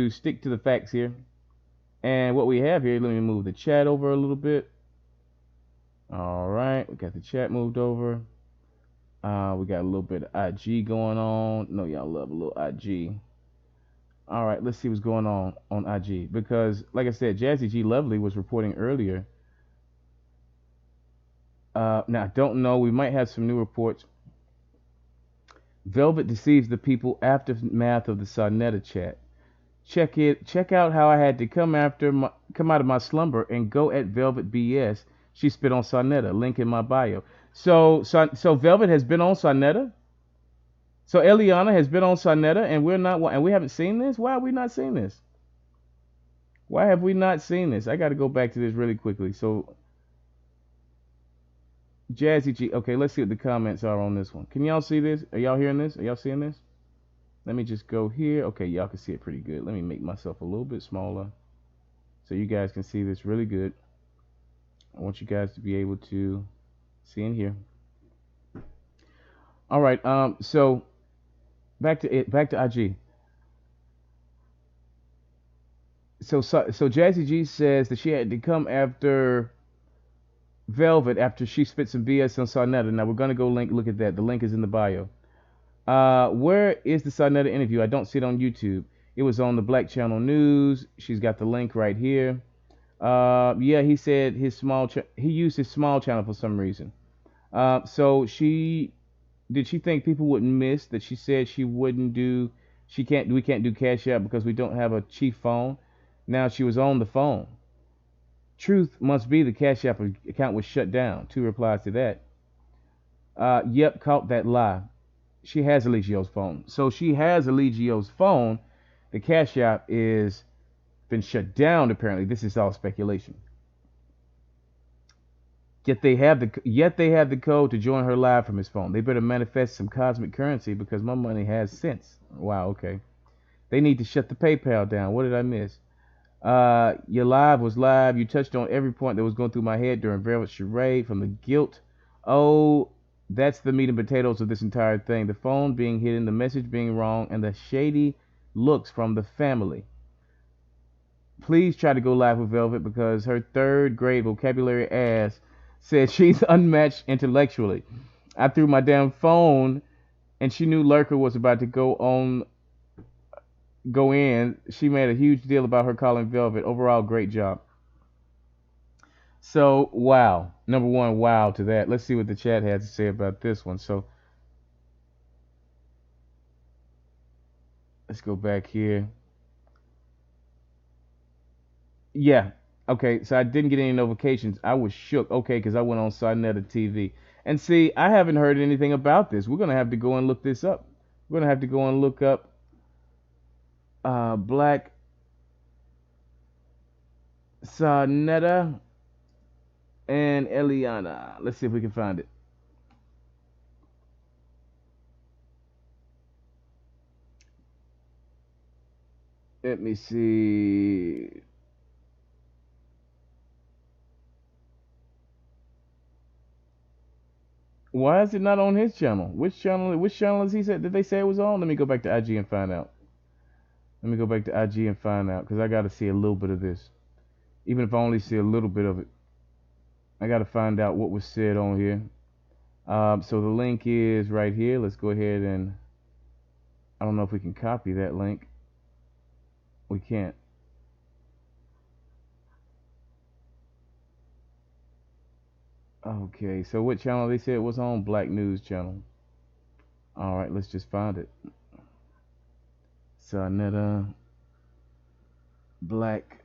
to stick to the facts here. And what we have here, let me move the chat over a little bit. All right, we got the chat moved over. We got a little bit of IG going on. No, y'all love a little IG. All right, let's see what's going on IG because, like I said, Jazzy G Lovely was reporting earlier. Now I don't know. We might have some new reports. Velvet deceives the people aftermath of the SaNeter chat. Check out how I had to come out of my slumber and go at Velvet BS. She spit on SaNeter. Link in my bio. So Velvet has been on SaNeter. So Eliana has been on SaNeter, and we haven't seen this. Why have we not seen this? Why have we not seen this? I got to go back to this really quickly. So Jazzy G. Okay, let's see what the comments are on this one. Can y'all see this? Are y'all hearing this? Are y'all seeing this? Let me just go here. Okay, y'all can see it pretty good. Let me make myself a little bit smaller so you guys can see this really good. I want you guys to be able to see in here. All right. So back to IG. So Jazzy G says that she had to come after Velvet after she spit some BS on SaNeter. Now we're gonna go look at that. The link is in the bio. Where is the SaNeter interview? I don't see it on YouTube. It was on the Black Channel News. She's got the link right here. Yeah, he said he used his small channel for some reason. So she think people wouldn't miss that she said we can't do Cash App because we don't have a chief phone. Now she was on the phone. Truth must be the Cash App account was shut down. 2 replies to that. Yep, caught that lie. She has Eligio's phone. So she has Eligio's phone. The Cash App is been shut down apparently. This is all speculation. Yet they have the code to join her live from his phone. They better manifest some cosmic currency because my money has sense. Wow, okay. They need to shut the PayPal down. What did I miss? Your live was live. You touched on every point that was going through my head during Velvet's charade from the guilt. Oh, that's the meat and potatoes of this entire thing. The phone being hidden, the message being wrong, and the shady looks from the family. Please try to go live with Velvet because her third grade vocabulary ass said she's unmatched intellectually. I threw my damn phone and she knew Lurker was about to go in. She made a huge deal about her calling Velvet. Overall, great job. So, wow. Number one, wow to that. Let's see what the chat has to say about this one. So, let's go back here. Yeah. Okay, so I didn't get any notifications. I was shook. Okay, because I went on SaNeter TV. And see, I haven't heard anything about this. We're going to have to go and look this up. We're going to have to go and look up Black SaNeter and Eliana. Let's see if we can find it. Let me see. Why is it not on his channel? Which channel? Which channel is he said? Did they say it was on? Let me go back to IG and find out. Let me go back to IG and find out because I got to see a little bit of this. Even if I only see a little bit of it, I got to find out what was said on here. So the link is right here. Let's go ahead and I don't know if we can copy that link. We can't. Okay, so what channel they said it was on? Black News channel. All right, let's just find it. SaNeter Black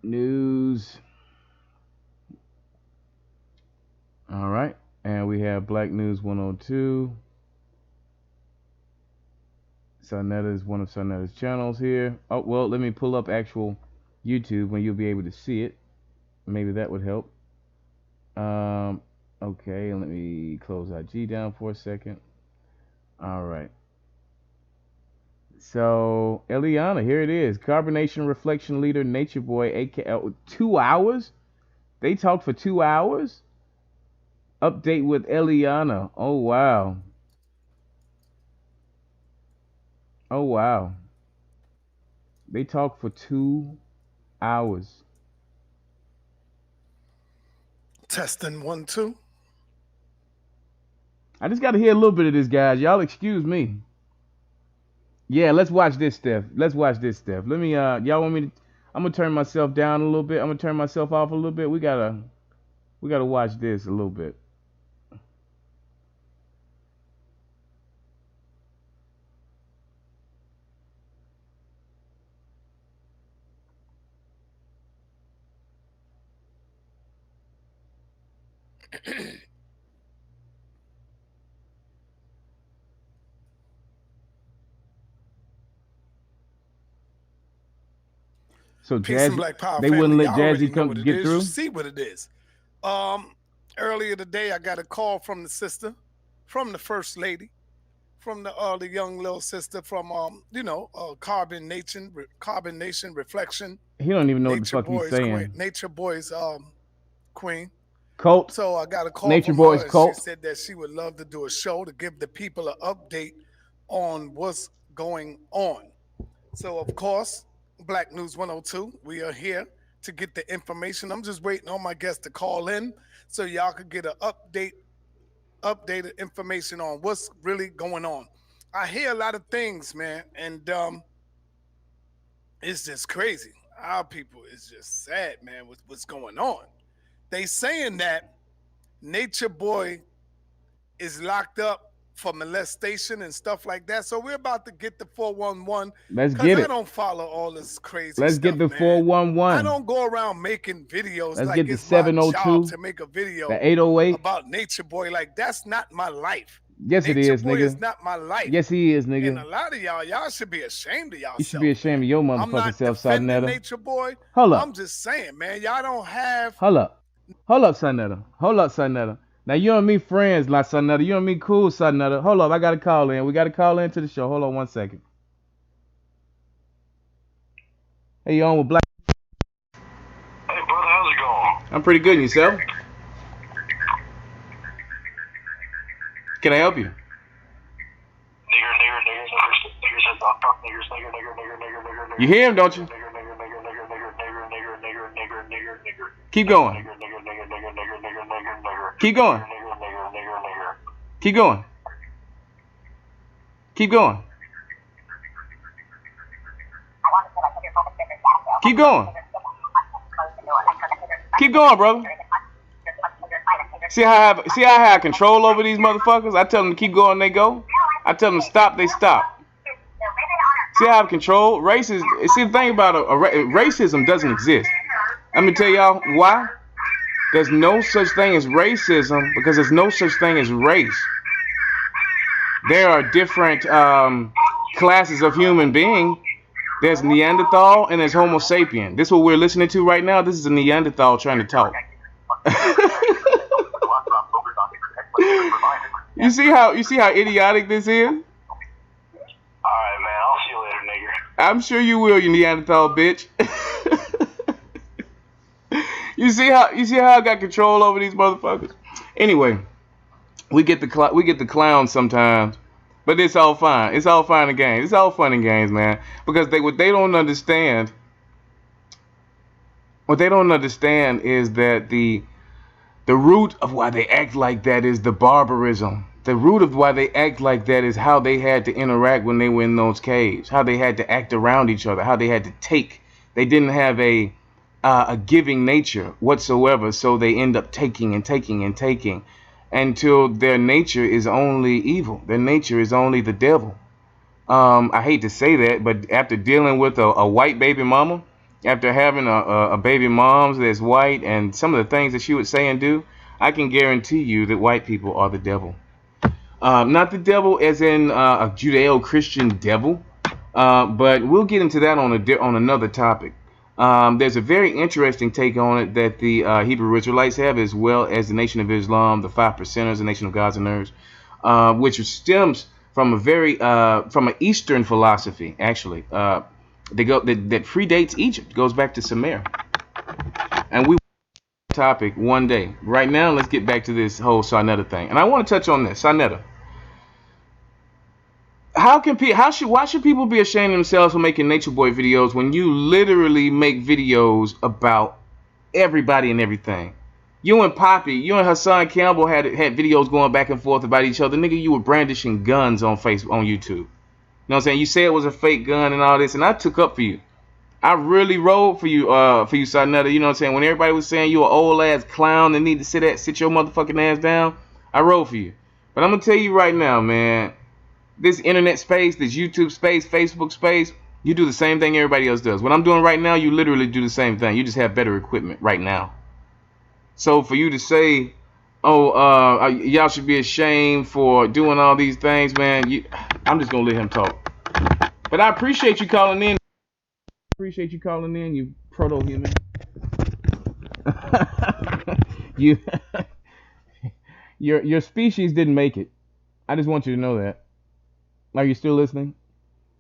News. All right, and we have Black News 102. SaNeter is one of SaNeter's channels here. Oh, well, let me pull up actual YouTube when you'll be able to see it. Maybe that would help. Okay, let me close IG down for a second. All right. So, Eliana, here it is. Carbonation Reflection Leader, Natureboy, aka 2 hours? They talked for 2 hours? Update with Eliana. Oh, wow. Oh, wow. They talked for 2 hours. Testing 1 2. I just got to hear a little bit of this, guys. Y'all excuse me. Yeah, let's watch this, Steph. Let's watch this, Steph. Let me. Y'all want me to? I'm gonna turn myself down a little bit. I'm gonna turn myself off a little bit. We gotta watch this a little bit. So Peace and Jazzy, Black Power they wouldn't family. let Y'all already Jazzy know come what it get is. You through. see what it is. Um, Earlier today, I got a call from the sister, from the first lady, from the young little sister from Carbon Nation Reflection, He don't even know what the Nature fuck he's Boys Queen, saying. Nature Boys Queen. Cult, So I got a call Nature from Boys her, and she cult. said that she would love to do a show to give the people an update on what's going on. So, of course, Black News 102, we are here to get the information. I'm just waiting on my guests to call in so y'all could get an updated information on what's really going on. I hear a lot of things, man, and it's just crazy. Our people is just sad, man, with what's going on. They saying that Nature Boy is locked up for molestation and stuff like that. So we're about to get the 411 Let's because get I it. don't follow all this crazy Let's get stuff, the man. I 411. don't go around making videos Let's like get the it's my job 702, to make a video the 808. about Nature Boy. Like, that's not my life. Yes, it Nature is, Boy is nigga. not my life. Yes, he is, And nigga. a lot of y'all should be ashamed of You should be yourself, ashamed man. of your I'm motherfucking not self, defending SaNeter. Nature Boy. Hold I'm up. just saying, man, y'all don't have. Hold up. Hold up, SaNeter. Hold up, SaNeter. Now you and me friends, like SaNeter. You and me cool, SaNeter. Hold up, I got to call in. We got to call in to the show. Hold on 1 second. Hey, you on with Black? Hey brother, how's it going? I'm pretty good, and yourself? Can I help you? Nigger, nigger, nigger, nigger, nigger says I'll fuck niggers, nigger, nigger, nigger, nigger, nigger, nigger. You hear him, don't you? Nigger, nigger, nigger, nigger, nigger, nigger, nigger, nigger, nigger, nigger, nigger. Keep going. Nigger, nigger, nigger, nigger, nigger, nigger, nigger, nigger. Keep going. Nigger, nigger, nigger, nigger. Keep going. Keep going. Keep going. Keep going, brother. See how I have control over these motherfuckers? I tell them to keep going, they go. I tell them to stop, they stop. See how I have control? See, the thing about racism doesn't exist. Let me tell y'all why. There's no such thing as racism because there's no such thing as race. There are different classes of human being. There's Neanderthal and there's Homo sapien. This is what we're listening to right now. This is a Neanderthal trying to talk. You see how idiotic this is? Alright, man, I'll see you later, nigger. I'm sure you will, you Neanderthal bitch. You see how I got control over these motherfuckers? Anyway, we get the clowns sometimes, but it's all fine. It's all fine and games. It's all fun and games, man. Because what they don't understand is that the root of why they act like that is the barbarism. The root of why they act like that is how they had to interact when they were in those caves, how they had to act around each other, how they had to take. They didn't have a giving nature whatsoever, so they end up taking and taking and taking until their nature is only evil. Their nature is only the devil. I hate to say that, but after dealing with a white baby mama, after having a baby mom that's white and some of the things that she would say and do, I can guarantee you that white people are the devil. Not the devil as in a Judeo-Christian devil, but we'll get into that on another topic. There's a very interesting take on it that the Hebrew Israelites have, as well as the Nation of Islam, the Five Percenters, the Nation of Gods and Nerds, which stems from from an Eastern philosophy, actually. That predates Egypt, goes back to Sumer, and we topic one day. Right now, let's get back to this whole SaNeter thing, and I want to touch on this. SaNeter, how can people? How should? Why should people be ashamed of themselves for making Nature Boy videos when you literally make videos about everybody and everything? You and Poppy, you and Hassan Campbell had videos going back and forth about each other. Nigga, you were brandishing guns on Facebook, on YouTube. You know what I'm saying? You said it was a fake gun and all this, and I took up for you. I really rode for you, SaNeter. You know what I'm saying? When everybody was saying you an old ass clown that need to sit your motherfucking ass down, I rode for you. But I'm gonna tell you right now, man, this internet space, this YouTube space, Facebook space, you do the same thing everybody else does. What I'm doing right now, you literally do the same thing. You just have better equipment right now. So for you to say, oh, y'all should be ashamed for doing all these things, man, I'm just gonna let him talk. But I appreciate you calling in. Appreciate you calling in, you proto human. you, your species didn't make it. I just want you to know that. Are you still listening?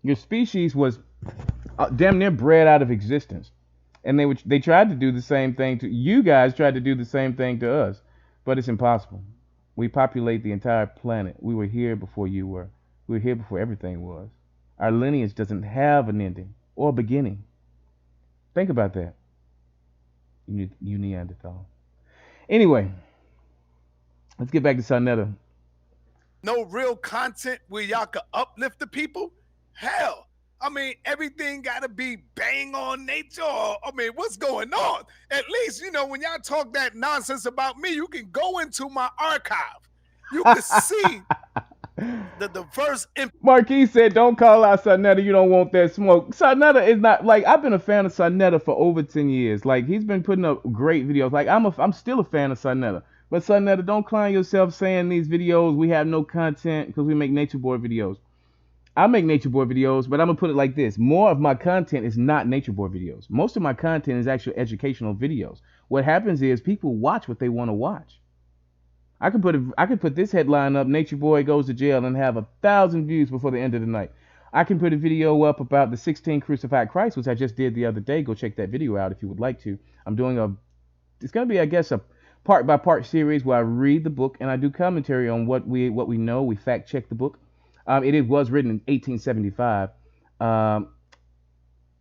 Your species was damn near bred out of existence, and they tried to do the same thing to you guys. Tried to do the same thing to us, but it's impossible. We populate the entire planet. We were here before you were. We were here before everything was. Our lineage doesn't have an ending or a beginning. Think about that. You Neanderthal. Anyway, let's get back to SaNeter. No real content where y'all could uplift the people? Hell, I mean, everything got to be bang on nature. I mean, what's going on? At least, you know, when y'all talk that nonsense about me, you can go into my archive. You can see the diverse. Marquis said, "Don't call out SaNeter. You don't want that smoke." SaNeter is not like I've been a fan of SaNeter for over 10 years. Like he's been putting up great videos. Like I'm still a fan of SaNeter. But SaNeter, don't clown yourself saying these videos we have no content because we make Nature Boy videos. I make Nature Boy videos, but I'm gonna put it like this: more of my content is not Nature Boy videos. Most of my content is actual educational videos. What happens is people watch what they want to watch. I could put this headline up: Nature Boy goes to jail, and have 1,000 views before the end of the night. I can put a video up about the 16 crucified Christ, which I just did the other day. Go check that video out if you would like to. I'm doing it's gonna be, I guess, a part by part series where I read the book and I do commentary on what we know. We fact check the book. It was written in 1875,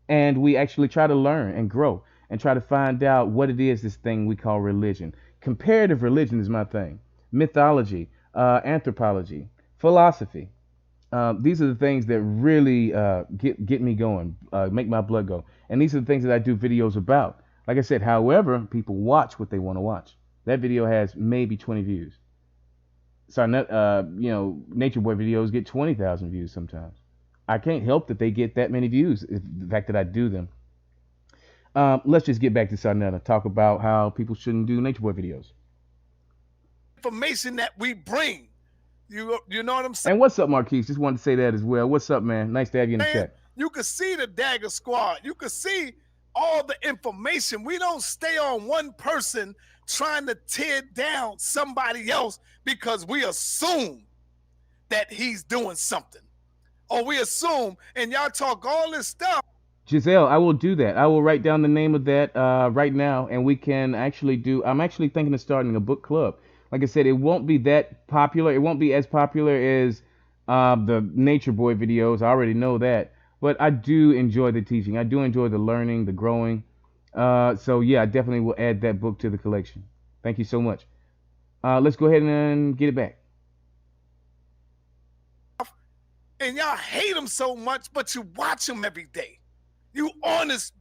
and we actually try to learn and grow and try to find out what it is, this thing we call religion. Comparative religion is my thing. Mythology, anthropology, philosophy. These are the things that really get me going, make my blood go. And these are the things that I do videos about. Like I said, however, people watch what they want to watch. That video has maybe 20 views. So, Nature Boy videos get 20,000 views sometimes. I can't help that they get that many views, the fact that I do them. Let's just get back to SaNeter, talk about how people shouldn't do Nature Boy videos. Information that we bring. You know what I'm saying? And what's up, Marquise? Just wanted to say that as well. What's up, man? Nice to have you in the chat. You can see the Dagger Squad. You can see all the information. We don't stay on one person trying to tear down somebody else because we assume that he's doing something. Or we assume, and y'all talk all this stuff. Giselle, I will do that. I will write down the name of that right now, and we can actually do. I'm actually thinking of starting a book club. Like I said, it won't be that popular. It won't be as popular as the Nature Boy videos. I already know that. But I do enjoy the teaching. I do enjoy the learning, the growing. So yeah, I definitely will add that book to the collection. Thank you so much. Let's go ahead and get it back. And y'all hate him so much, but you watch him every day. You on this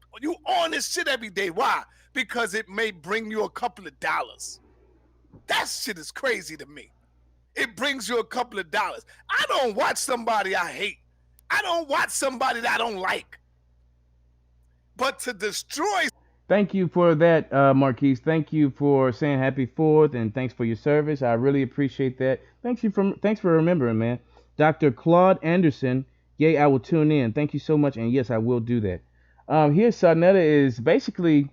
shit every day. Why? Because it may bring you a couple of dollars. That shit is crazy to me. It brings you a couple of dollars. I don't watch somebody I hate. I don't watch somebody that I don't like. But to destroy. Thank you for that, Marquise. Thank you for saying happy 4th, and thanks for your service. I really appreciate that. Thanks for remembering, man. Dr. Claude Anderson, yay, I will tune in. Thank you so much, and yes, I will do that. Here, SaNeter is basically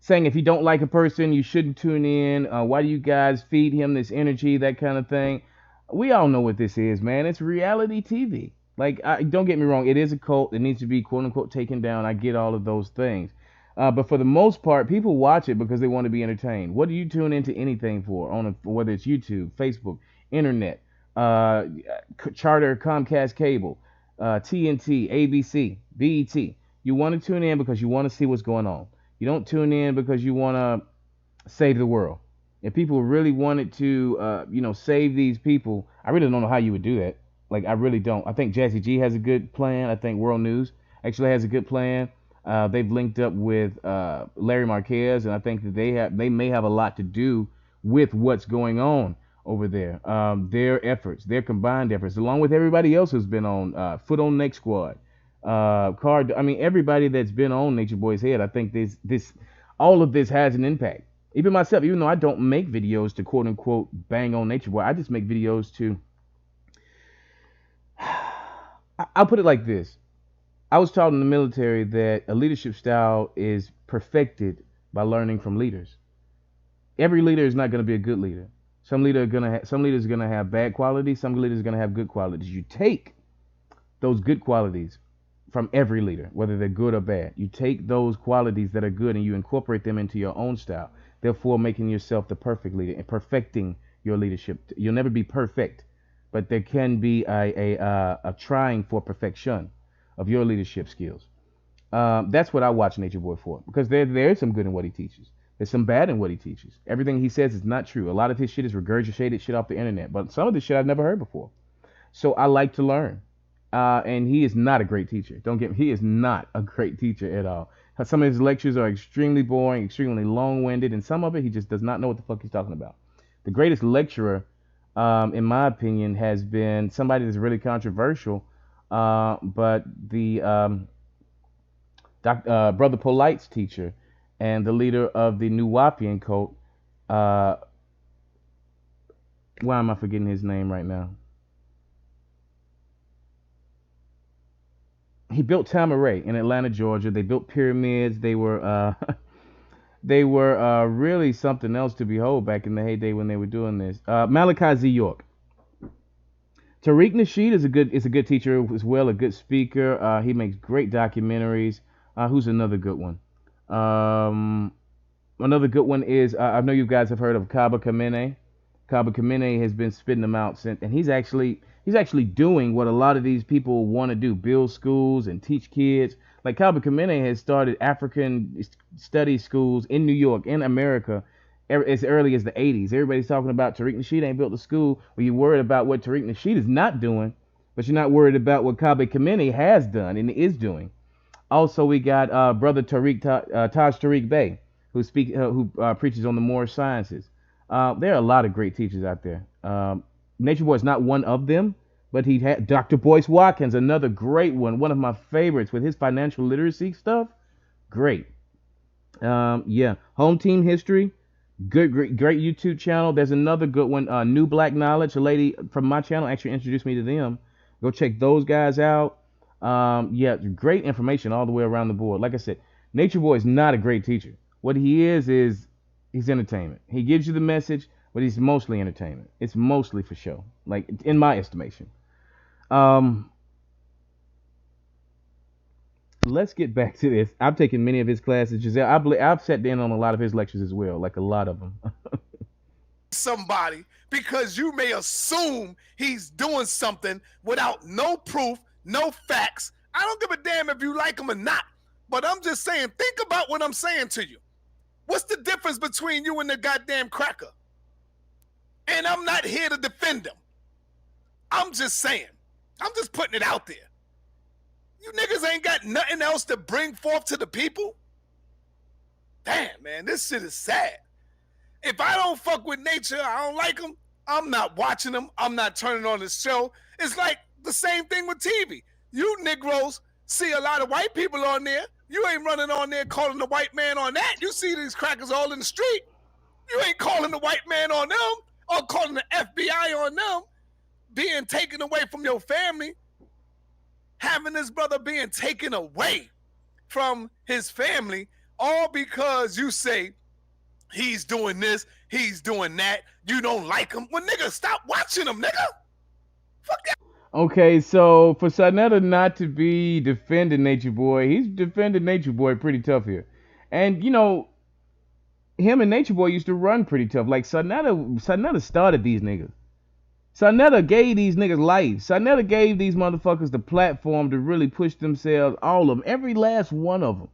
saying if you don't like a person, you shouldn't tune in. Why do you guys feed him this energy, that kind of thing? We all know what this is, man. It's reality TV. Like, don't get me wrong, it is a cult. It needs to be, quote unquote, taken down. I get all of those things. But for the most part, people watch it because they want to be entertained. What do you tune into anything for? Whether it's YouTube, Facebook, internet, Charter, Comcast cable. TNT, ABC, BET. You want to tune in because you want to see what's going on. You don't tune in because you want to save the world. If people really wanted to, save these people, I really don't know how you would do that. Like, I really don't. I think Jazzy G has a good plan. I think World News actually has a good plan. They've linked up with Larry Marquez, and I think that they may have a lot to do with what's going on over there. Their efforts, their combined efforts, along with everybody else who's been on Foot on Next Squad, Card. I mean, everybody that's been on Nature Boy's head. I think this all of this has an impact. Even myself, even though I don't make videos to quote unquote bang on Nature Boy, I just make videos to. I'll put it like this. I was taught in the military that a leadership style is perfected by learning from leaders. Every leader is not going to be a good leader. Some leaders are going to have bad qualities. Some leaders are going to have good qualities. You take those good qualities from every leader, whether they're good or bad. You take those qualities that are good and you incorporate them into your own style, therefore making yourself the perfect leader and perfecting your leadership. You'll never be perfect, but there can be a trying for perfection of your leadership skills. That's what I watch Nature Boy for, because there is some good in what he teaches. There's some bad in what he teaches. Everything he says is not true. A lot of his shit is regurgitated shit off the internet, but some of the shit I've never heard before. So I like to learn. And he is not a great teacher. Don't get me. He is not a great teacher at all. Some of his lectures are extremely boring, extremely long-winded, and some of it he just does not know what the fuck he's talking about. The greatest lecturer, in my opinion, has been somebody that's really controversial, but the Brother Polite's teacher and the leader of the New Wapian cult. Uh, why am I forgetting his name right now? He built Tamaray in Atlanta, Georgia. They built pyramids. They were they were really something else to behold back in the heyday when they were doing this. Malachi Z. York. Tariq Nasheed is a good teacher as well, a good speaker. He makes great documentaries. Who's another good one? Um, Another good one is I know you guys have heard of Kaba Kamene. Kaba Kamene has been spitting them out since, and he's actually doing what a lot of these people want to do: build schools and teach kids. Like Kaba Kamene has started African study schools in New York, in America, as early as the 80s. Everybody's talking about Tariq Nasheed ain't built a school. Well, you're worried about what Tariq Nasheed is not doing, but you're not worried about what Kaba Kamene has done and is doing. Also, we got brother Taj Tariq Bey, who preaches on the Moorish sciences. There are a lot of great teachers out there. Nature Boy is not one of them, but he had Dr. Boyce Watkins, another great one of my favorites with his financial literacy stuff. Great. Yeah, Home Team History, good, great YouTube channel. There's another good one, New Black Knowledge. A lady from my channel actually introduced me to them. Go check those guys out. Yeah, great information all the way around the board. Like I said, Nature Boy is not a great teacher. What he is he's entertainment. He gives you the message, but he's mostly entertainment. It's mostly for show, like in my estimation. Um, let's get back to this. I've taken many of his classes. Giselle, I've sat in on a lot of his lectures as well, like a lot of them. Somebody because you may assume he's doing something without no proof, no facts. I don't give a damn if you like him or not, but I'm just saying, think about what I'm saying to you. What's the difference between you and the goddamn cracker? And I'm not here to defend him. I'm just saying. I'm just putting it out there. You niggas ain't got nothing else to bring forth to the people? Damn, man, this shit is sad. If I don't fuck with Nature, I don't like him, I'm not watching him. I'm not turning on his show. It's like the same thing with TV. You Negroes see a lot of white people on there. You ain't running on there calling the white man on that. You see these crackers all in the street. You ain't calling the white man on them or calling the FBI on them. Being taken away from your family. Having this brother being taken away from his family, all because you say he's doing this, he's doing that, you don't like him. Well, nigga, stop watching him, nigga. Fuck that. Okay, so for SaNeter not to be defending Nature Boy, he's defending Nature Boy pretty tough here. And him and Nature Boy used to run pretty tough. Like SaNeter started these niggas. SaNeter gave these niggas life. SaNeter gave these motherfuckers the platform to really push themselves. All of them, every last one of them.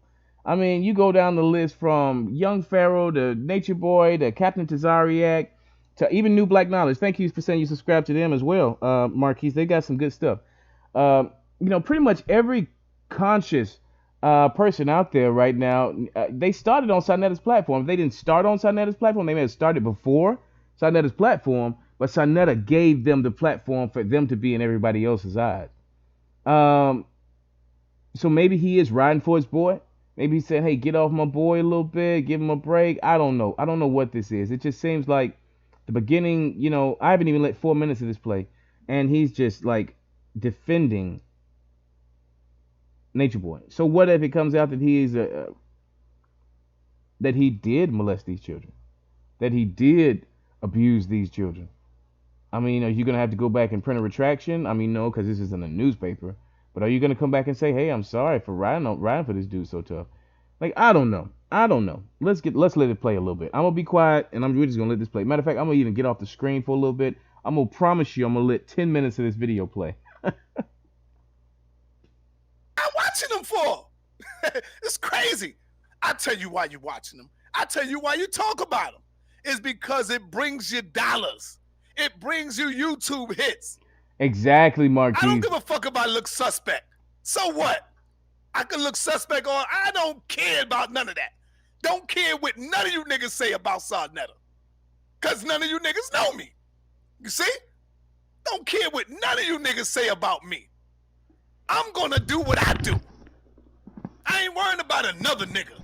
I mean, you go down the list from Young Pharaoh to Nature Boy to Captain Tazariak to even New Black Knowledge. Thank you for saying you subscribe to them as well, Marquise. They got some good stuff. Pretty much every conscious person out there right now, they started on SaNeter's platform. If they didn't start on SaNeter's platform, they may have started before SaNeter's platform, but SaNeter gave them the platform for them to be in everybody else's eyes. Um, so maybe he is riding for his boy. Maybe he said, "Hey, get off my boy a little bit, give him a break." I don't know. I don't know what this is. It just seems like the beginning. I haven't even let 4 minutes of this play, and he's just like defending Nature Boy. So what if it comes out that that he did molest these children, that he did abuse these children? I mean, are you gonna have to go back and print a retraction? I mean, no, because this isn't a newspaper. But are you gonna come back and say, "Hey, I'm sorry for riding for this dude so tough"? Like, I don't know. I don't know. Let's let it play a little bit. I'm gonna be quiet and we're just gonna let this play. Matter of fact, I'm gonna even get off the screen for a little bit. I'm gonna promise you, I'm gonna let 10 minutes of this video play. I'm watching them for. It's crazy. I tell you why you're watching them. I tell you why you talk about them. It's because it brings you dollars. It brings you YouTube hits. Exactly, I don't Marquise. give a fuck if I look suspect. So what? I can look suspect on. I don't care about none of that. Don't care what none of you niggas say about SaNeter. Because none of you niggas know me. You see? Don't care what none of you niggas say about me. I'm gonna do what I do. I ain't worrying about another nigga.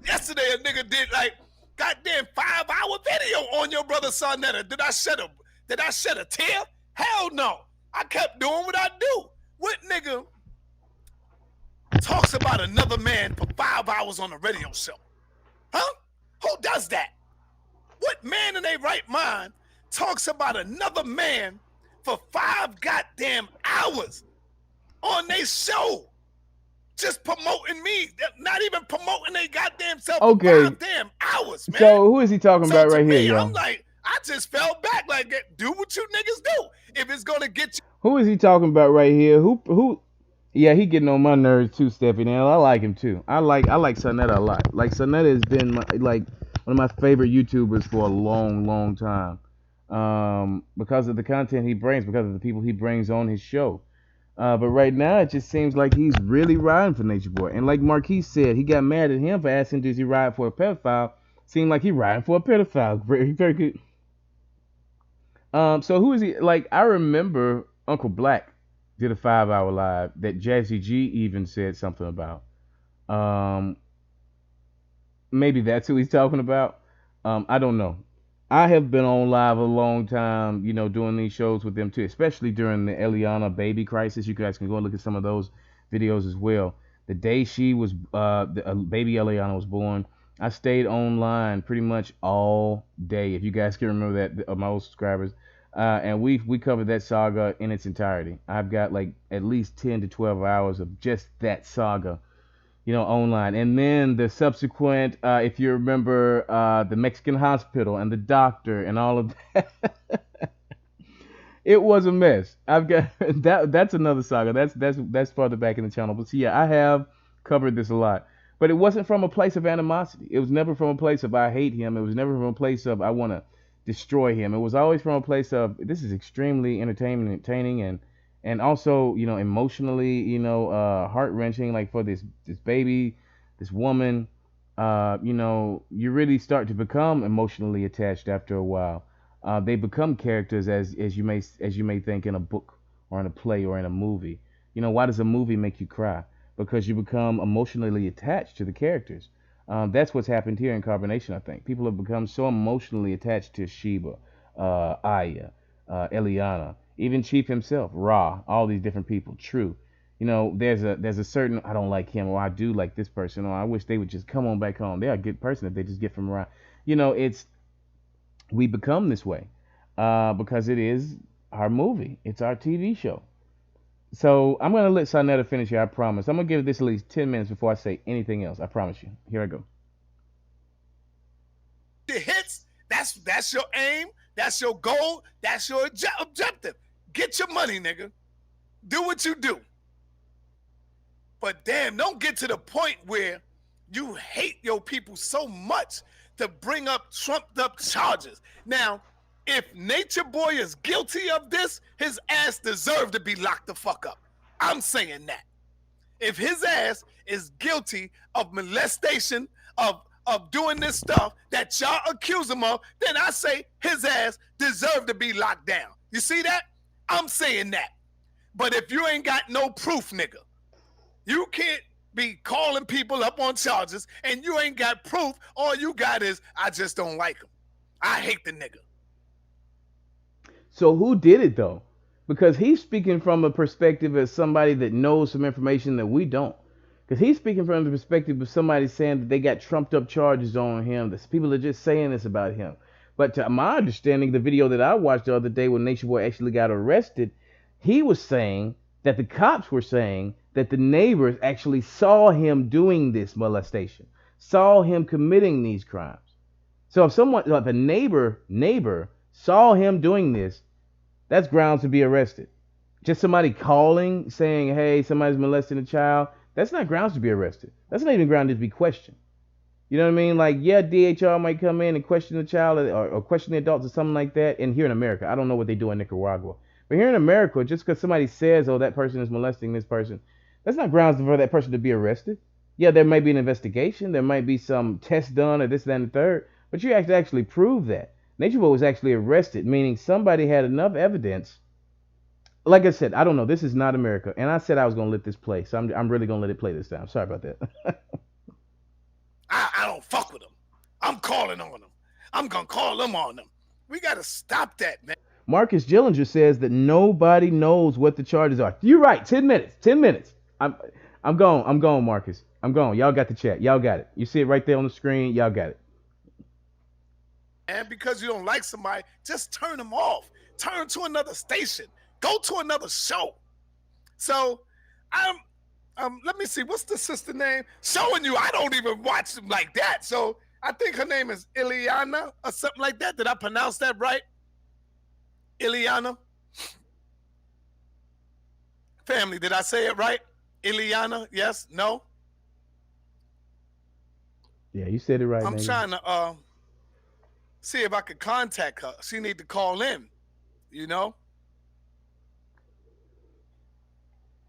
Yesterday a nigga did like goddamn 5-hour video on your brother SaNeter. Did I shed a tear? Hell no. I kept doing what I do. What nigga talks about another man for 5 hours on a radio show? Huh? Who does that? What man in their right mind talks about another man for 5 goddamn hours on their show? Just promoting me, not even promoting they goddamn self for Okay. 5 damn hours, man. So who is he talking about to right me, here, y'all? I'm like, I just fell back. Like, do what you niggas do. If it's gonna get you. Who is he talking about right here? Who? Yeah, he getting on my nerves too, Steffi. Now I like him too. I like SaNeter a lot. Like SaNeter has been like one of my favorite YouTubers for a long, long time. Because of the content he brings, because of the people he brings on his show. But right now, it just seems like he's really riding for Nature Boy. And like Marquise said, he got mad at him for asking, "Does he ride for a pedophile?" Seemed like he riding for a pedophile. Very, very good. So who is he? Like, I remember Uncle Black did a 5-hour live that Jazzy G even said something about. Um, Maybe that's who he's talking about. I don't know. I have been on live a long time, doing these shows with them too, especially during the Eliana baby crisis. You guys can go and look at some of those videos as well. The day she was, baby Eliana was born, I stayed online pretty much all day. If you guys can remember that, my old subscribers, and we covered that saga in its entirety. I've got like at least 10 to 12 hours of just that saga, online. And then the subsequent, if you remember, the Mexican hospital and the doctor and all of that, it was a mess. I've got that. That's another saga. That's farther back in the channel. But see, yeah, I have covered this a lot. But it wasn't from a place of animosity. It was never from a place of I hate him. It was never from a place of I want to destroy him. It was always from a place of this is extremely entertaining and also emotionally heart wrenching. Like for this baby, this woman, you really start to become emotionally attached after a while. They become characters as you may think in a book or in a play or in a movie. Why does a movie make you cry? Because you become emotionally attached to the characters. That's what's happened here in Carbonation. I think people have become so emotionally attached to Sheba, Aya, Eliana, even Chief himself, Ra, all these different people. True. There's a certain I don't like him or I do like this person or I wish they would just come on back home. They're a good person if they just get from around. It's we become this way because it is our movie. It's our TV show. So I'm gonna let SaNeter finish here. I promise. I'm gonna give this at least 10 minutes before I say anything else. I promise you. Here I go. The hits, that's your aim. That's your goal. That's your objective. Get your money, nigga. Do what you do. But damn, don't get to the point where you hate your people so much to bring up trumped up charges. Now, if Nature Boy is guilty of this, his ass deserved to be locked the fuck up. I'm saying that. If his ass is guilty of molestation, of doing this stuff that y'all accuse him of, then I say his ass deserved to be locked down. You see that? I'm saying that. But if you ain't got no proof, nigga, you can't be calling people up on charges and you ain't got proof. All you got is, I just don't like him. I hate the nigga. So who did it though? Because he's speaking from a perspective as somebody that knows some information that we don't. Because he's speaking from the perspective of somebody saying that they got trumped up charges on him. That people are just saying this about him. But to my understanding, the video that I watched the other day when Nature Boy actually got arrested, he was saying that the cops were saying that the neighbors actually saw him doing this molestation, saw him committing these crimes. So if someone, like a neighbor saw him doing this, that's grounds to be arrested. Just somebody calling saying, "Hey, somebody's molesting a child," that's not grounds to be arrested. That's not even grounds to be questioned. You know what I mean? Like, yeah, DHR might come in and question the child or question the adults or something like that. And here in America, I don't know what they do in Nicaragua, but here in America, just because somebody says, "Oh, that person is molesting this person," that's not grounds for that person to be arrested. Yeah, there might be an investigation, there might be some test done or this, that, and the third, but you have to actually prove that. Nature Boy was actually arrested, meaning somebody had enough evidence. Like I said, I don't know. This is not America, and I said I was gonna let this play, so I'm really gonna let it play this time. Sorry about that. I don't fuck with him. I'm calling on him. I'm going to call them on them. We got to stop that, man. Marcus Gillinger says that nobody knows what the charges are. You're right. 10 minutes. 10 minutes. I'm gone. I'm gone, Marcus. I'm gone. Y'all got the chat. Y'all got it. You see it right there on the screen. Y'all got it. And because you don't like somebody, just turn them off. Turn to another station. Go to another show. So let me see, what's the sister name? Showing you I don't even watch them like that. So I think her name is Eliana or something like that. Did I pronounce that right? Eliana? Family, did I say it right? Eliana? Yes? No? Yeah, you said it right, I'm man. trying to see if I could contact her. She need to call in, you know?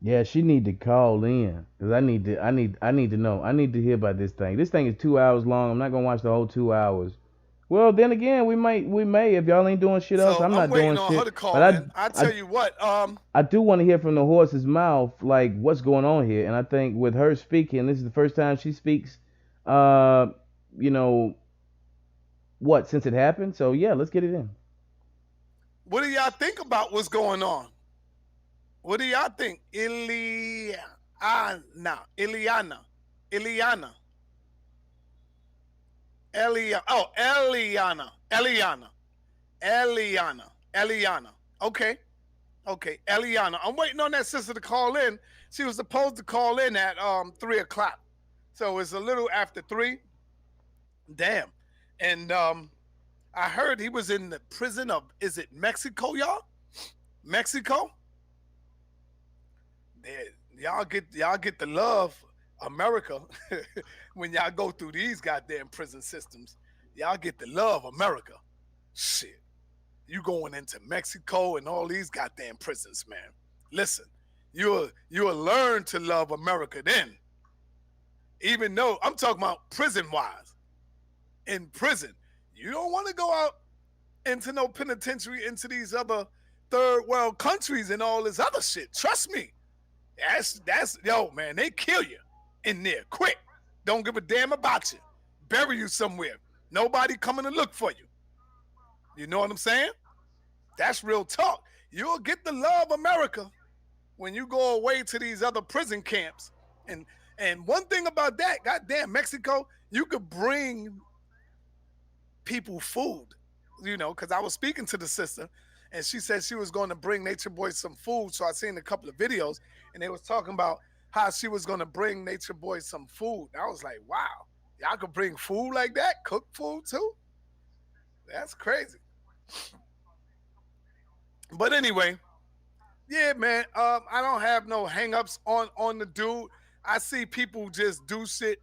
Yeah, she need to call in because I need to know. I need to hear about this thing. This thing is 2 hours long. I'm not gonna watch the whole 2 hours. Well, then again, we may if y'all ain't doing shit else. So I'm I'm not doing waiting on her shit. to But call in. I tell you what, I do want to hear from the horse's mouth, like what's going on here. And I think with her speaking, this is the first time she speaks. Uh, you know what? Since it happened, so yeah, let's get it in. what do y'all think about what's going on? What do y'all think? Eliana, Eliana, Eliana. Okay, okay, Eliana. I'm waiting on that sister to call in. She was supposed to call in at 3 o'clock, so it's a little after 3. Damn, and I heard he was in the prison of, is it Mexico, y'all? Mexico. Y'all get the love, America. When y'all go through these goddamn prison systems, y'all get the love, America. Shit, you going into Mexico and all these goddamn prisons, man. Listen, you'll learn to love America then. Even though I'm talking about prison wise, in prison, you don't want to go out into no penitentiary into these other third world countries and all this other shit. Trust me. That's yo, man, they kill you in there quick. Don't give a damn about you. Bury you somewhere. Nobody coming to look for you. You know what I'm saying? That's real talk. You'll get the love America when you go away to these other prison camps. And one thing about that, goddamn Mexico, you could bring people food, because I was speaking to the sister and she said she was going to bring Nature Boy some food. So I seen a couple of videos and they was talking about how she was going to bring Nature Boy some food. And I was like, wow, y'all could bring food like that? Cook food too? That's crazy. But anyway, yeah, man. I don't have no hangups on the dude. I see people just do shit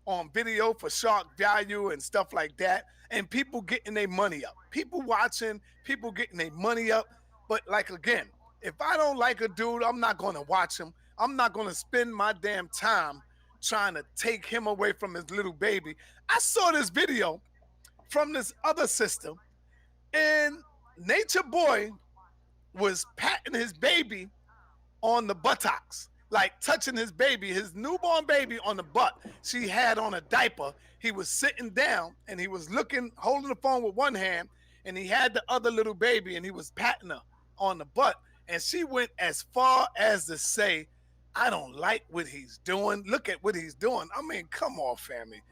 on video for shock value and stuff like that, and people getting their money up. People watching, people getting their money up. But like again, if I don't like a dude, I'm not gonna watch him. I'm not gonna spend my damn time trying to take him away from his little baby. I saw this video from this other system, and Nature Boy was patting his baby on the buttocks, like touching his baby, his newborn baby on the butt. She had on a diaper. He was sitting down and he was looking, holding the phone with one hand, and he had the other little baby and he was patting her on the butt. And she went as far as to say, I don't like what he's doing. Look at what he's doing. I mean, come on, family.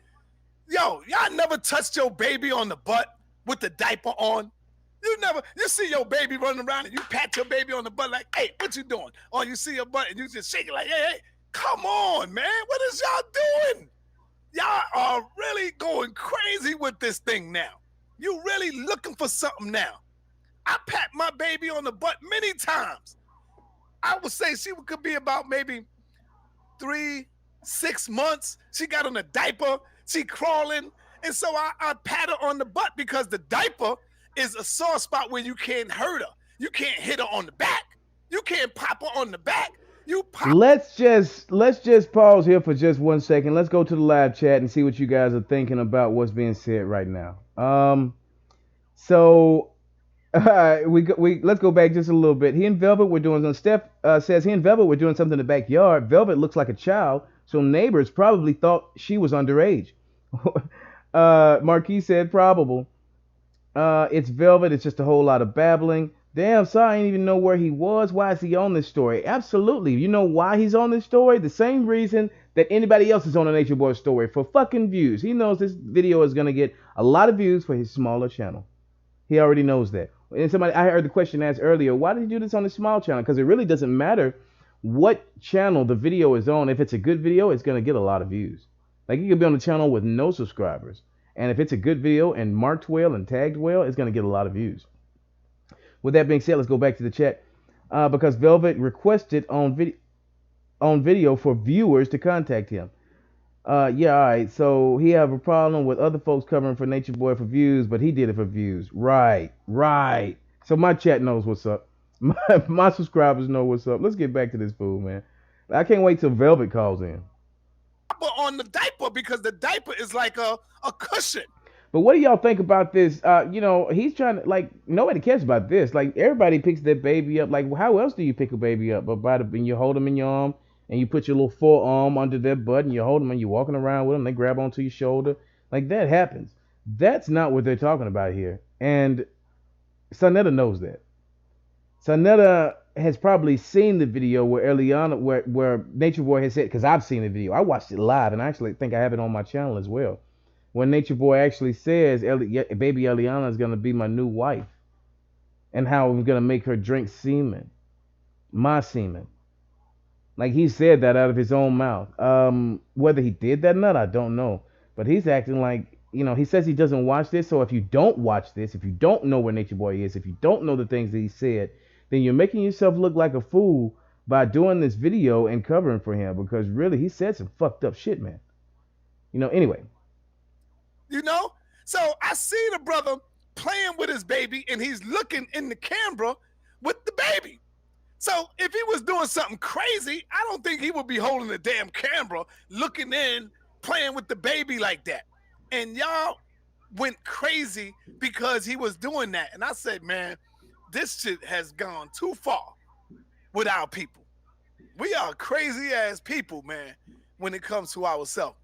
Yo, y'all never touched your baby on the butt with the diaper on? You see your baby running around and you pat your baby on the butt like, hey, what you doing? Or you see your butt and you just shake it like, hey, come on, man. What is y'all doing? Y'all are really going crazy with this thing now. You really looking for something now. I pat my baby on the butt many times. I would say she could be about maybe 3, 6 months. She got on a diaper. She crawling. And so I pat her on the butt because the diaper is a sore spot where you can't hurt her. You can't hit her on the back. You can't pop her on the back. You pop. Let's just pause here for just 1 second. Let's go to the live chat and see what you guys are thinking about what's being said right now. So we let's go back just a little bit. He and Velvet were doing some. Steph says he and Velvet were doing something in the backyard. Velvet looks like a child, so neighbors probably thought she was underage. Marquis said probable. It's Velvet. It's just a whole lot of babbling. Damn, so I didn't even know where he was. Why is he on this story? Absolutely. You know why he's on this story? The same reason that anybody else is on a Nature Boy story, for fucking views. He knows this video is gonna get a lot of views for his smaller channel. He already knows that. And somebody, I heard the question asked earlier, why did he do this on a small channel? Because it really doesn't matter what channel the video is on. If it's a good video, it's gonna get a lot of views. Like you could be on a channel with no subscribers, and if it's a good video and marked well and tagged well, it's gonna get a lot of views. With that being said, let's go back to the chat because Velvet requested on video for viewers to contact him. Yeah, all right. So he have a problem with other folks covering for Nature Boy for views, but he did it for views. Right, right. So my chat knows what's up. My subscribers know what's up. Let's get back to this fool, man. I can't wait till Velvet calls in. On the diaper because the diaper is like a cushion. But what do y'all think about this? He's trying to like nobody cares about this. Like everybody picks their baby up. Like how else do you pick a baby up? But when you hold them in your arm and you put your little forearm under their butt and you hold them and you're walking around with them, they grab onto your shoulder. Like that happens. That's not what they're talking about here. And SaNeter knows that. SaNeter has probably seen the video where Eliana, where Nature Boy has said, because I've seen the video. I watched it live, and I actually think I have it on my channel as well. When Nature Boy actually says, baby Eliana is going to be my new wife, and how I'm going to make her drink semen, my semen. Like he said that out of his own mouth. Whether he did that or not, I don't know. But he's acting like, he says he doesn't watch this. So if you don't watch this, if you don't know where Nature Boy is, if you don't know the things that he said, then you're making yourself look like a fool by doing this video and covering for him because really he said some fucked up shit, man. Anyway. So I see the brother playing with his baby and he's looking in the camera with the baby. So if he was doing something crazy, I don't think he would be holding the damn camera, looking in, playing with the baby like that. And y'all went crazy because he was doing that. And I said, man, this shit has gone too far with our people. We are crazy ass people, man, when it comes to ourselves.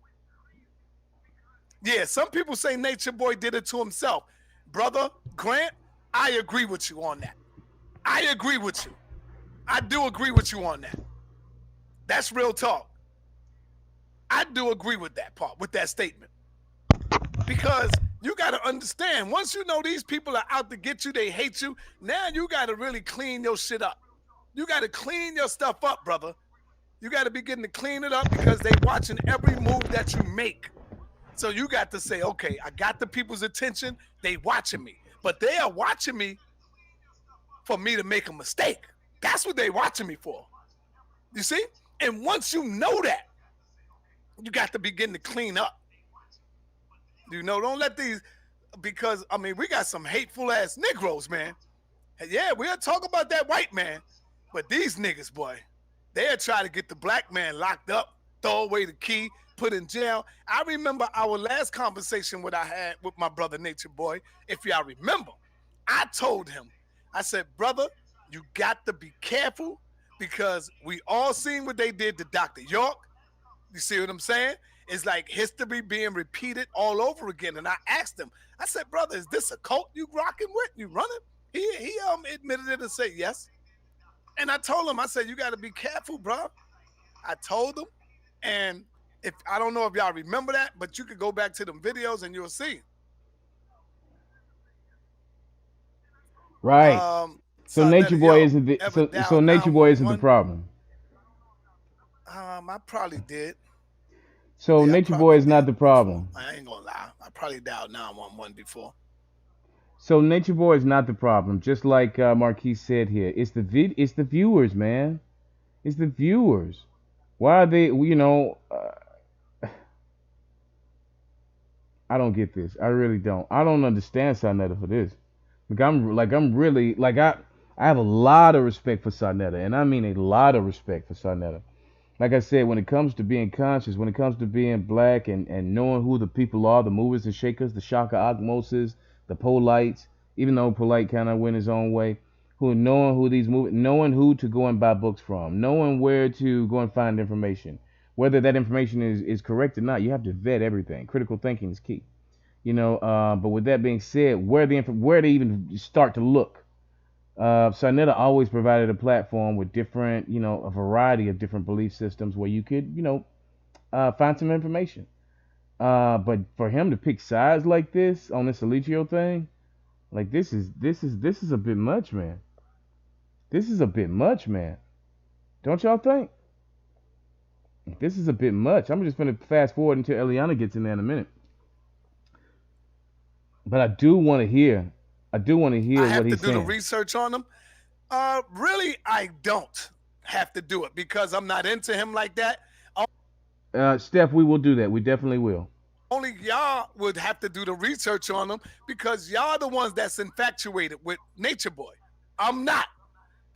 Yeah, some people say Nature Boy did it to himself. Brother Grant, I agree with you on that. I agree with you. I do agree with you on that. That's real talk. I do agree with that part, with that statement. Because you got to understand, once you know these people are out to get you, they hate you, now you got to really clean your shit up. You got to clean your stuff up, brother. You got to begin to clean it up because they watching every move that you make. So you got to say, okay, I got the people's attention. They watching me. But they are watching me for me to make a mistake. That's what they watching me for. You see? And once you know that, you got to begin to clean up. Don't let these, because I mean, we got some hateful ass Negroes, man. Yeah, we'll talk about that white man, but these niggas, boy, they'll try to get the black man locked up, throw away the key, put in jail. I remember our last conversation what I had with my brother Nature Boy. If y'all remember, I told him, I said, brother, you got to be careful because we all seen what they did to Dr. York. You see what I'm saying? It's like history being repeated all over again. And I asked him, I said, brother, is this a cult you rocking with? You running? He admitted it and said yes. And I told him, I said, you got to be careful, bro. I told him. And if I don't know if y'all remember that, but you could go back to them videos and you'll see. Right. So Nature SaNeter, Boy yo, isn't the ever so dial Nature Boy isn't the 911? problem. I probably did. So Yeah, I Nature Boy probably is not did the before. problem. I ain't gonna lie. I probably dialed 911 before. So Nature Boy is not the problem. Just like Marquis said here, it's the viewers, man. It's the viewers. Why are they? I don't get this. I really don't. I don't understand SaNeter for this. I'm really I have a lot of respect for SaNeter, and I mean a lot of respect for SaNeter. Like I said, when it comes to being conscious, when it comes to being black and knowing who the people are, the movers and shakers, the Shaka Akmoses, the Polites, even though Polite kind of went his own way, who knowing who these moving, knowing who to go and buy books from, knowing where to go and find information, whether that information is correct or not, you have to vet everything. Critical thinking is key. But with that being said, where they even start to look, SaNeter always provided a platform with different, a variety of different belief systems where you could, find some information. But for him to pick sides like this on this Eligio thing, like this is a bit much, man. This is a bit much, man. Don't y'all think? This is a bit much. I'm just gonna fast forward until Eliana gets in there in a minute. But I do want to I hear what have to he's do the saying. research on him. Really, I don't have to do it because I'm not into him like that. Steph, we will do that. We definitely will. Only y'all would have to do the research on him because y'all the ones that's infatuated with Nature Boy. I'm not.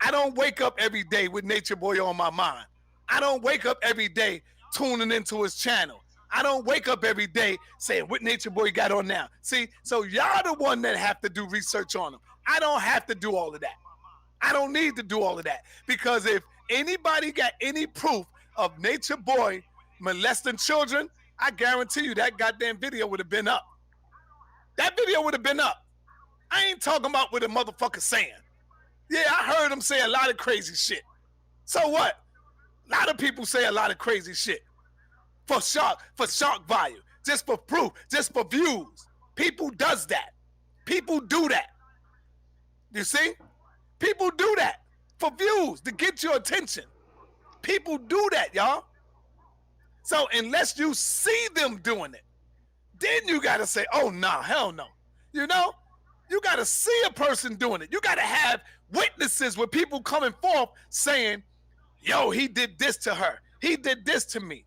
I don't wake up every day with Nature Boy on my mind. I don't wake up every day tuning into his channel. I don't wake up every day saying what Nature Boy got on now. See, so y'all the one that have to do research on him. I don't have to do all of that. I don't need to do all of that because if anybody got any proof of Nature Boy molesting children, I guarantee you that goddamn video would have been up. That video would have been up. I ain't talking about what a motherfucker saying. Yeah, I heard him say a lot of crazy shit. So what? A lot of people say a lot of crazy shit for shock value, just for proof, just for views. People does that. People do that. You see? People do that for views to get your attention. People do that, y'all. So unless you see them doing it, then you gotta say, oh nah, hell no. You know? You gotta see a person doing it. You gotta have witnesses with people coming forth saying, yo, he did this to her. He did this to me.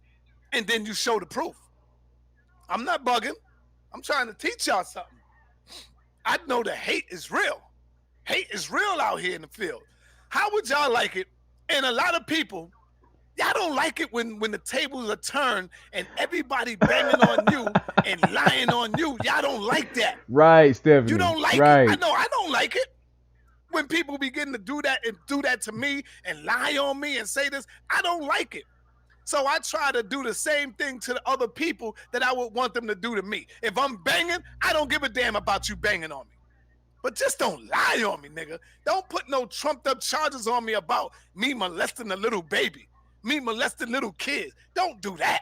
And then you show the proof. I'm not bugging. I'm trying to teach y'all something. I know the hate is real. Hate is real out here in the field. How would y'all like it? And a lot of people, y'all don't like it when the tables are turned and everybody banging on you and lying on you. Y'all don't like that. Right, You Stephanie. don't like it. I Right. know I don't like it. When people begin to do that and do that to me and lie on me and say this, I don't like it. So I try to do the same thing to the other people that I would want them to do to me. If I'm banging, I don't give a damn about you banging on me. But just don't lie on me, nigga. Don't put no trumped up charges on me about me molesting a little baby, me molesting little kids. Don't do that.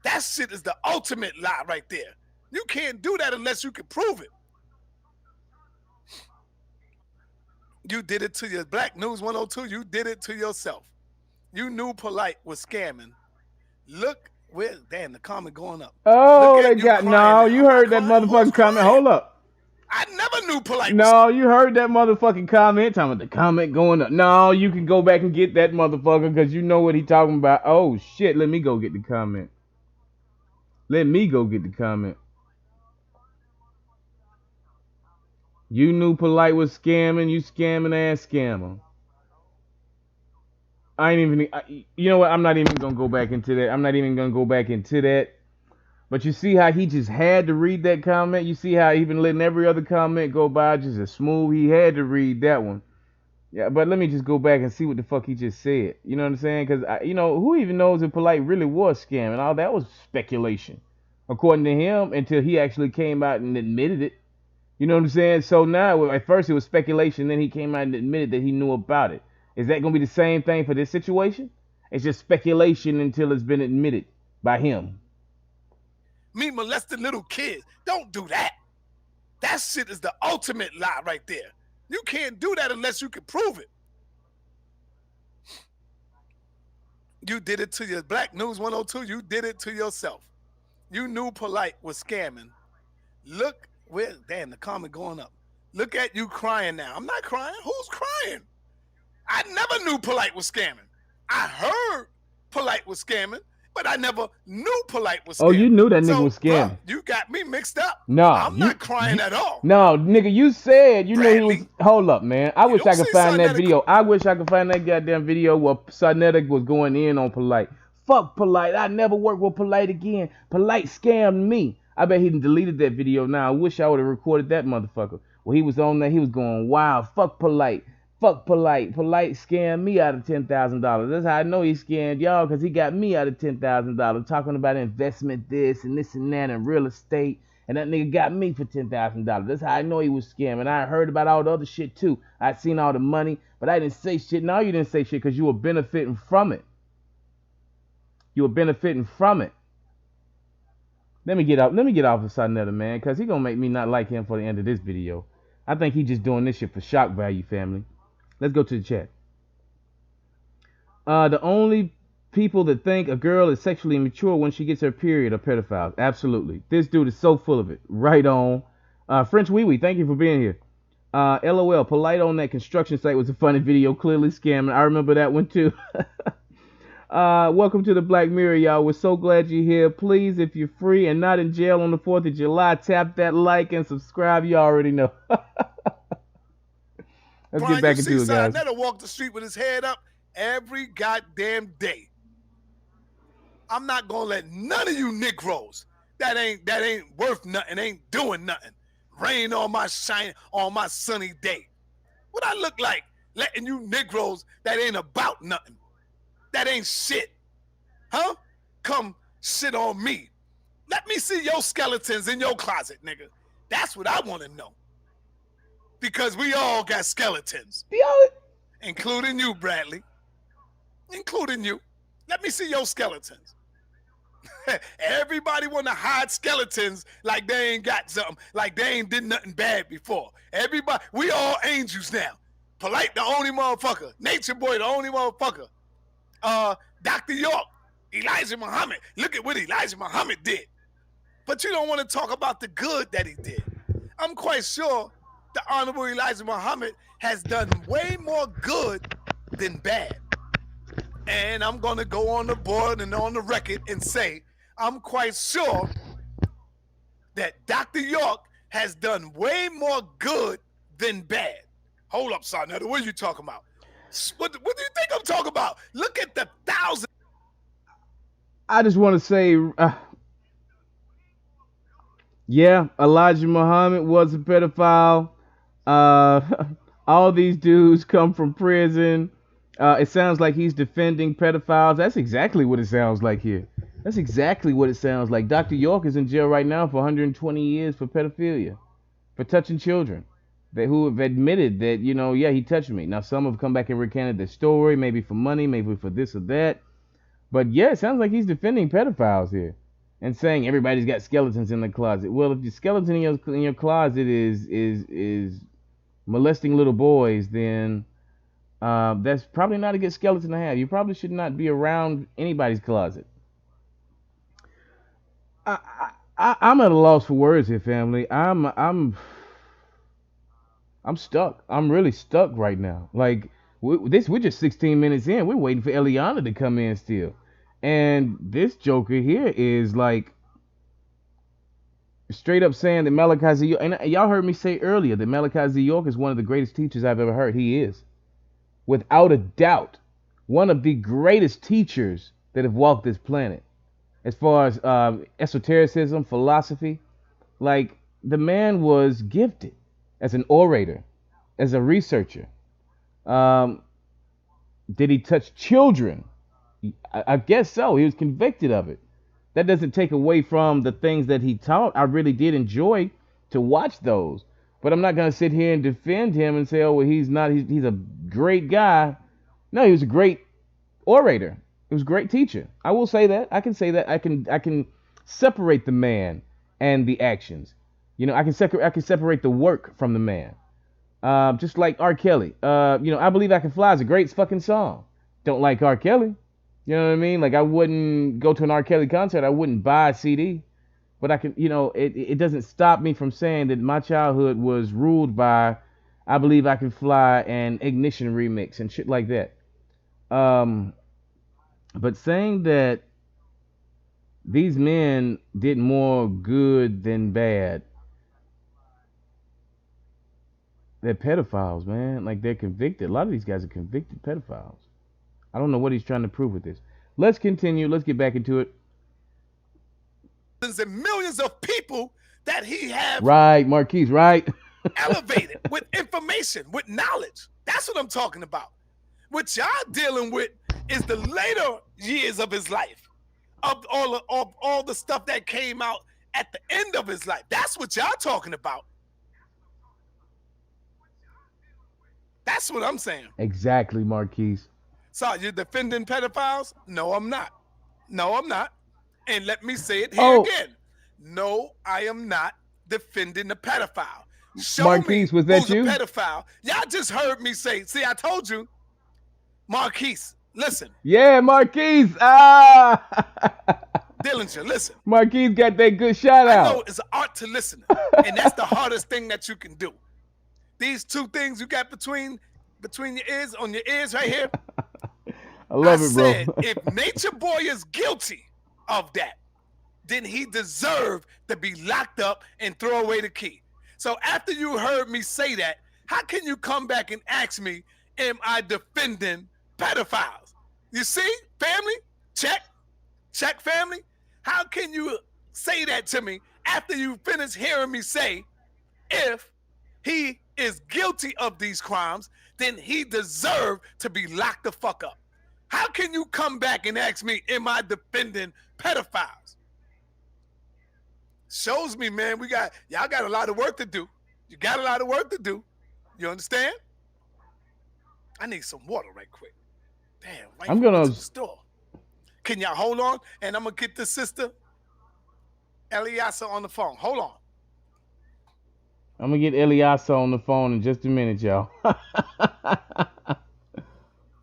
That shit is the ultimate lie right there. You can't do that unless you can prove it. You did it to your Black News 102. You did it to yourself. You knew Polite was scamming. Look where, damn, the comment going up. Look Oh, they at you got crying no. now. You I'm not heard that crying. Who's motherfucker coming. crying? Hold up. I never knew Polite was. No, you heard that motherfucking comment. Talking about the comment going up. No, you can go back and get that motherfucker because you know what he talking about. Oh shit, let me go get the comment. Let me go get the comment. You knew Polite was scamming. You scamming ass scammer. I ain't even. You know what? I'm not even gonna go back into that. I'm not even gonna go back into that. But you see how he just had to read that comment. You see how he been letting every other comment go by just as smooth. He had to read that one. Yeah, but let me just go back and see what the fuck he just said. You know what I'm saying? Because who even knows if Polite really was scamming? All that was speculation, according to him, until he actually came out and admitted it. You know what I'm saying? So now, at first it was speculation, then he came out and admitted that he knew about it. Is that gonna be the same thing for this situation? It's just speculation until it's been admitted by him. Me molesting little kids. Don't do that. That shit is the ultimate lie right there. You can't do that unless you can prove it. You did it to your Black News 102. You did it to yourself. You knew Polite was scamming. Look where, damn, the comment going up. Look at you crying now. I'm not crying. Who's crying? I never knew Polite was scamming. I heard Polite was scamming, but I never knew Polite was Oh, you scamming. knew that nigga So, was bruh, scamming. you got me mixed up. No, I'm not crying at all. no, nigga, you said you knew he was. Bradley, Hold up, man. I you wish don't I could see find that SaNeter. video. I wish I could find that goddamn video where SaNeter was going in on Polite. Fuck Polite. I never work with Polite again. Polite scammed me. I bet he deleted that video now. I wish I would have recorded that motherfucker. When he was on there, he was going wild. Fuck Polite. Fuck Polite. Polite scammed me out of $10,000. That's how I know he scammed y'all, because he got me out of $10,000 talking about investment this and this and that and real estate. And that nigga got me for $10,000. That's how I know he was scamming. I heard about all the other shit too. I seen all the money, but I didn't say shit. No, you didn't say shit because you were benefiting from it. You were benefiting from it. Let me get off. Let me get off of SaNeter, man, because he gonna make me not like him for the end of this video. I think he just doing this shit for shock value, family. Let's go to the chat. The only people that think a girl is sexually mature when she gets her period are pedophiles. Absolutely. This dude is so full of it. Right on. French Wee Wee, thank you for being here. LOL, Polite on that construction site was a funny video, clearly scamming. I remember that one too. Welcome to the Black Mirror, y'all. We're so glad you're here. Please, if you're free and not in jail on the 4th of July, tap that like and subscribe. You already know. Let's get Brian, you back see into it, guys. SaNeter walk the street with his head up every goddamn day. I'm not gonna let none of you Negroes that ain't worth nothing, ain't doing nothing, rain on my sunny day. What I look like letting you Negroes that ain't about nothing, that ain't shit, huh? Come shit on me. Let me see your skeletons in your closet, nigga. That's what I want to know. Because we all got skeletons, including you, Bradley, including you. Let me see your skeletons. Everybody want to hide skeletons like they ain't got something, like they ain't did nothing bad before. Everybody, we all angels now. Polite the only motherfucker. Natureboy the only motherfucker. Dr. York, Elijah Muhammad. Look at what Elijah Muhammad did. But you don't want to talk about the good that he did. I'm quite sure the Honorable Elijah Muhammad has done way more good than bad. And I'm going to go on the board and on the record and say, I'm quite sure that Dr. York has done way more good than bad. Hold up, SaNeter. What are you talking about? What do you think I'm talking about? Look at the thousands. I just want to say, yeah, Elijah Muhammad was a pedophile. Uh, all these dudes come from prison. It sounds like he's defending pedophiles. That's exactly what it sounds like here. That's exactly what it sounds like. Dr. York is in jail right now for 120 years for pedophilia, for touching children. Who have admitted that, yeah, he touched me. Now, some have come back and recanted their story, maybe for money, maybe for this or that. But yeah, it sounds like he's defending pedophiles here and saying everybody's got skeletons in the closet. Well, if the skeleton in your closet is molesting little boys, then that's probably not a good skeleton to have. You probably should not be around anybody's closet. I'm at a loss for words here, family. I'm I'm stuck. I'm really stuck right now. Like we're just 16 minutes in. We're waiting for Eliana to come in still, and this Joker here is like straight up saying that Malachi Z. And y'all heard me say earlier that Malachi Z. York is one of the greatest teachers I've ever heard. He is, without a doubt, one of the greatest teachers that have walked this planet. As far as esotericism, philosophy, like the man was gifted as an orator, as a researcher. Um, did he touch children? I guess so. He was convicted of it. That doesn't take away from the things that he taught. I really did enjoy to watch those, but I'm not gonna sit here and defend him and say, "Oh, well, he's not. He's a great guy." No, he was a great orator. He was a great teacher. I will say that. I can say that. I can separate the man and the actions. I can separate the work from the man. Just like R. Kelly. I Believe I Can Fly is a great fucking song. Don't like R. Kelly. You know what I mean? Like I wouldn't go to an R. Kelly concert. I wouldn't buy a CD. But I can, it doesn't stop me from saying that my childhood was ruled by I Believe I Can Fly and Ignition Remix and shit like that. Um, but saying that these men did more good than bad, they're pedophiles, man. Like they're convicted. A lot of these guys are convicted pedophiles. I don't know what he's trying to prove with this. Let's continue. Let's get back into it. And millions of people that he have Right, Marquise, right? elevated with information, with knowledge. That's what I'm talking about. What y'all dealing with is the later years of his life, of all the stuff that came out at the end of his life. That's what y'all talking about. That's what I'm saying. Exactly, Marquise. So you're defending pedophiles? No, I'm not. No, I'm not. And let me say it here Oh, again. No, I am not defending the pedophile. Show Marquise, me was that who's a you? pedophile. Y'all just heard me say, see, I told you, Marquise, listen. Yeah, Marquise. Ah, Dillinger, listen. Marquise got that good shout I know out. it's an art to listen, and that's the hardest thing that you can do. These two things you got between your ears, on your ears right here. I love I it, bro. said, if Nature Boy is guilty of that, then he deserved to be locked up and throw away the key. So after you heard me say that, how can you come back and ask me, am I defending pedophiles? You see, family, check family. How can you say that to me after you finish hearing me say, if he is guilty of these crimes, then he deserved to be locked the fuck up? How can you come back and ask me, am I defending pedophiles? Shows me, man, y'all got a lot of work to do. You got a lot of work to do. You understand? I need some water right quick. Damn, right I'm went gonna. to the store. Can y'all hold on? And I'm gonna get the sister Eliasa on the phone. Hold on. I'm gonna get Eliasa on the phone in just a minute, y'all.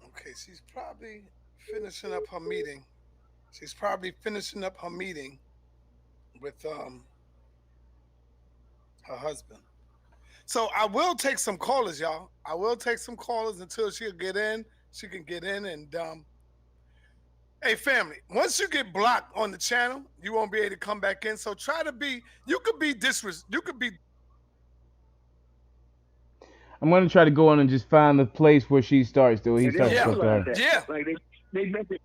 Okay, she's probably finishing up her meeting. She's probably finishing up her meeting with her husband. So I will take some callers, y'all. I will take some callers until she'll get in. She can get in and hey family, once you get blocked on the channel, you won't be able to come back in. So try to be, you could be I'm gonna try to go on and just find the place where she starts, though. He And they starts to yeah, talk to realize her. that. yeah. Like they make it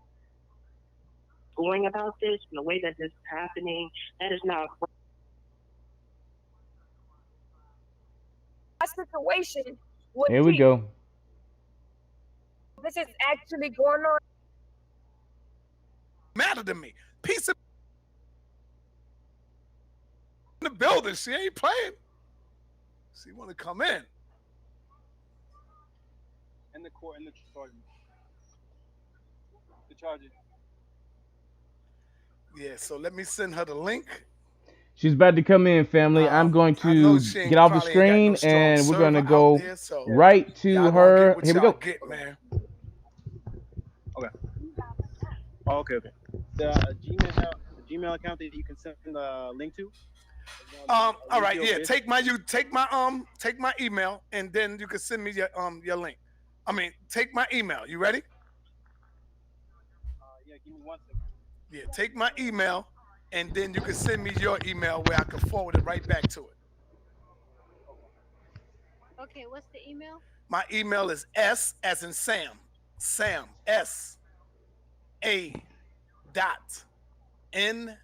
going about this and the way that this is happening, that is not a situation would Here we go. this is actually going on. Matter to me. Piece of in the building. She ain't playing. She want to come in. In the court, in the charge. The charges. Yeah, so let me send her the link. She's about to come in, family. I'm going I know to she get off the probably ain't got no screen strong and we're server gonna out go there, so right to y'all gonna her. get what Here we y'all go. get, man. Okay. Oh, okay. The Gmail account that you can send the link to. All right, Eligio yeah. based. Take my email, and then you can send me your link. I mean, take my email. You ready? Yeah, give me 1 second. Yeah, take my email, and then you can send me your email where I can forward it right back to it. My email is S as in Sam SA dot NETER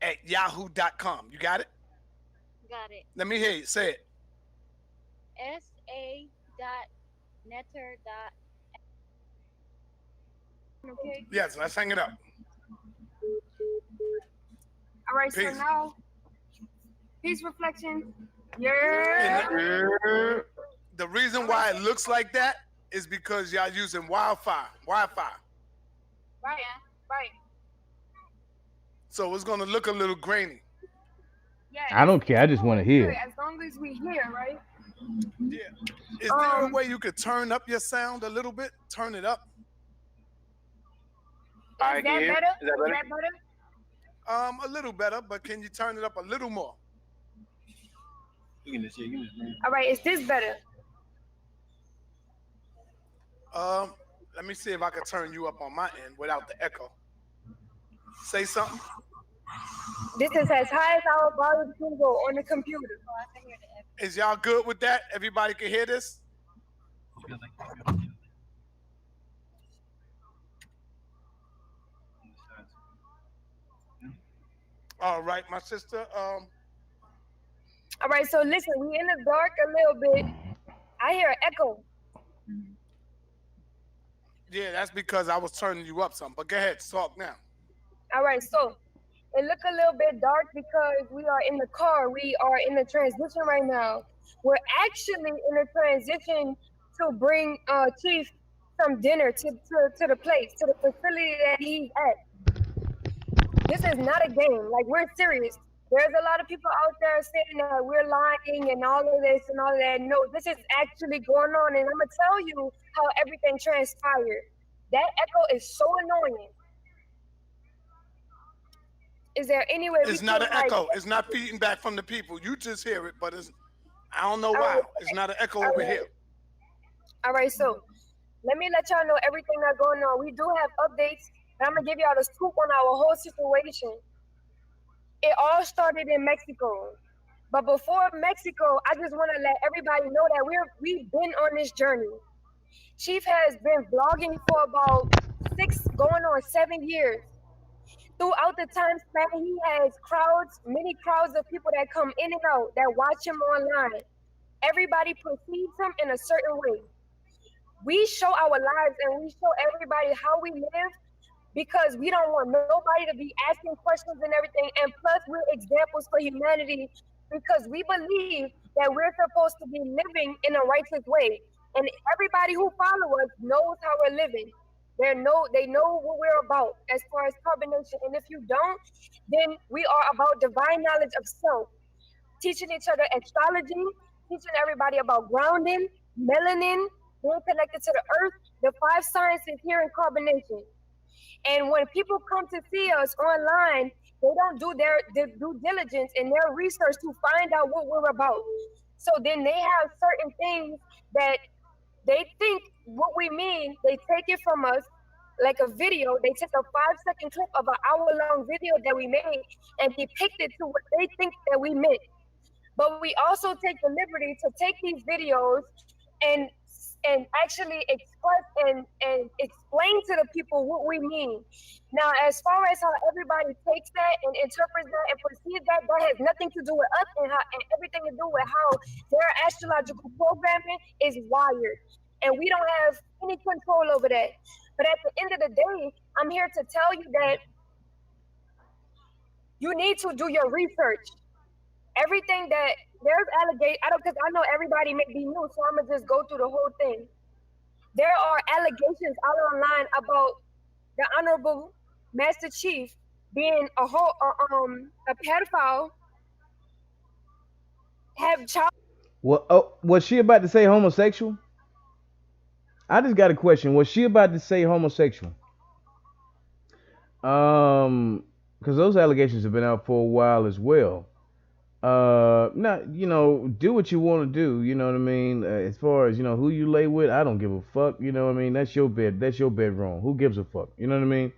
at yahoo.com. You got it? Let me hear you say it. Okay. Yes, let's hang it up. All right. So Peace. now, peace reflection. And Yeah. the reason All right. why it looks like that is because y'all using Wi-Fi. Wi-Fi. Right. Right. So it's gonna look a little grainy. Yeah. I don't care. It's I just cool. want to It's good hear. as long as we hear, right? Yeah. Is there a Um. way you could turn up your sound a little bit? Turn it up. All Is right, can you that hear me? better? Is that Is better? that better? A little better, but can you turn it up a little more? You can just hear you. All right. Is this better? Um, Let me see if I can turn you up on my end without the echo. Say something. This is as high as our volume can go on the computer. Is y'all good with that? Everybody can hear this? All right, my sister. All right. So listen, we in the dark a little bit. I hear an echo. Yeah, that's because I was turning you up some. But go ahead, talk now. All right. So it look a little bit dark because we are in the car. We are in the transition right now. We're actually in a transition to bring Chief some dinner to the place, to the facility that he's at. This is not a game. Like, we're serious. There's a lot of people out there saying that we're lying and all of this and all of that. No, this is actually going on, and I'm gonna tell you how everything transpired. That echo is so annoying. Is there any way we It's not can an like? echo. It's not feeding back from the people. You just hear it, but it's I don't know All why. right, It's not an echo all over right, here. all right. So let me let y'all know everything that's going on. We do have updates, and I'm gonna give y'all the scoop on our whole situation. It all started in Mexico. But before Mexico, I just want to let everybody know that we've been on this journey. Chief has been vlogging for about going on 7 years. Throughout the time span, he has many crowds of people that come in and out that watch him online. Everybody perceives him in a certain way. We show our lives and we show everybody how we live because we don't want nobody to be asking questions and everything. And plus, we're examples for humanity because we believe that we're supposed to be living in a righteous way. And everybody who follow us knows how we're living. They know what we're about as far as carbonation. And if you don't, then we are about divine knowledge of self, teaching each other astrology, teaching everybody about grounding, melanin, being connected to the earth, the five sciences here in carbonation. And when people come to see us online, they don't do their due diligence and their research to find out what we're about. So then they have certain things that they think what we mean, they take it from us like a video. They took a 5 second clip of an hour-long video that we made and depict it to what they think that we meant. But we also take the liberty to take these videos and actually express and explain to the people what we mean. Now, as far as how everybody takes that and interprets that and perceives that, that has nothing to do with us and everything to do with how their astrological programming is wired. And we don't have any control over that. But at the end of the day, I'm here to tell you that you need to do your research. Everything that there's allegation, I don't, because I know everybody may be new, so I'm gonna just go through the whole thing. There are allegations out online about the Honorable Master Chief being a pedophile, have child. Well, oh, was she about to say homosexual? I just got a question. Was she about to say homosexual? Um, because those allegations have been out for a while as well. Not, do what you want to do. You know what I mean? As far as who you lay with, I don't give a fuck. You know what I mean? That's your bed. That's your bedroom. Who gives a fuck? You know what I mean?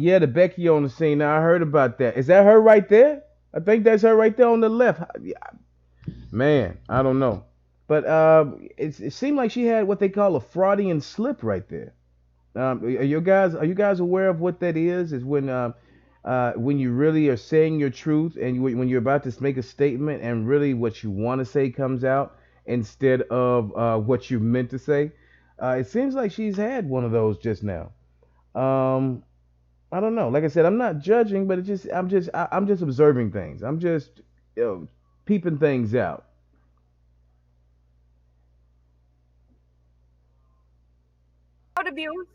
Yeah, the Becky on the scene. Now I heard about that. Is that her right there? I think that's her right there on the left. Yeah, man, I don't know, but it seemed like she had what they call a Freudian slip right there. Are you guys aware of what that is? Is when you really are saying your truth and when you're about to make a statement and really what you want to say comes out instead of what you meant to say. It seems like she's had one of those just now. Um, I don't know. Like I said, I'm not judging, but I'm just observing things. I'm just peeping things out. Child abuse,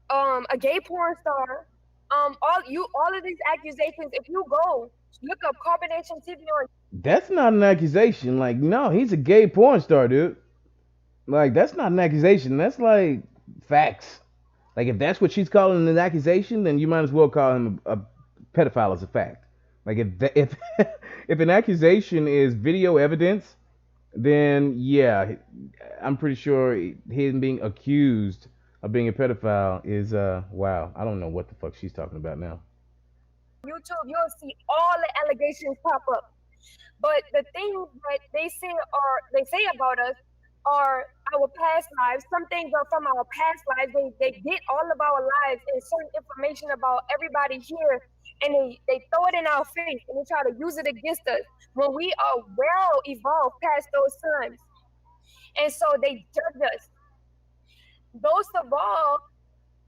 a gay porn star, all of these accusations. If you go look up Carbonation TV on That's not an accusation. Like, no, he's a gay porn star, dude. Like, that's not an accusation. That's like facts. Like, if that's what she's calling an accusation, then you might as well call him a pedophile as a fact. Like, if if an accusation is video evidence, then yeah, I'm pretty sure him being accused of being a pedophile is wow. I don't know what the fuck she's talking about now. YouTube, you'll see all the allegations pop up. But the things that they say about us are our past lives. Some things are from our past lives. They get all of our lives and certain information about everybody here, and they throw it in our face and they try to use it against us when we are well evolved past those times. And so they judge us. Most of all,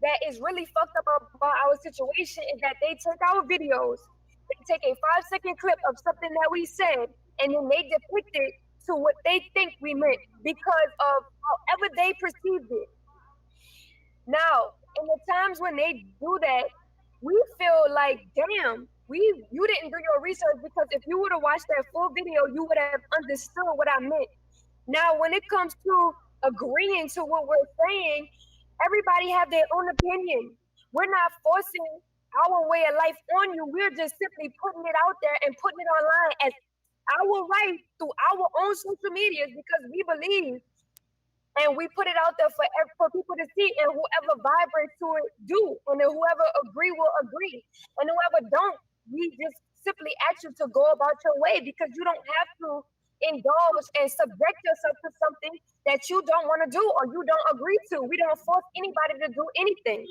that is really fucked up about our situation is that they take our videos, they take a 5-second clip of something that we said, and then they depict it to what they think we meant because of however they perceived it. Now, in the times when they do that, we feel like, damn, you didn't do your research because if you would have watched that full video, you would have understood what I meant. Now, when it comes to agreeing to what we're saying, everybody have their own opinion. We're not forcing our way of life on you. We're just simply putting it out there and putting it online as our right through our own social medias because we believe and we put it out there for people to see and whoever vibrates to it do and then whoever agree will agree and whoever don't we just simply ask you to go about your way because you don't have to indulge and subject yourself to something that you don't want to do or you don't agree to. We don't force anybody to do anything,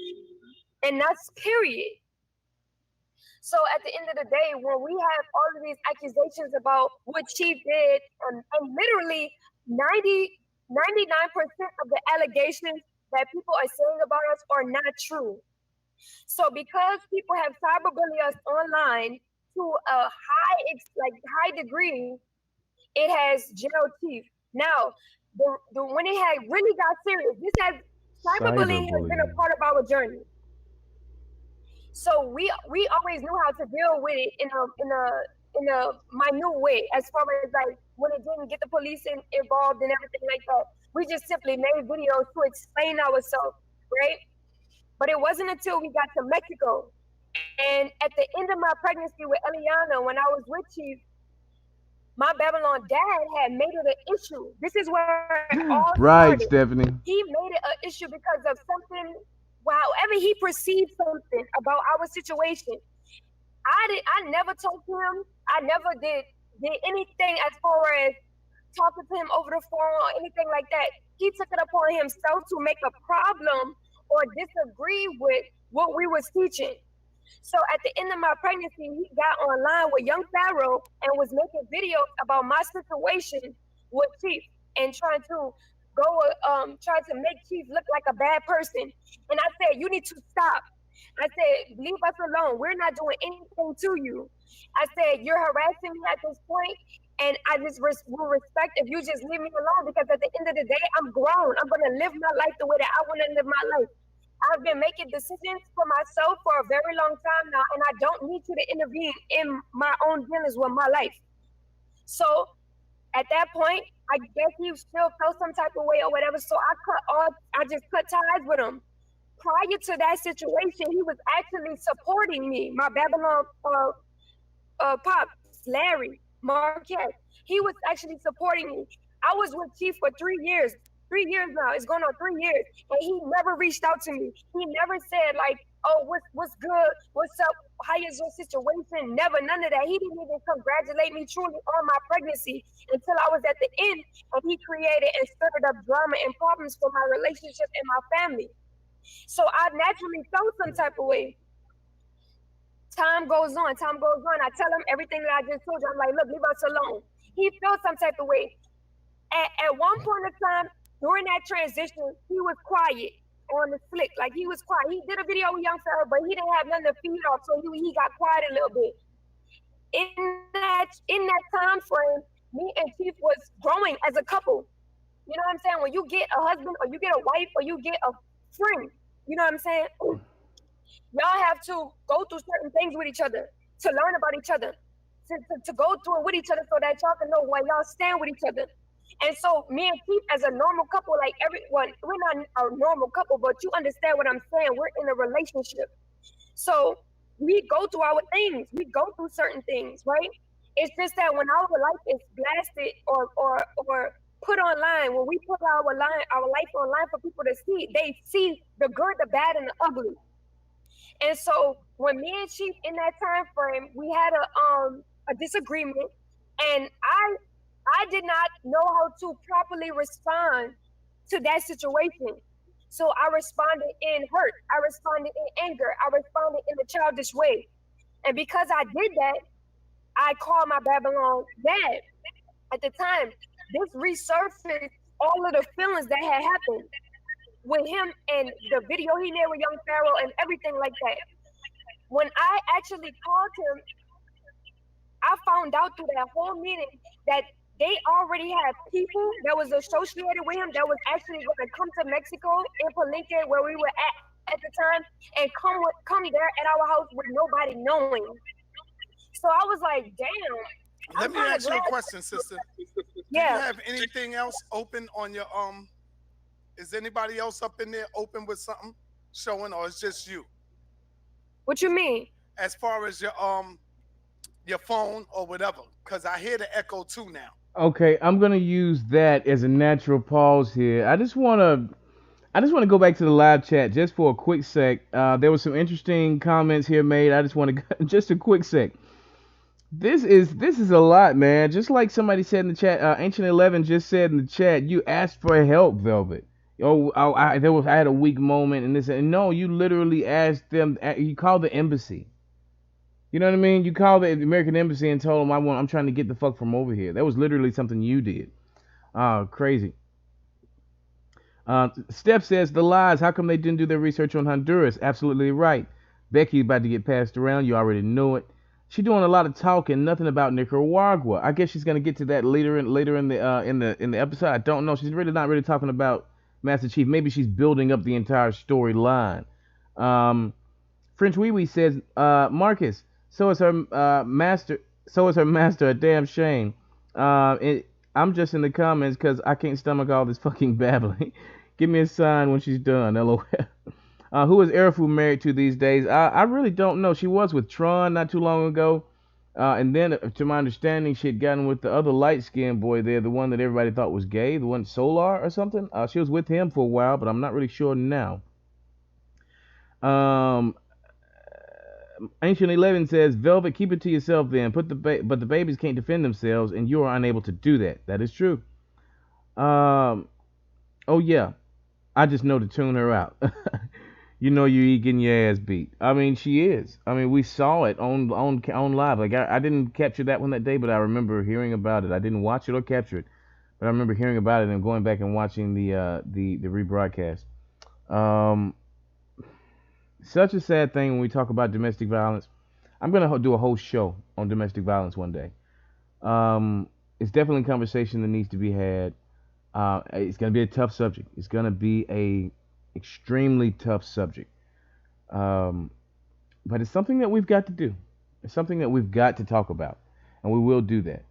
and that's period. So at the end of the day, when we have all of these accusations about what Chief did, and literally 99% of the allegations that people are saying about us are not true. So because people have cyberbullied us online to a high degree, it has jailed Chief. Now, when it had really got serious, this has cyberbullying has been a Cyberbullying. part of our journey. So we always knew how to deal with it in a minute way, as far as like when it didn't get the police involved and everything like that. We just simply made videos to explain ourselves, right? But it wasn't until we got to Mexico and at the end of my pregnancy with Eliana, when I was with Chief, my Babylon dad had made it an issue. This is where it all started. Right, Stephanie. He made it an issue because of something, however he perceived something about our situation. I never told him. I never did anything as far as talking to him over the phone or anything like that. He took it upon himself to make a problem or disagree with what we was teaching. So at the end of my pregnancy, he got online with Young Pharaoh and was making videos about my situation with Chief and trying to go trying to make Chief look like a bad person. And I said, you need to stop. I said, leave us alone. We're not doing anything to you. I said, you're harassing me at this point, and I just will respect if you just leave me alone because at the end of the day, I'm grown. I'm going to live my life the way that I want to live my life. I've been making decisions for myself for a very long time now, and I don't need you to intervene in my own dealings with my life. So at that point, I guess he still felt some type of way or whatever. So I just cut ties with him prior to that situation, he was actually supporting me. My Babylon pops, Larry Marquette, he was actually supporting me. I was with Chief for 3 years. 3 years now. It's going on 3 years. And he never reached out to me. He never said like, oh, what's good? What's up? How is your situation? Never, none of that. He didn't even congratulate me truly on my pregnancy until I was at the end, and he created and stirred up drama and problems for my relationship and my family. So I naturally felt some type of way. Time goes on, time goes on. I tell him everything that I just told you. I'm like, look, leave us alone. He feels some type of way. At one point of time, during that transition, he was quiet on the slick. Like he was quiet. He did a video with Young Farrah, but he didn't have nothing to feed off, so he got quiet a little bit. In that time frame, me and Chief was growing as a couple. You know what I'm saying? When you get a husband or you get a wife or you get a friend, you know what I'm saying? Y'all have to go through certain things with each other to learn about each other, to go through it with each other so that y'all can know where y'all stand with each other. And so me and Keith as a normal couple, like everyone, we're not a normal couple, but you understand what I'm saying. We're in a relationship. So we go through our things. We go through certain things, right? It's just that when our life is blasted or put online, when we put our life online for people to see, they see the good, the bad, and the ugly. And so when me and Chief in that time frame, we had a disagreement, and I did not know how to properly respond to that situation. So I responded in hurt. I responded in anger. I responded in a childish way. And because I did that, I called my Babylon dad. At the time, this resurfaced all of the feelings that had happened with him and the video he made with Young Pharaoh and everything like that. When I actually called him, I found out through that whole meeting that they already had people that was associated with him that was actually going to come to Mexico in Palenque where we were at the time and come there at our house with nobody knowing. So I was like, damn. Let me ask you a question, sister. Yeah. Do you have anything else open on your Is anybody else up in there open with something showing, or it's just you? What you mean? As far as your phone or whatever, because I hear the echo too now. Okay, I'm gonna use that as a natural pause here. I just want to go back to the live chat just for a quick sec. There was some interesting comments here made. I just want to just a quick sec. This is a lot, man. Just like somebody said in the chat, Ancient 11 just said in the chat, you asked for help, Velvet. Oh, I had a weak moment and this and no, you literally asked them. You called the embassy. You know what I mean? You called the American embassy and told them I'm trying to get the fuck from over here. That was literally something you did. Crazy. Steph says the lies. How come they didn't do their research on Honduras? Absolutely right. Becky about to get passed around. You already know it. She doing a lot of talking, nothing about Nicaragua. I guess she's gonna get to that later in the episode. I don't know. She's really not really talking about Master Chief. Maybe she's building up the entire storyline. French Wee Wee says, Marcus. So is her master. So is her master. A damn shame. I'm just in the comments because I can't stomach all this fucking babbling. Give me a sign when she's done. LOL. Who is Erifu married to these days? I really don't know. She was with Tron not too long ago. And then, to my understanding, she had gotten with the other light-skinned boy there, the one that everybody thought was gay, the one Solar or something. She was with him for a while, but I'm not really sure now. Ancient 11 says, Velvet, keep it to yourself then. But the babies can't defend themselves, and you are unable to do that. That is true. Oh yeah, I just know to tune her out. You know you're getting your ass beat. I mean, she is. I mean, we saw it on live. Like I didn't capture that one that day, but I remember hearing about it. I didn't watch it or capture it, but I remember hearing about it and going back and watching the rebroadcast. Um, Such a sad thing when we talk about domestic violence. I'm gonna do a whole show on domestic violence one day. It's definitely a conversation that needs to be had. It's gonna be a tough subject. It's gonna be a extremely tough subject. Um, but it's something that we've got to do. It's something that we've got to talk about, and we will do that.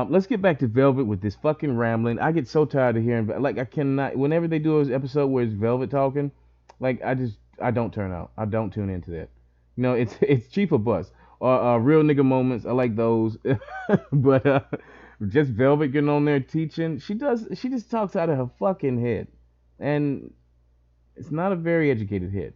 Let's get back to Velvet with this fucking rambling. I get so tired of hearing, like I cannot. Whenever they do an episode where it's Velvet talking, Like I don't turn out. I don't tune into that. You know, it's cheaper bus or real nigga moments. I like those, but just Velvet getting on there teaching. She just talks out of her fucking head, and it's not a very educated head.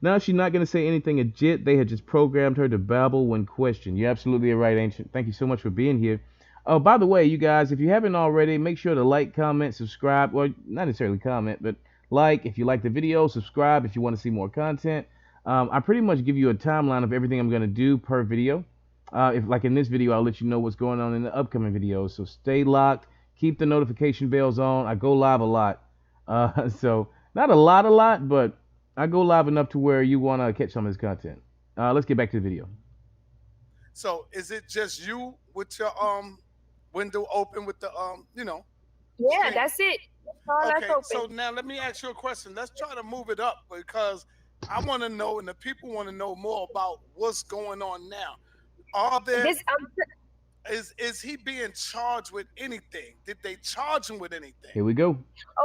Now she's not going to say anything legit. They had just programmed her to babble when questioned. You're absolutely right, Ancient. Thank you so much for being here. Oh, by the way, you guys, if you haven't already, make sure to like, comment, subscribe. Well, not necessarily comment, but like if you like the video, subscribe if you want to see more content. I pretty much give you a timeline of everything I'm going to do per video. If like in this video, I'll let you know what's going on in the upcoming videos. So stay locked. Keep the notification bells on. I go live a lot. So not a lot, but I go live enough to where you want to catch some of this content. Let's get back to the video. So is it just you with your window open with the Yeah, screen? that's it. That's all that's Okay, so open. now let me ask you a question. Let's try to move it up because I want to know and the people want to know more about what's going on now. Are there This I'm is he being charged with anything? Did they charge him with anything? Here we go.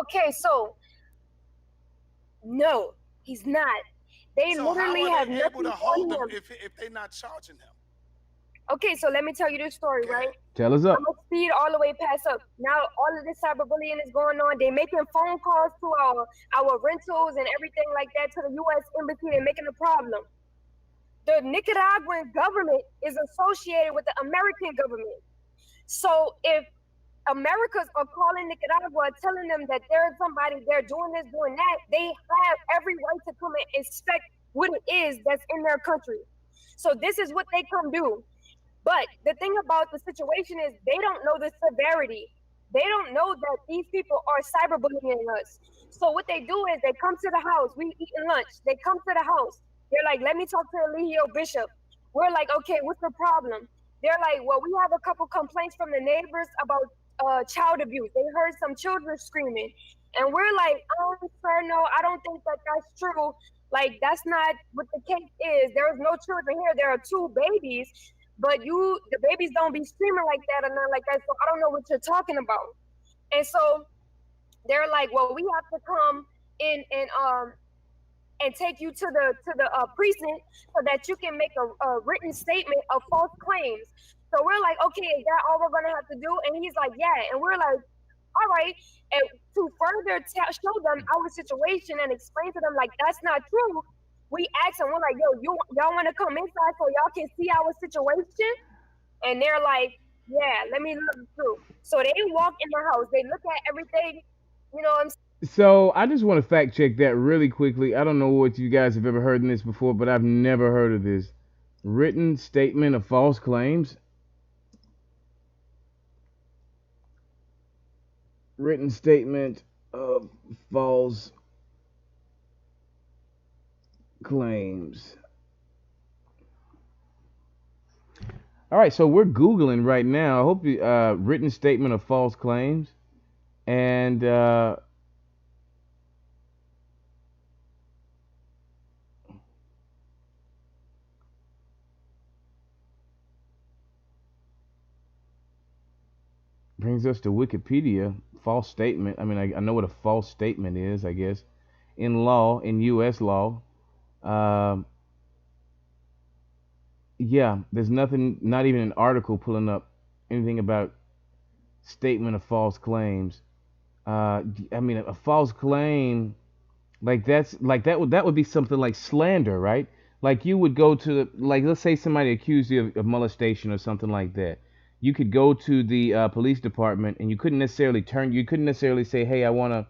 okay. So no, he's not. They So how literally are have they able to nothing hold on him him. if they're not charging him? Okay, so let me tell you this story, Okay. right? Tell us I'm up. gonna speed all the way past up. Now all of this cyberbullying is going on. They making phone calls to our rentals and everything like that to the U.S. embassy. They're making a problem. The Nicaraguan government is associated with the American government. So if Americans are calling Nicaragua, telling them that there's somebody there doing this, doing that, they have every right to come and inspect what it is that's in their country. So this is what they come do. But the thing about the situation is they don't know the severity. They don't know that these people are cyberbullying us. So what they do is they come to the house. We eating lunch. They come to the house. They're like, let me talk to Eligio Bishop. We're like, okay, what's the problem? They're like, well, we have a couple complaints from the neighbors about child abuse. They heard some children screaming. And we're like, sir, no, I don't think that that's true. Like, that's not what the case is. There is no children here. There are two babies, but the babies don't be screaming like that or nothing like that. So I don't know what you're talking about. And so they're like, well, we have to come in and take you to the precinct so that you can make a written statement of false claims. So we're like, okay, is that all we're gonna have to do? And he's like, yeah. And we're like, all right. And to further show them our situation and explain to them like that's not true, we asked them, we're like, yo, y'all want to come inside so y'all can see our situation? And they're like, yeah, let me look through. So they walk in the house, they look at everything, you know what I'm So I just want to fact check that really quickly. I don't know what you guys have ever heard in this before, but I've never heard of this. Written statement of false claims. Written statement of false claims. All right, so we're Googling right now. I hope you, written statement of false claims. And brings us to Wikipedia. False statement. I mean, I know what a false statement is, I guess. In law, in U.S. law, um, yeah, there's nothing, not even an article pulling up anything about statement of false claims. I mean, a false claim like that would be something like slander, right? Like you would go to like let's say somebody accused you of molestation or something like that. You could go to the police department and you couldn't necessarily say, hey, I want to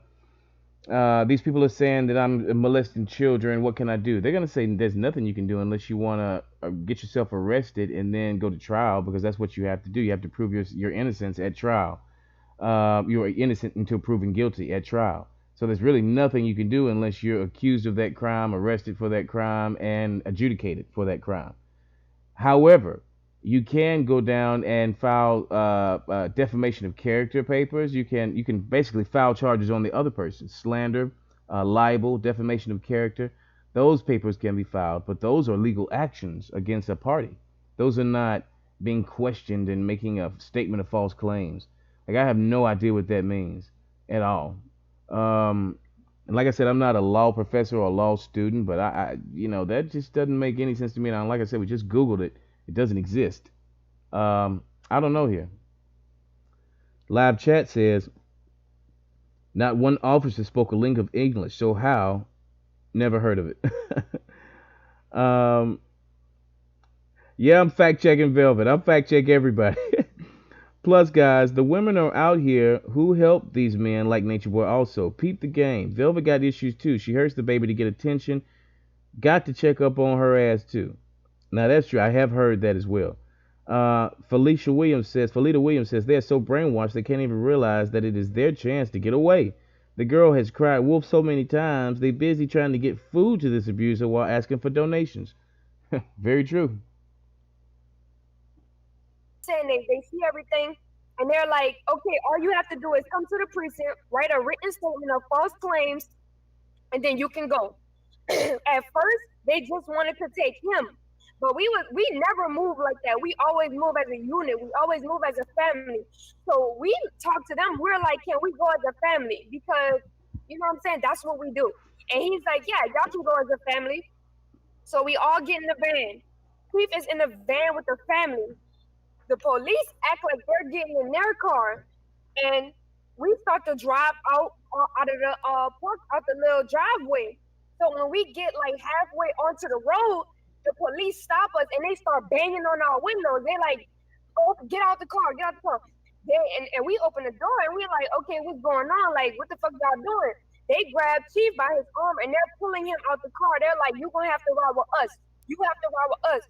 these people are saying that I'm molesting children. What can I do? They're gonna say there's nothing you can do unless you want to get yourself arrested and then go to trial because that's what you have to do. You have to prove your innocence at trial. You are innocent until proven guilty at trial. So there's really nothing you can do unless you're accused of that crime, arrested for that crime, and adjudicated for that crime. However, you can go down and file defamation of character papers. You can basically file charges on the other person, slander, libel, defamation of character. Those papers can be filed, but those are legal actions against a party. Those are not being questioned and making a statement of false claims. Like I have no idea what that means at all. Um, And like I said, I'm not a law professor or a law student, but that just doesn't make any sense to me. And like I said, we just Googled it. It doesn't exist. I don't know here. Live chat says not one officer spoke a lick of English. So how? Never heard of it. um, yeah, I'm fact checking Velvet. I'm fact check everybody. Plus, guys, the women are out here who help these men like Nature Boy also. Peep the game. Velvet got issues too. She hurts the baby to get attention. Got to check up on her ass too. Now that's true. I have heard that as well. Felita Williams says they're so brainwashed they can't even realize that it is their chance to get away. The girl has cried wolf so many times they busy trying to get food to this abuser while asking for donations. Very true. Saying they see everything, and they're like, okay, all you have to do is come to the precinct, write a written statement of false claims, and then you can go. At first, they just wanted to take him, but we never move like that. We always move as a unit. We always move as a family. So we talk to them. We're like, can we go as a family? Because you know what I'm saying. That's what we do. And he's like, yeah, y'all can go as a family. So we all get in the van. Chief is in the van with the family. The police act like they're getting in their car, and we start to drive out of the park out the little driveway. So when we get like halfway onto the road, the police stop us and they start banging on our windows. They like, oh, get out the car, get out the car. And we open the door and we're like, okay, what's going on? Like, what the fuck y'all doing? They grab Chief by his arm and they're pulling him out the car. They're like, you gonna have to ride with us. You have to ride with us.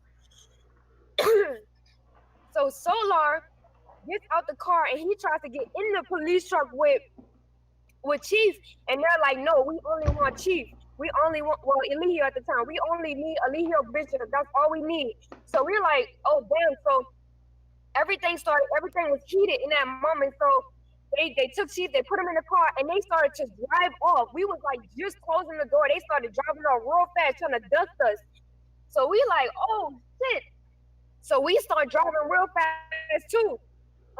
So Solar gets out the car and he tries to get in the police truck with Chief, and they're like, no, we only want Chief. We only want Eligio at the time. We only need Eligio Bishop. That's all we need. So we're like, oh damn. So everything was heated in that moment. So they took Chief, they put him in the car, and they started to drive off. We was like just closing the door. They started driving off real fast, trying to dust us. So we like, oh shit. So we start driving real fast too.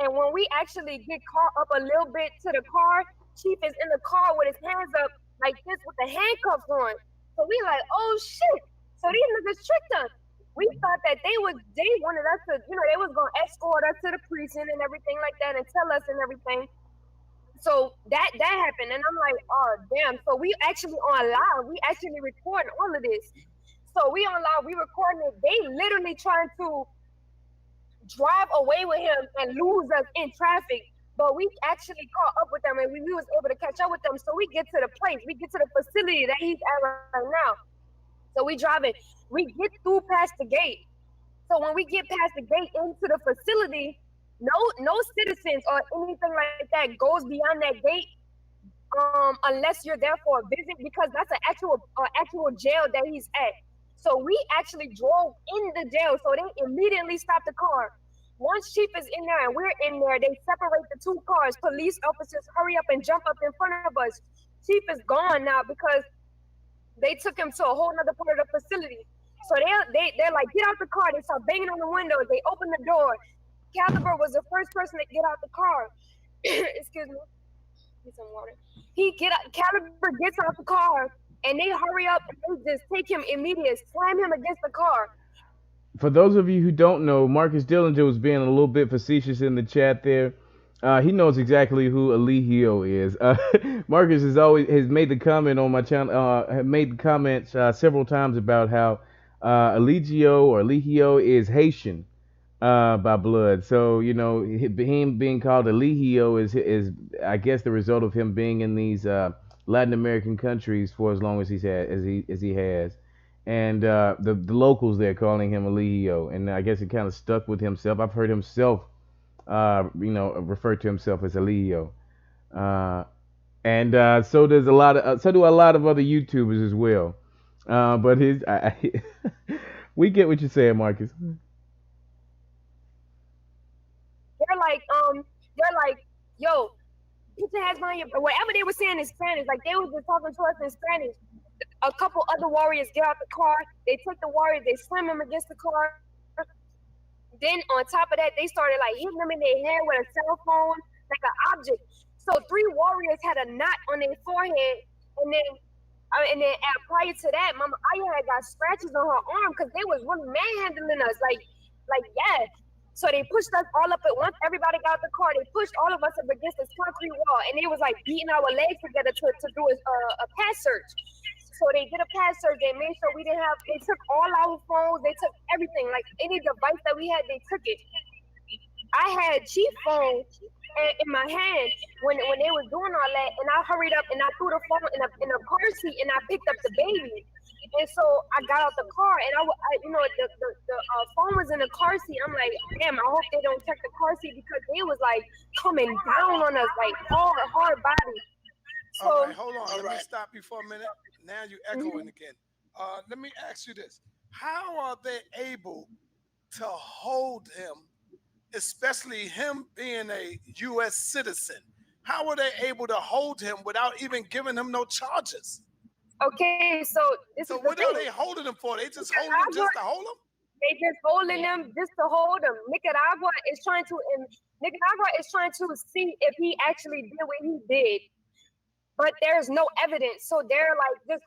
And when we actually get caught up a little bit to the car, Chief is in the car with his hands up like this with the handcuffs on. So we like, oh shit. So these niggas tricked us. We thought that they wanted us to, they was gonna escort us to the precinct and everything like that and tell us and everything. So that happened, and I'm like, oh damn. So we actually on live. We actually recording all of this. So we on live. We recording it. They literally trying to drive away with him and lose us in traffic. But we actually caught up with them and we was able to catch up with them. So we get to the place, we get to the facility that he's at right now. So we driving, we get through past the gate. So when we get past the gate into the facility, no citizens or anything like that goes beyond that gate unless you're there for a visit, because that's an actual jail that he's at. So we actually drove in the jail. So they immediately stopped the car. Once Chief is in there and we're in there, they separate the two cars. Police officers hurry up and jump up in front of us. Chief is gone now because they took him to a whole nother part of the facility. So they're like, get out the car. They start banging on the windows. They open the door. Caliber was the first person to get out the car. Excuse me. Get some water. Caliber gets out the car and they hurry up and they just take him immediately, slam him against the car. For those of you who don't know, Marcus Dillinger was being a little bit facetious in the chat there. He knows exactly who Eligio is. Marcus has made the comment on my channel, have made the comments several times about how Eligio is Haitian by blood. So him being called Eligio is I guess the result of him being in these Latin American countries for as long as he has, and the locals there calling him Eligio, and I guess it kind of stuck with himself. I've heard himself, refer to himself as Eligio, uh, and so do a lot of other YouTubers as well. But we get what you're saying, Marcus. They're like, yo, put your hands behind your, whatever they were saying in Spanish, like they were just talking to us in Spanish. A couple other warriors get out the car. They take the warrior, they slam him against the car. Then on top of that, they started like hitting them in their head with a cell phone, like an object. So 3 warriors had a knot on their forehead, And then prior to that, Mama Aya had got scratches on her arm because they was really manhandling us. Like yeah. So they pushed us all up at once. Everybody got out the car. They pushed all of us up against this concrete wall, and they was like beating our legs together to do a pass search. So they did a pass search. They made sure we didn't have. They took all our phones. They took everything, like any device that we had. They took it. I had Chief phone in my hand when they was doing all that, and I hurried up and I threw the phone in a car seat, and I picked up the baby. And so I got out the car, and the phone was in the car seat. I'm like, damn, I hope they don't check the car seat because they was like coming down on us like hard body. All So right, hold on. Let me stop you for a minute. Now you echoing again. Let me ask you this: how are they able to hold him, especially him being a U.S. citizen? How are they able to hold him without even giving him no charges? okay, so this is So the what thing. are they holding him for? They just holding him Nicaragua, just to hold him? they just holding them just to hold them. Nicaragua is trying to see if he actually did what he did, but there's no evidence. So they're like they're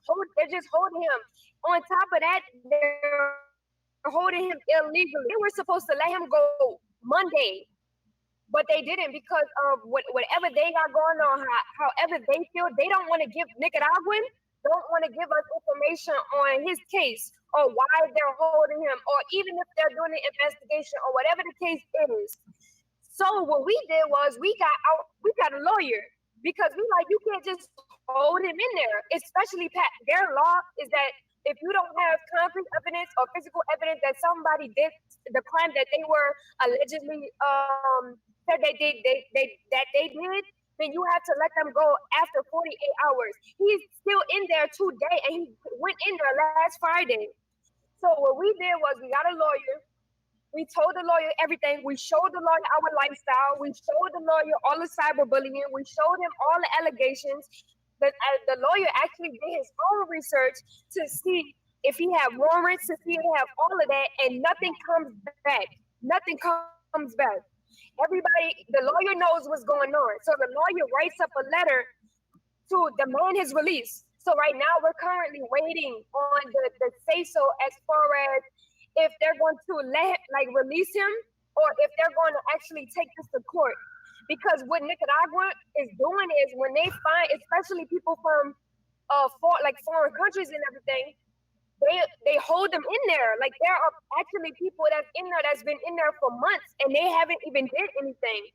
just holding him. On top of that, they're holding him illegally. They were supposed to let him go Monday, but they didn't because of whatever they got going on. However they feel, they don't want to give Nicaraguan don't want to give us information on his case or why they're holding him, or even if they're doing an investigation or whatever the case is. So what we did was we got a lawyer because we like you can't just hold him in there, especially their law is that if you don't have concrete evidence or physical evidence that somebody did the crime that they were allegedly said that they did, then you have to let them go after 48 hours. He's still in there today, and he went in there last Friday. So what we did was we got a lawyer, we told the lawyer everything. We showed the lawyer our lifestyle. We showed the lawyer all the cyberbullying. We showed him all the allegations. The lawyer actually did his own research to see if he had warrants, to see if he have all of that, and nothing comes back. Nothing comes back. Everybody, the lawyer knows what's going on. So the lawyer writes up a letter to demand his release. So right now we're currently waiting on the say so as far as if they're going to release him or if they're going to actually take this to court. Because what Nicaragua is doing is when they find, especially people from foreign countries and everything, they hold them in there. Like there are actually people that's in there that's been in there for months and they haven't even did anything.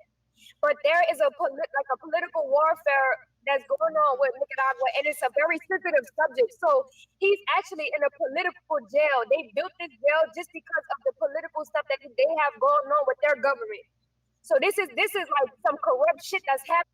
But there is a political warfare that's going on with Nicaragua, and it's a very sensitive subject. So he's actually in a political jail. They built this jail just because of the political stuff that they have going on with their government. So this is like some corrupt shit that's happening.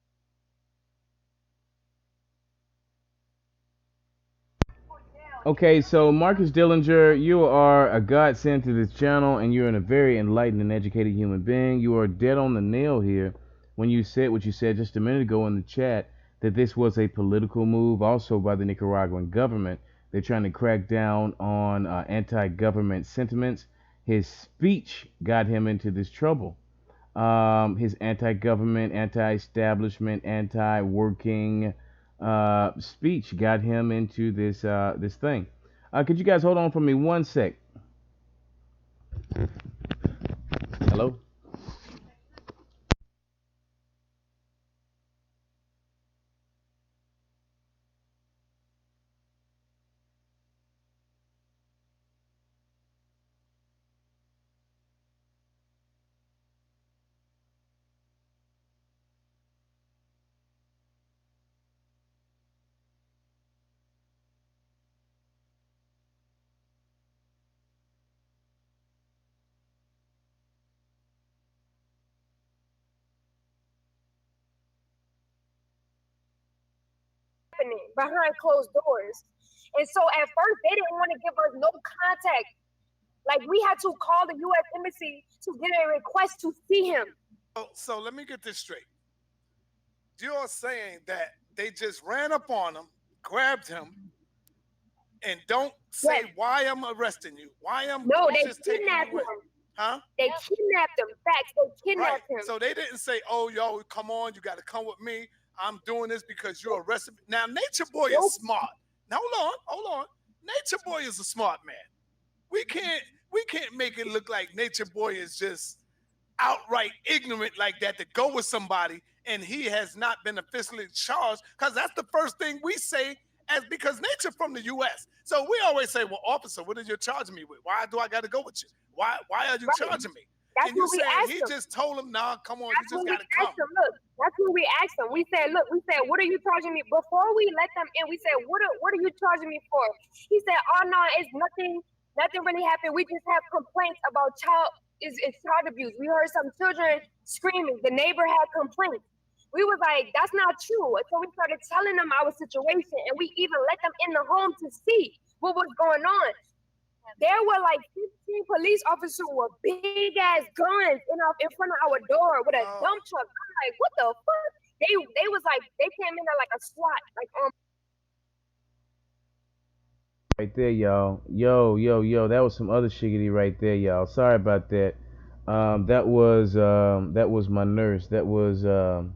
Okay, so Marcus Dillinger, you are a godsend to this channel, and you're a very enlightened and educated human being. You are dead on the nail here when you said what you said just a minute ago in the chat that this was a political move, also by the Nicaraguan government. They're trying to crack down on anti-government sentiments. His speech got him into this trouble. His anti-government, anti-establishment, anti-working speech got him into this thing. Could you guys hold on for me one sec? Hello. Behind closed doors. And so at first they didn't want to give us no contact. Like we had to call the U.S. embassy to get a request to see him. So let me get this straight. You're saying that they just ran up on him, grabbed him, and don't say Yes. why I'm arresting you, why I'm No, they just taking you kidnapped away. him. Huh? They kidnapped him. Facts. They Right. kidnapped him. So they didn't say, "Oh, yo, come on, you got to come with me. I'm doing this because you're arrested. Now, Nature Boy is Nope. smart. Now, hold on. Nature Boy is a smart man. We can't we can't make it look like Nature Boy is just outright ignorant like that to go with somebody and he has not been officially charged because that's the first thing we say as because Nature from the US. So we always say, well, officer, what are you charging me with? Why do I got to go with you? Why are you Right. charging me? That's And you what we saying asked he him. just told him, nah, come on, you That's just what we got to come. asked them. Look, that's what we asked them. We said, look, we said, what are you charging me? Before we let them in, we said, what are you charging me for? He said, oh no, it's nothing really happened. We just have complaints about it's child abuse. We heard some children screaming. The neighbor had complaints. We was like, that's not true. So we started telling them our situation, and we even let them in the home to see what was going on. There were like 15 police officers with big ass guns in front of our door with a dump Oh, truck. I'm like, what the fuck? They was like they came in there like a SWAT, like Right there, y'all. Yo. That was some other shiggity right there, y'all. Sorry about that. That was my nurse. That was I'm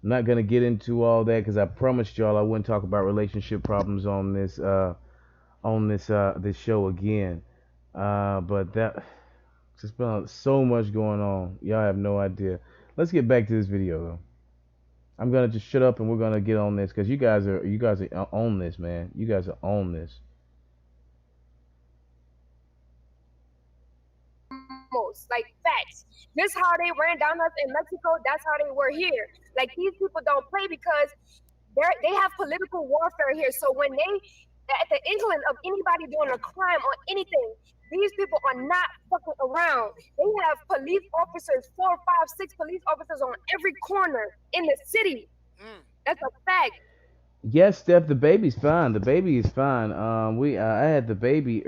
not gonna get into all that because I promised y'all I wouldn't talk about relationship problems on this show again. But that just been so much going on. Y'all have no idea. Let's get back to this video though. I'm gonna just shut up and we're gonna get on this because you guys are on this, man. You guys are on this. almost like facts. This how they ran down us in Mexico. That's how they were here. Like these people don't play because they have political warfare here. So when they at the inkling of anybody doing a crime or anything, these people are not fucking around. They have police officers, 4, 5, 6 police officers on every corner in the city. mm. That's a fact. Yes, Steph, the baby's fine. The baby is fine. I had the baby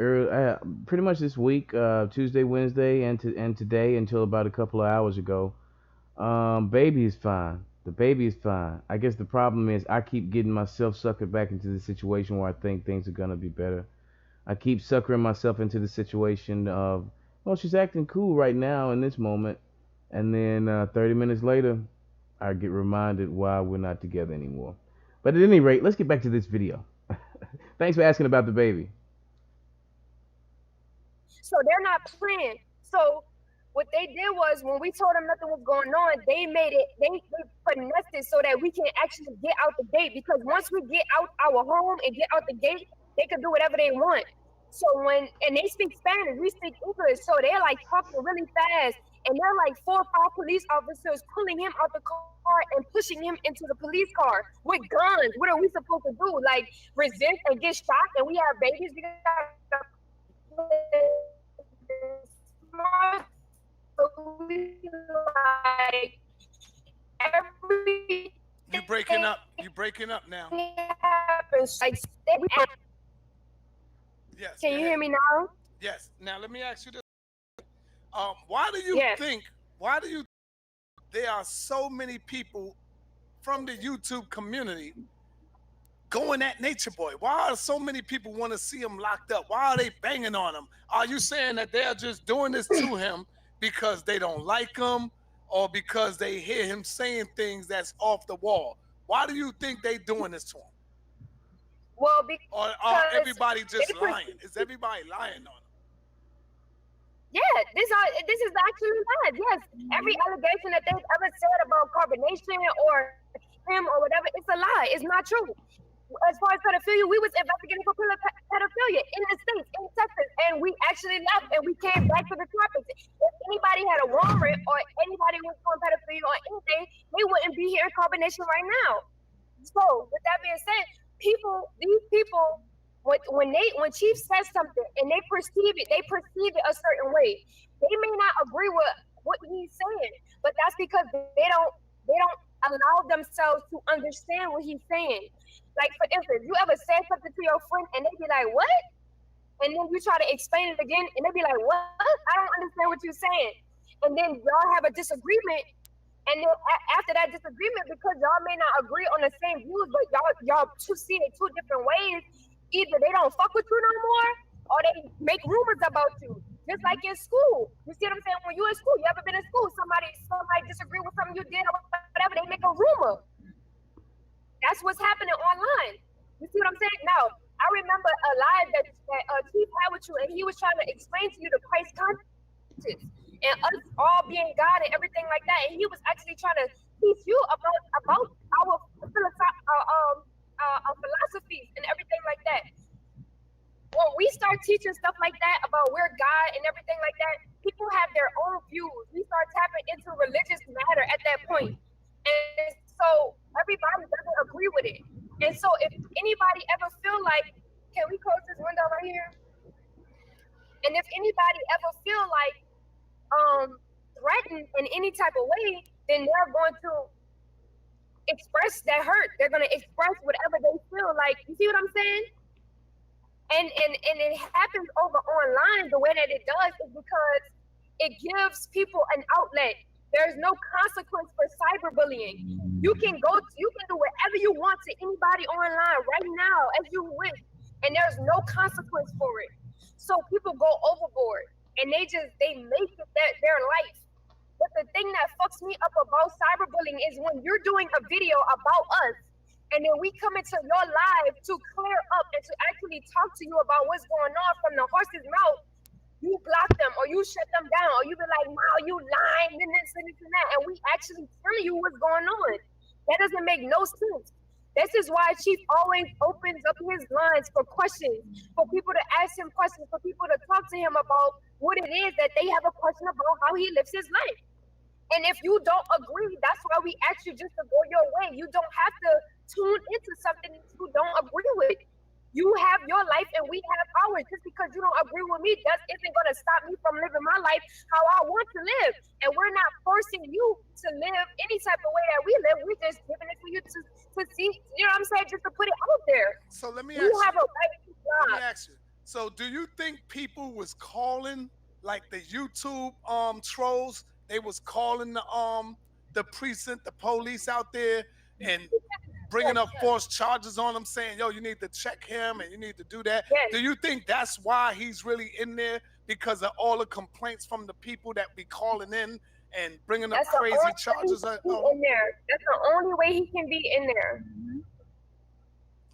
pretty much this week, Tuesday, Wednesday, and today until about a couple of hours ago. Baby is fine. The baby is fine. I guess the problem is I keep getting myself suckered back into the situation where I think things are gonna be better. I keep suckering myself into the situation of, well, she's acting cool right now in this moment, and then 30 minutes later, I get reminded why we're not together anymore. But at any rate, let's get back to this video. Thanks for asking about the baby. So they're not playing. So what they did was when we told them nothing was going on, they finessed it so that we can actually get out the gate. Because once we get out our home and get out the gate, they can do whatever they want. So and they speak Spanish, we speak English. So they're like talking really fast. And they're like 4 or 5 police officers pulling him out the car and pushing him into the police car with guns. What are we supposed to do? Like resist and get shot and we have babies? We gotta smart. So we like everything You breaking up. You breaking up now. happens. Like Yes, can go you ahead. hear me now? Yes. Now let me ask you this. Why do you Yes. think there are so many people from the YouTube community going at Nature Boy? Why are so many people want to see him locked up? Why are they banging on him? Are you saying that they're just doing this to him because they don't like him or because they hear him saying things that's off the wall? Why do you think they doing this to him? Well, Or because are everybody they just lying? Is everybody lying on him? yeah, this is actually lies. Yes, every allegation that they've ever said about carbonation or him or whatever, it's a lie. It's not true. As far as pedophilia, we was investigating for pedophilia in the states, in Texas, and we actually left and we came back to the topic. If anybody had a warrant or anybody was doing pedophilia or anything, they wouldn't be here in carbonation right now. So, with that being said, these people, when Chief says something and they perceive it a certain way. They may not agree with what he's saying, but that's because they don't allow themselves to understand what he's saying. Like for instance, you ever say something to your friend and they be like, "What?" And then you try to explain it again and they be like, "What? I don't understand what you're saying." And then y'all have a disagreement and then after that disagreement, because y'all may not agree on the same views, but y'all two see it 2 different ways. Either they don't fuck with you no more, or they make rumors about you. Just like in school, you see what I'm saying? When you in school, you ever been in school? Somebody disagree with something you did or whatever, they make a rumor. That's what's happening online. You see what I'm saying? Now, I remember a live that Chief had with you, and he was trying to explain to you the Christ consciousness and us all being God and everything like that. And he was actually trying to teach you about our philosophies and everything like that. When we start teaching stuff like that about we're God and everything like that, people have their own views. We start tapping into religious matter at that point. And so everybody doesn't agree with it. And so if anybody ever feel like, can we close this window right here? And if anybody ever feel like threatened in any type of way, then they're going to express that hurt. They're going to express whatever they feel like. You see what I'm saying? And it happens over online. The way that it does is because it gives people an outlet. There's no consequence for cyberbullying. You can do whatever you want to anybody online right now as you wish, and there's no consequence for it. So people go overboard and they make it their life. But the thing that fucks me up about cyberbullying is when you're doing a video about us and then we come into your live to clear up and to actually talk to you about what's going on from the horse's mouth, you block them or you shut them down or you be like, wow, you lying and this and this and that. And we actually telling you what's going on. That doesn't make no sense. This is why Chief always opens up his lines for questions, for people to ask him questions, for people to talk to him about what it is that they have a question about how he lives his life. And if you don't agree, that's why we ask you just to go your way. You don't have to tune into something that you don't agree with. You have your life and we have ours. Just because you don't agree with me, that isn't going to stop me from living my life how I want to live. And we're not forcing you to live any type of way that we live. We're just giving it for you to see. You know what I'm saying? Just to put it out there. So let me You ask have you. a right to Let me job. ask you. So do you think people was calling like the YouTube trolls? They was calling the precinct, the police out there, and bringing up false charges on him, saying, "Yo, you need to check him and you need to do that." Yes, Do you think that's why he's really in there because of all the complaints from the people that be calling in and bringing up that's the crazy only way he charges can be on him? in there. That's the only way he can be in there.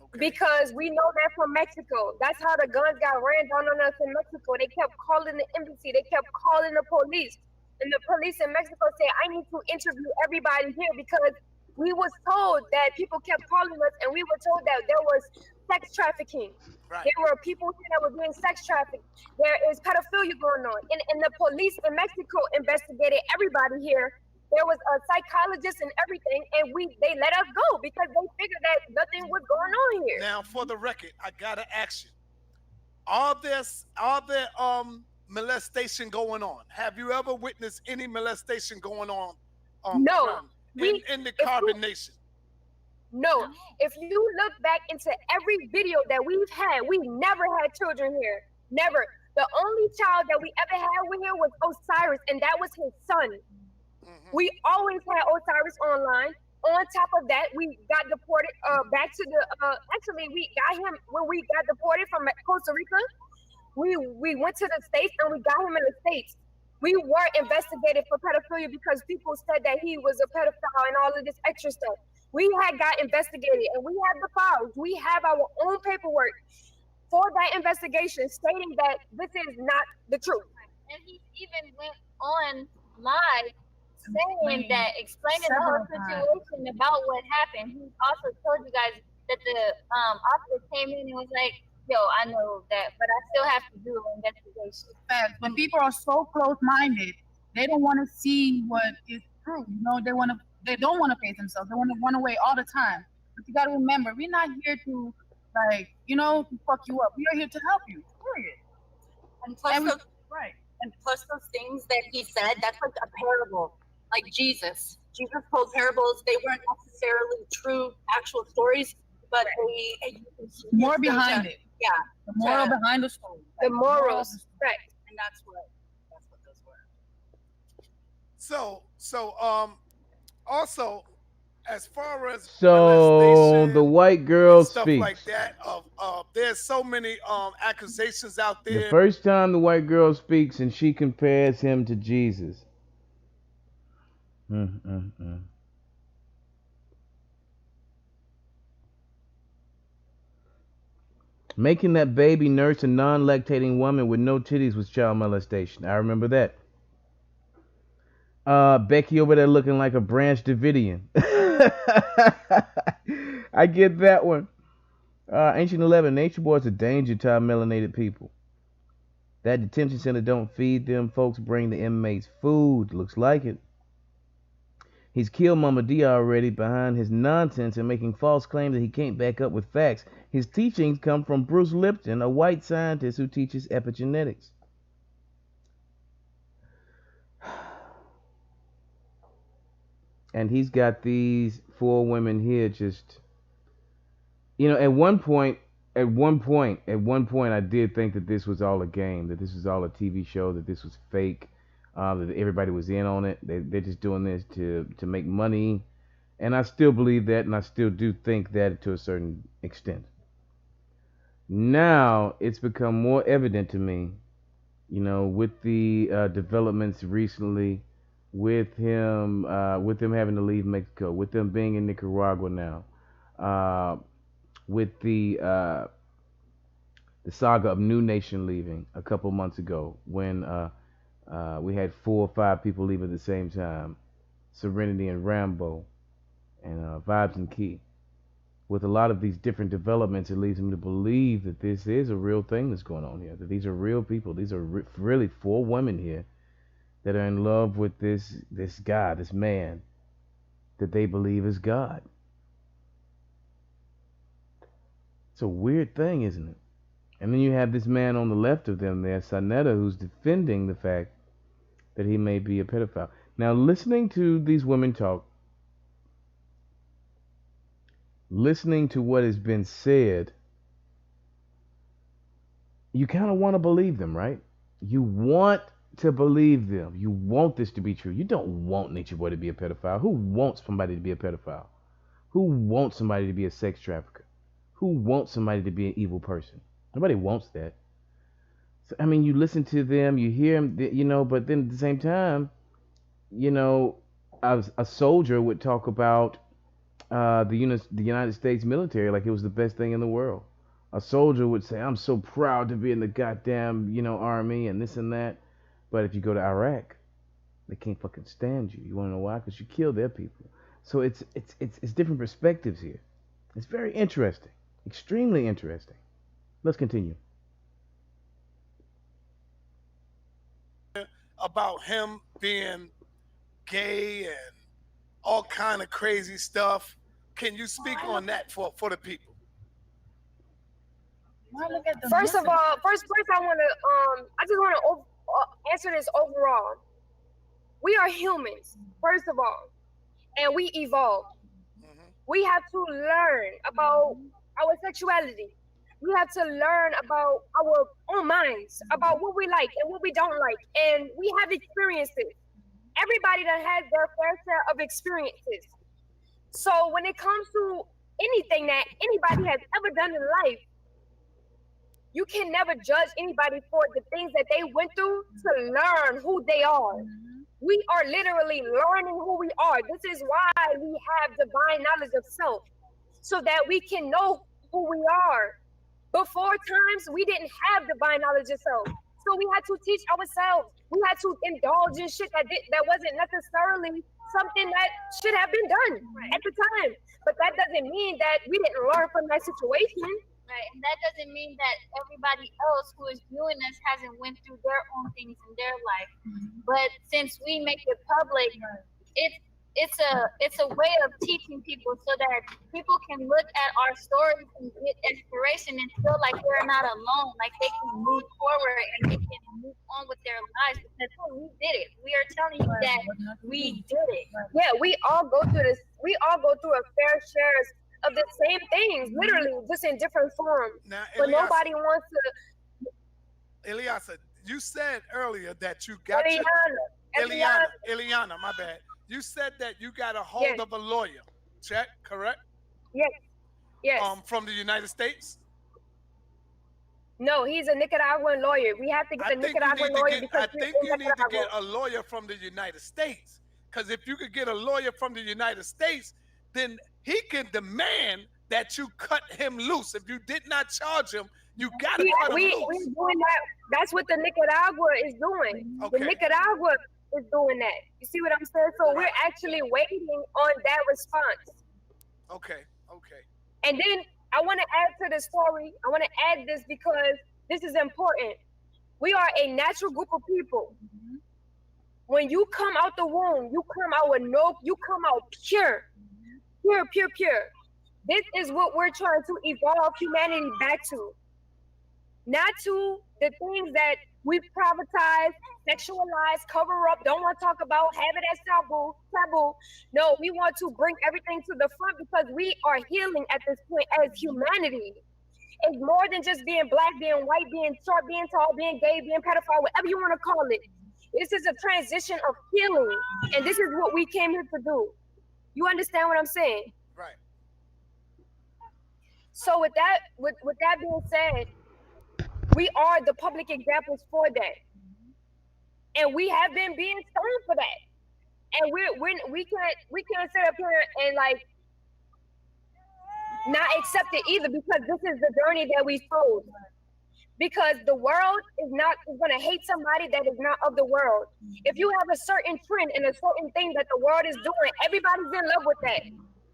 Okay. Because we know that from Mexico. That's how the guns got ran down on us in Mexico. They kept calling the embassy. They kept calling the police. And the police in Mexico said, I need to interview everybody here because we was told that people kept calling us and we were told that there was sex trafficking. Right. There were people here that were doing sex trafficking. There is pedophilia going on. And the police in Mexico investigated everybody here. There was a psychologist and everything, and they let us go because they figured that nothing was going on here. Now, for the record, I gotta ask you: Are there molestation going on? Have you ever witnessed any molestation going on No, around we in the if you Carbon Nation? no, if you look back into every video that we've had, we never had children here. Never. The only child that we ever had with here was Osiris, and that was his son. Hmm. We always had Osiris online. On top of that, we got deported back to the. Actually, we got him when we got deported from Costa Rica. We went to the states and we got him in the states. We were investigated for pedophilia because people said that he was a pedophile and all of this extra stuff. We had got investigated and we have the files. We have our own paperwork for that investigation stating that this is not the truth. And he even went on live saying that, explaining the whole situation about what happened. He also told you guys that the officer came in and was like, yo, I know that, but I still have to do an investigation. Facts. When people are so close-minded, they don't want to see what is true. You know, they don't want to face themselves. They want to run away all the time. But you got to remember, we're not here to to fuck you up. We are here to help you. Period. And plus, And we- those, Right. and plus those things that he said, that's like a parable, like Jesus. Jesus told parables. They weren't necessarily true, actual stories, but More behind it. Yeah, The moral behind the story. The morals, right? and that's what those were. So also, as far as So the molestation white and girl stuff like speaks. that, there's so many accusations out The there. first time the white girl speaks and she compares him to Jesus. Mm, mm, mm. Making that baby nurse a non-lactating woman with no titties was child molestation. I remember that. Becky over there looking like a Branch Davidian. I get that one. Ancient 11, nature boys a danger to our melanated people. That detention center don't feed them. Folks bring the inmates food. Looks like it. He's killed Mama D already behind his nonsense and making false claims that he can't back up with facts. His teachings come from Bruce Lipton, a white scientist who teaches epigenetics. And he's got these four women here just, at one point, I did think that this was all a game, that this was all a TV show, that this was fake, that everybody was in on it. They're just doing this to make money, and I still believe that, and I still do think that to a certain extent. Now it's become more evident to me, with the developments recently, with them having to leave Mexico, with them being in Nicaragua now, with the saga of New Nation leaving a couple months ago when we had 4 or 5 people leave at the same time, Serenity and Rambo and Vibes and Key. With a lot of these different developments, it leads me to believe that this is a real thing that's going on here. That these are real people. These are really 4 women here that are in love with this guy, this man that they believe is God. It's a weird thing, isn't it? And then you have this man on the left of them there, SaNeter, who's defending the fact that he may be a pedophile. Now, listening to these women talk, listening to what has been said, you kind of want to believe them, right? You want to believe them. You want this to be true. You don't want Nature Boy to be a pedophile. Who wants somebody to be a pedophile? Who wants somebody to be a sex trafficker? Who wants somebody to be an evil person? Nobody wants that. So, I mean, you listen to them, you hear them, but then at the same time, you know, a soldier would talk about the United States military like it was the best thing in the world. A soldier would say, "I'm so proud to be in the goddamn, army and this and that." But if you go to Iraq, they can't fucking stand you. You want to know why? Because you kill their people. So it's different perspectives here. It's very interesting, extremely interesting. Let's continue. About him being gay and all kind of crazy stuff. Can you speak on that for the people? First of all, first I just want to answer this overall. We are humans, first of all, and we evolve. We have to learn about our sexuality. We have to learn about our own minds, about what we like and what we don't like, and we have experiences. Everybody that has their fair share of experiences. So when it comes to anything that anybody has ever done in life, you can never judge anybody for the things that they went through to learn who they are. We are literally learning who we are. This is why we have divine knowledge of self, so that we can know who we are. Before times, we didn't have divine knowledge of self. So we had to teach ourselves. We had to indulge in shit that wasn't necessarily something that should have been done at the time. But that doesn't mean that we didn't learn from that situation. Right, and that doesn't mean that everybody else who is viewing us hasn't went through their own things in their life. But since we make it public, it's a way of teaching people so that people can look at our stories and get inspiration and feel like they're not alone, like they can move forward and they can move on with their lives because we did it. We are telling you that we did it. Yeah, we all go through this. We all go through a fair share of the same things, literally, just in different forms. Now, but nobody wants to. Eliasa, you said earlier that you got Eliana, my bad. You said that you got a hold of a lawyer. Check, correct? Yes. Yes. From the United States? No, he's a Nicaraguan lawyer. We have to get a Nicaraguan lawyer because I think you need to get a lawyer from the United States. Because if you could get a lawyer from the United States, then he can demand that you cut him loose. If you did not charge him, You gotta We cut them we we're loose. doing that. That's what the Nicaragua is doing. The Okay. Nicaragua is doing that. You see what I'm saying? So Right. we're actually waiting on that response. Okay. Okay. And then I want to add to the story. I want to add this because this is important. We are a natural group of people. When you come out the womb, you come out with no, you come out pure, pure, pure, pure. This is what we're trying to evolve humanity back to, not to the things that we privatize, sexualize, cover up, don't want to talk about, have it as taboo, taboo. No, we want to bring everything to the front because we are healing at this point as humanity. It's more than just being black, being white, being short, being tall, being gay, being pedophile, whatever you want to call it. This is a transition of healing, and this is what we came here to do. You understand what I'm saying? Right. So with that being said, we are the public examples for that, and we have been being stoned for that. And we can't sit up here and like not accept it either because this is the journey that we chose. Because the world is gonna hate somebody that is not of the world. If you have a certain trend and a certain thing that the world is doing, everybody's in love with that.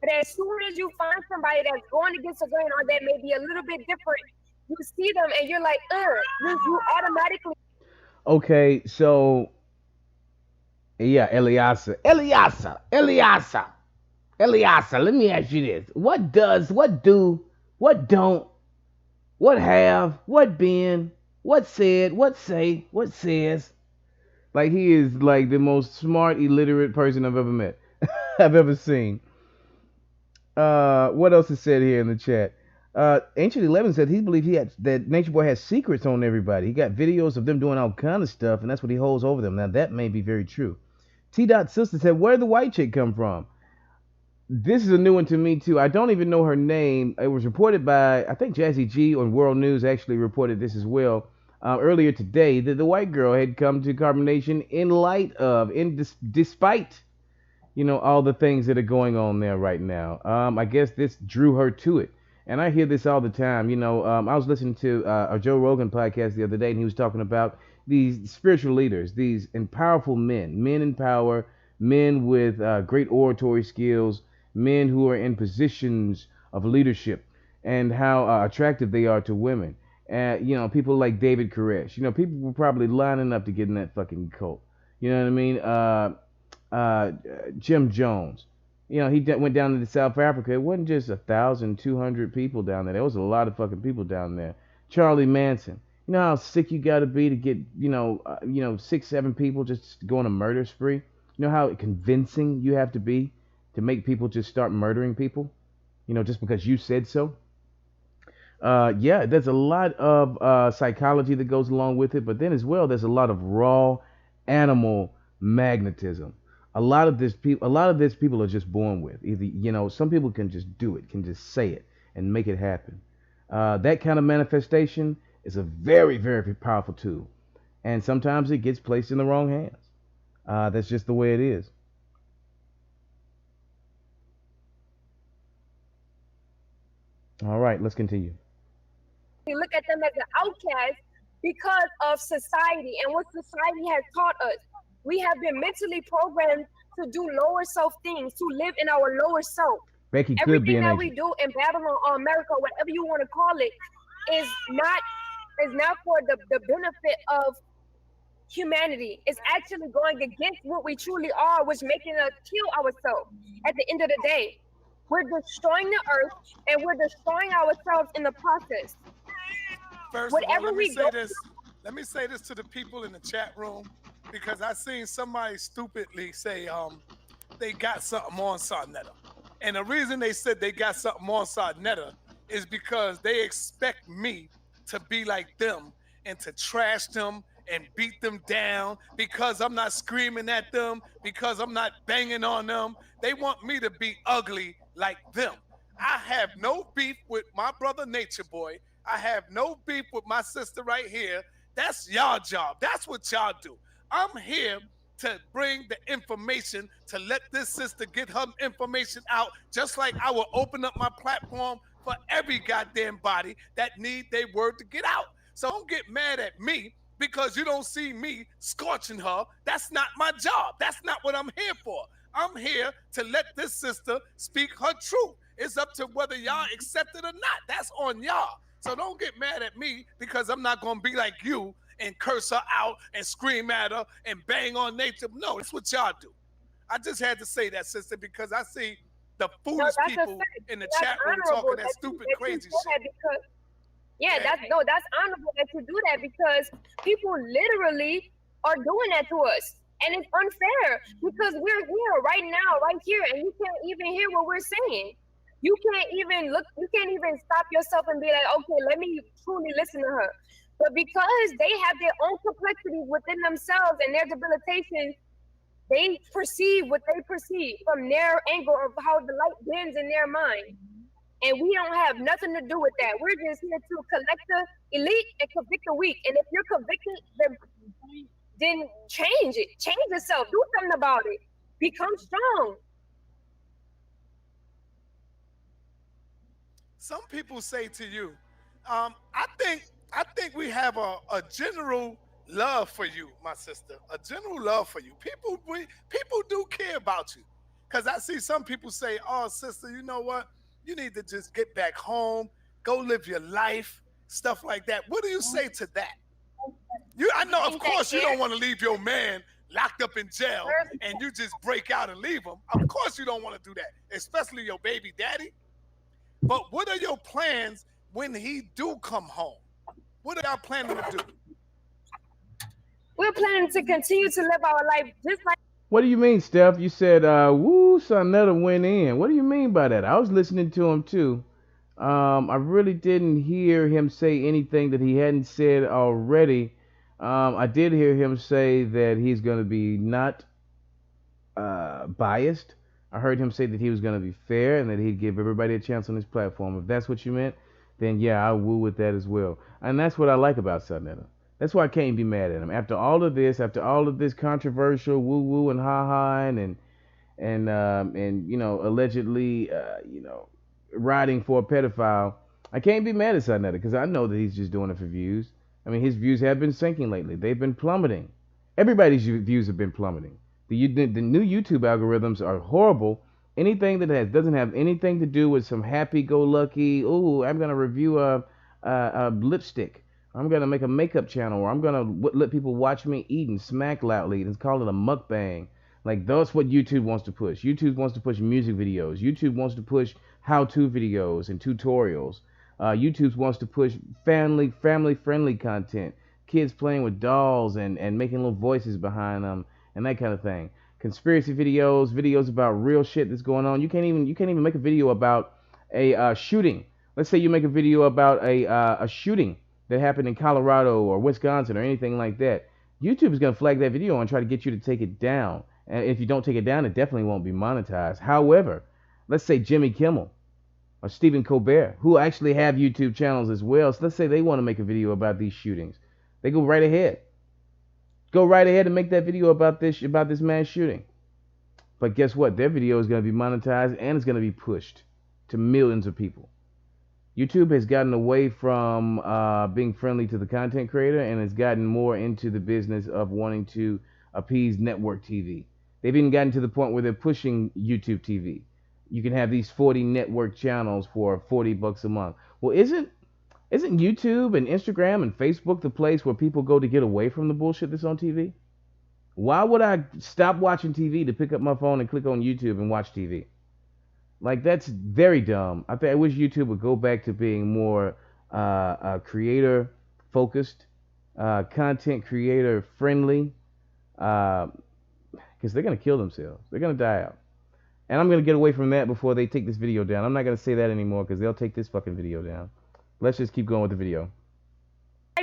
But as soon as you find somebody that's going against the grain or that may be a little bit different, you see them and you're like, you automatically. Okay, so yeah, Eliasa. Let me ask you this: what does, what do, what don't, what have, what been, what said, what say, what says? Like he is like the most smart, illiterate person I've ever met, I've ever seen. What else is said here in the chat? Ancient Eleven said he believed he had that Nature Boy has secrets on everybody. He got videos of them doing all kind of stuff, and that's what he holds over them. Now that may be very true. T. Dot Sister said, "Where did the white chick come from?" This is a new one to me too. I don't even know her name. It was reported by I think Jazzy G on World News actually reported this as well earlier today that the white girl had come to Carbonation in light of, despite all the things that are going on there right now. I guess this drew her to it. And I hear this all the time. I was listening to a Joe Rogan podcast the other day, and he was talking about these spiritual leaders, these and powerful men in power, men with great oratory skills, men who are in positions of leadership, and how attractive they are to women. And people like David Koresh. People were probably lining up to get in that fucking cult. You know what I mean? Uh, Jim Jones. He went down to South Africa. It wasn't just 1,200 people down there. There was a lot of fucking people down there. Charlie Manson. You know how sick you got to be to get 6, 7 people just to go on a murder spree. You know how convincing you have to be to make people just start murdering people. Just because you said so. Yeah, there's a lot of psychology that goes along with it, but then as well, there's a lot of raw animal magnetism. A lot of this people are just born with. Either some people can just do it, can just say it and make it happen. That kind of manifestation is a very, very powerful tool, and sometimes it gets placed in the wrong hands. That's just the way it is. All right, let's continue. Look at them as an outcast because of society and what society has taught us. We have been mentally programmed to do lower self things, to live in our lower self. Becky could be Everything an that we agent. do in Babylon or America, whatever you want to call it, is not for the benefit of humanity. It's actually going against what we truly are, which making us kill ourselves at the end of the day. We're destroying the earth and we're destroying ourselves in the process. First of all, Whatever let me we say go this. Let me say this to the people in the chat room because I seen somebody stupidly say they got something on SaNeter. And the reason they said they got something on SaNeter is because they expect me to be like them and to trash them and beat them down because I'm not screaming at them, because I'm not banging on them. They want me to be ugly like them. I have no beef with my brother Nature Boy. I have no beef with my sister right here. That's y'all job. That's what y'all do. I'm here to bring the information to let this sister get her information out, just like I will open up my platform for every goddamn body that need their word to get out. So don't get mad at me because you don't see me scorching her. That's not my job. That's not what I'm here for. I'm here to let this sister speak her truth. It's up to whether y'all accept it or not. That's on y'all. So don't get mad at me because I'm not gonna be like you and curse her out and scream at her and bang on nature. No, that's what y'all do. I just had to say that, sister, because I see the No, foolish that's a people fact. in the That's chat room honorable talking that stupid, that you crazy do shit. that because yeah, Yeah. that's honorable that you do that because people literally are doing that to us. And it's unfair because we're here right now, right here, and you can't even hear what we're saying. You can't even look, you can't even stop yourself and be like, okay, let me truly listen to her. But because they have their own complexities within themselves and their debilitations, they perceive what they perceive from their angle of how the light bends in their mind. And we don't have nothing to do with that. We're just here to collect the elite and convict the weak. And if you're convicted, then change it. Change yourself. Do something about it. Become strong. Some people say to you, I think we have a general love for you, my sister. A general love for you. People do care about you. Cause I see some people say, "Oh, sister, you know what? You need to just get back home, go live your life, stuff like that." What do you say to that? I know, of Think that course, you care? don't want to leave your man locked up in jail and you just break out and leave him. Of course, you don't want to do that, especially your baby daddy. But what are your plans when he do come home? What are y'all planning to do? We're planning to continue to live our life just like What do you mean, Steph? You said, "Woo, SaNeter went in." What do you mean by that? I was listening to him too. I really didn't hear him say anything that he hadn't said already. I did hear him say that he's going to be not biased. I heard him say that he was going to be fair and that he'd give everybody a chance on his platform. If that's what you meant, then yeah, I woo with that as well. And that's what I like about SaNeter. That's why I can't be mad at him. After all of this controversial woo woo and ha ha and allegedly riding for a pedophile, I can't be mad at SaNeter because I know that he's just doing it for views. I mean, his views have been sinking lately. They've been plummeting. Everybody's views have been plummeting. The new YouTube algorithms are horrible. Anything that doesn't have anything to do with some happy-go-lucky, oh, I'm gonna review a lipstick. I'm gonna make a makeup channel, or I'm gonna let people watch me eat and smack loudly and call it a mukbang. Like that's what YouTube wants to push. YouTube wants to push music videos. YouTube wants to push how-to videos and tutorials. YouTube wants to push family friendly content. Kids playing with dolls and making little voices behind them and that kind of thing. Conspiracy videos, videos about real shit that's going on. You can't even make a video about a shooting. Let's say you make a video about a shooting that happened in Colorado or Wisconsin or anything like that. YouTube is gonna flag that video and try to get you to take it down. And if you don't take it down, it definitely won't be monetized. However, let's say Jimmy Kimmel or Stephen Colbert, who actually have YouTube channels as well. So let's say they want to make a video about these shootings. They go right ahead. Go right ahead and make that video about this mass shooting. But guess what? Their video is going to be monetized and it's going to be pushed to millions of people. YouTube has gotten away from being friendly to the content creator and has gotten more into the business of wanting to appease network TV. They've even gotten to the point where they're pushing YouTube TV. You can have these 40 network channels for $40 a month. Well, isn't YouTube and Instagram and Facebook the place where people go to get away from the bullshit that's on TV? Why would I stop watching TV to pick up my phone and click on YouTube and watch TV? Like that's very dumb. I wish YouTube would go back to being more creator focused, content creator friendly, because they're gonna kill themselves. They're gonna die out. And I'm gonna get away from that before they take this video down. I'm not gonna say that anymore because they'll take this fucking video down. Let's just keep going with the video.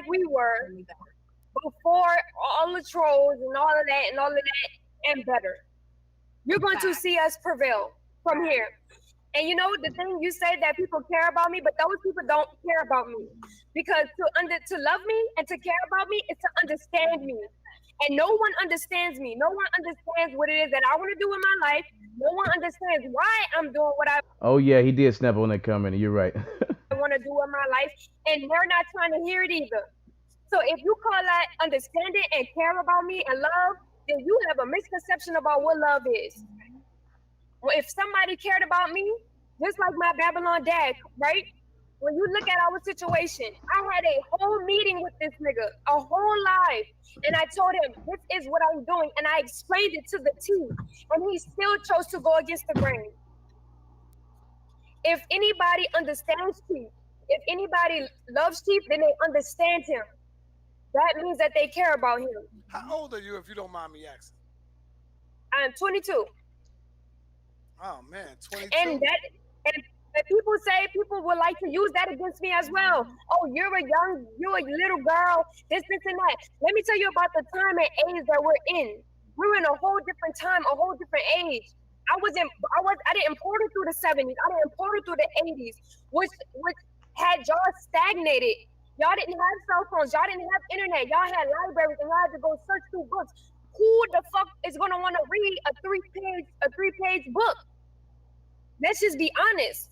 we were before all the trolls and all of that and better. You're going to see us prevail from here. And you know the thing you say that people care about me, but those people don't care about me because to love me and to care about me is to understand me. And no one understands me. No one understands what it is that I want to do in my life. No one understands why I'm doing what I. Oh yeah, he did snap on that comment. You're right. I want to do in my life, and they're not trying to hear it either. So if you call that understanding and care about me and love, then you have a misconception about what love is. Well, if somebody cared about me, just like my Babylon dad, right? When you look at our situation, I had a whole meeting with this nigga, a whole live, and I told him this is what I'm doing, and I explained it to the team, and he still chose to go against the grain. If anybody understands Chief, if anybody loves Chief, then they understand him. That means that they care about him. How old are you, if you don't mind me asking? I'm 22. Oh man, And 22. that and people say people would like to use that against me as well. Oh, you're a little girl, this and that. Let me tell you about the time and age that we're in. We're in a whole different time, a whole different age. I didn't portal through the 70s. I didn't portal through the 80s, which had y'all stagnated. Y'all didn't have cell phones, y'all didn't have internet, y'all had libraries and y'all had to go search through books. Who the fuck is gonna want to read a three-page book? Let's just be honest.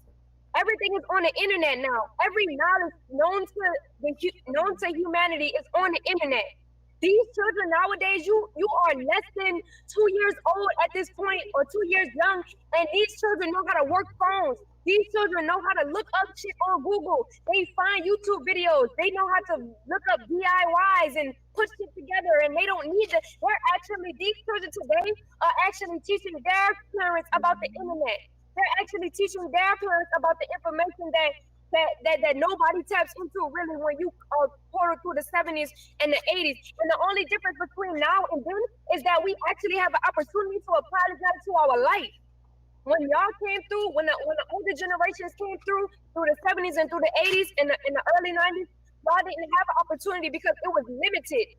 Everything is on the internet now. Every knowledge known to humanity is on the internet. These children nowadays, you are less than 2 years old at this point, or 2 years young, and these children know how to work phones. These children know how to look up shit on Google. They find YouTube videos. They know how to look up DIYs and put shit together, and they don't need to. These children today are actually teaching their parents about the internet. They're actually teaching their parents about the information that nobody taps into really when you portal through the 70s and the 80s. And the only difference between now and then is that we actually have an opportunity to apply that to our life. When y'all came through, when the older generations came through the 70s and through the 80s and the early 90s, y'all didn't have an opportunity because it was limited.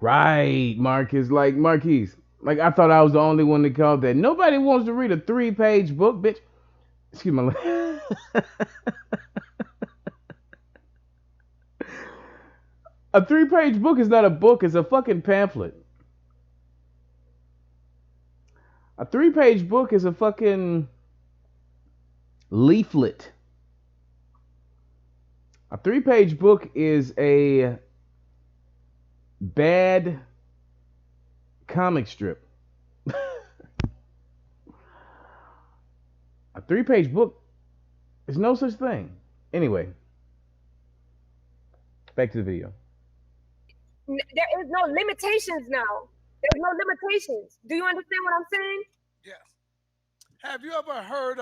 Right, Marcus. Like Marquise. Like I thought I was the only one that called that. Nobody wants to read a 3-page book, bitch. Excuse my. A 3-page book is not a book. It's a fucking pamphlet. A 3-page book is a fucking leaflet. A 3-page book is a bad comic strip. A 3-page book is no such thing. Anyway, back to the video. There is no limitations now. There's no limitations. Do you understand what I'm saying? Yes. Have you ever heard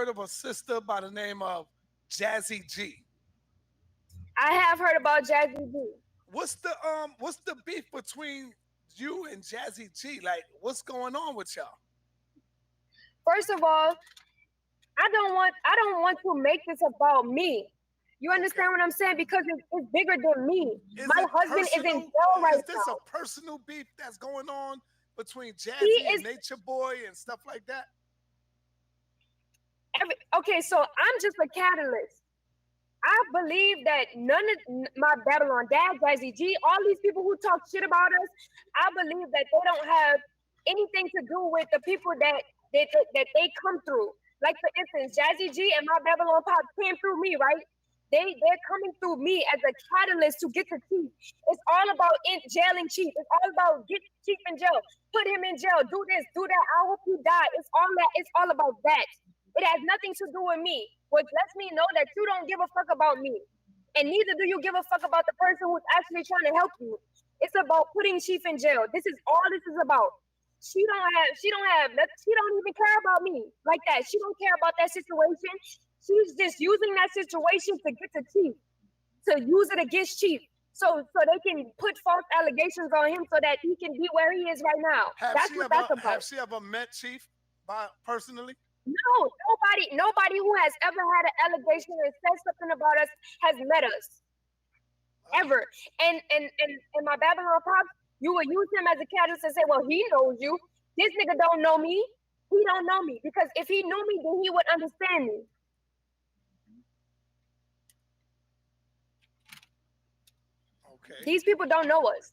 of a sister by the name of Jazzy G? I have heard about Jazzy G. What's the beef between you and Jazzy G? Like, what's going on with y'all? First of all, I don't want to make this about me. You understand what I'm saying? Because it's bigger than me. My husband is in jail right now. Is this a personal beef that's going on between Jazzy and Natureboy and stuff like that? Okay, so I'm just a catalyst. I believe that none of my Babylon dad, Jazzy G, all these people who talk shit about us, I believe that they don't have anything to do with the people that they come through. Like, for instance, Jazzy G and my Babylon Pop came through me, right? They're coming through me as a catalyst to get to Chief. It's all about jailing Chief. It's all about get Chief in jail. Put him in jail. Do this, do that. I hope he die. It's all about that. It has nothing to do with me, which lets me know that you don't give a fuck about me. And neither do you give a fuck about the person who's actually trying to help you. It's about putting Chief in jail. This is all this is about. She don't even care about me like that. She don't care about that situation. She's just using that situation to get to Chief, to use it against Chief. So they can put false allegations on him so that he can be where he is right now. That's what that's about. Have she ever met Chief personally? No, nobody who has ever had an allegation and said something about us has met us. Ever. And my Babylon Pop, you will use him as a catalyst and say, well, he knows you. This nigga don't know me. He don't know me. Because if he knew me, then he would understand me. Okay. These people don't know us.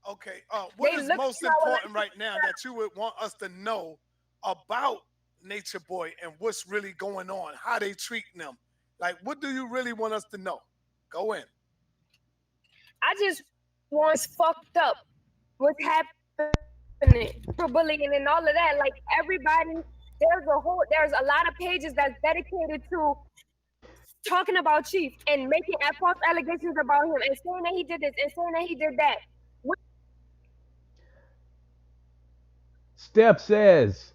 Okay. What is most important right now that you would want us to know about Nature Boy and what's really going on, how they treating them. Like, what do you really want us to know? Go in. I just want fucked up what's happening, bullying and all of that. Like everybody, there's a lot of pages that's dedicated to talking about Chief and making false allegations about him and saying that he did this and saying that he did that. Steph says,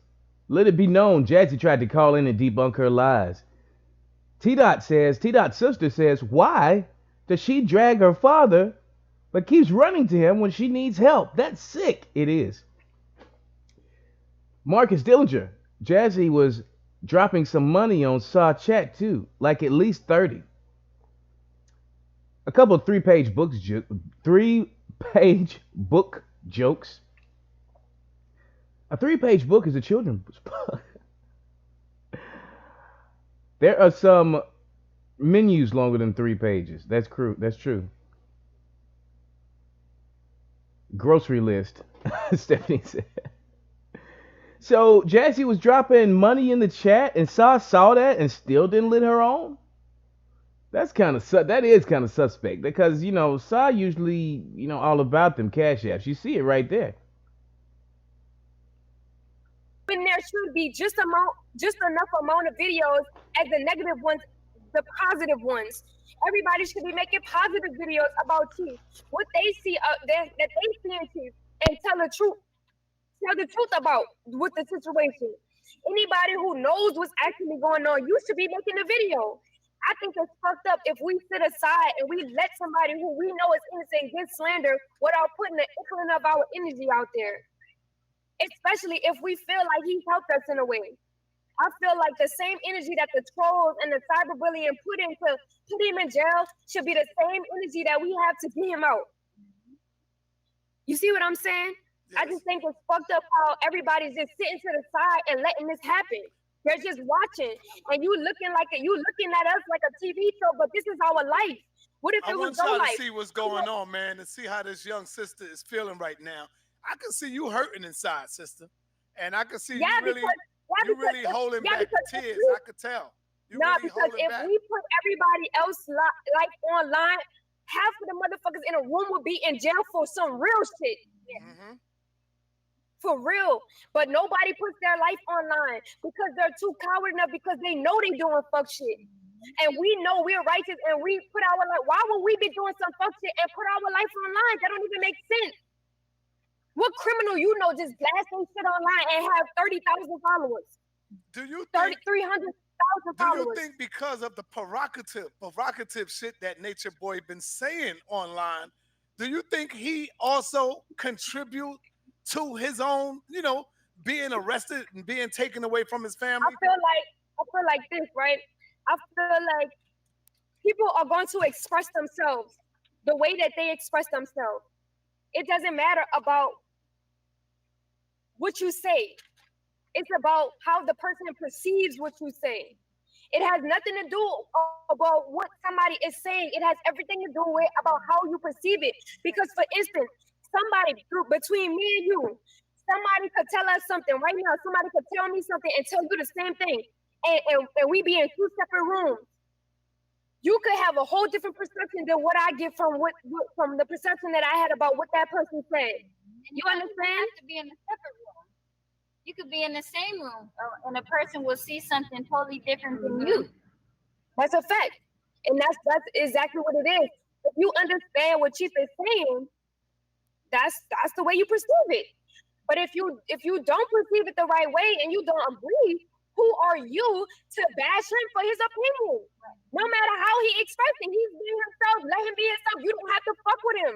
let it be known Jazzy tried to call in and debunk her lies. T Dot says, T Dot's sister says, why does she drag her father but keeps running to him when she needs help? That's sick. It is. Marcus Dillinger, Jazzy was dropping some money on Saw Chat too, like at least 30. A couple of three-page book jokes. A three-page book is a children's book. There are some menus longer than 3 pages. That's true. That's true. Grocery list. Stephanie said. So Jazzy was dropping money in the chat, and saw that and still didn't let her on. That is kind of suspect because Saw usually all about them cash apps. You see it right there. When there should be just enough amount of videos as the negative ones, the positive ones. Everybody should be making positive videos about Chief, what they see that they see in Chief, and tell the truth about with the situation. Anybody who knows what's actually going on, you should be making a video. I think it's fucked up if we sit aside and we let somebody who we know is innocent get slander without putting the inkling of our energy out there. Especially if we feel like he's helped us in a way. I feel like the same energy that the trolls and the cyberbullying put him in jail should be the same energy that we have to get him out. You see what I'm saying? Yes. I just think it's fucked up how everybody's just sitting to the side and letting this happen. They're just watching, and you looking at us like a TV show, but this is our life. What if it was your life? I want y'all to see what's going on, man, and see how this young sister is feeling right now. I can see you hurting inside, sister, and I can see you really holding back the tears. I could tell. Because if we put everybody else like online, half of the motherfuckers in a room would be in jail for some real shit. Mm-hmm. For real. But nobody puts their life online because they're too coward enough because they know they doing fuck shit. And we know we're righteous and we put our life. Why would we be doing some fuck shit and put our life online? That don't even make sense. What criminal just blasting shit online and have 30,000 followers? Do you think 300,000 followers? Do you think because of the provocative shit that Nature Boy been saying online, do you think he also contribute to his own, being arrested and being taken away from his family? I feel like this, right? I feel like people are going to express themselves the way that they express themselves. It doesn't matter about what you say. It's about how the person perceives what you say. It has nothing to do about what somebody is saying. It has everything to do with about how you perceive it. Because, for instance, between me and you, somebody could tell us something right now. Somebody could tell me something and tell you the same thing. And we be in two separate rooms. You could have a whole different perception than what I get from the perception that I had about what that person said. You understand? You have to be in a separate room. You could be in the same room, and a person will see something totally different than you. That's a fact, and that's exactly what it is. If you understand what Chief is saying, that's the way you perceive it. But if you don't perceive it the right way and you don't agree, who are you to bash him for his opinion? No matter how he expresses it, he's being himself. Let him be himself. You don't have to fuck with him.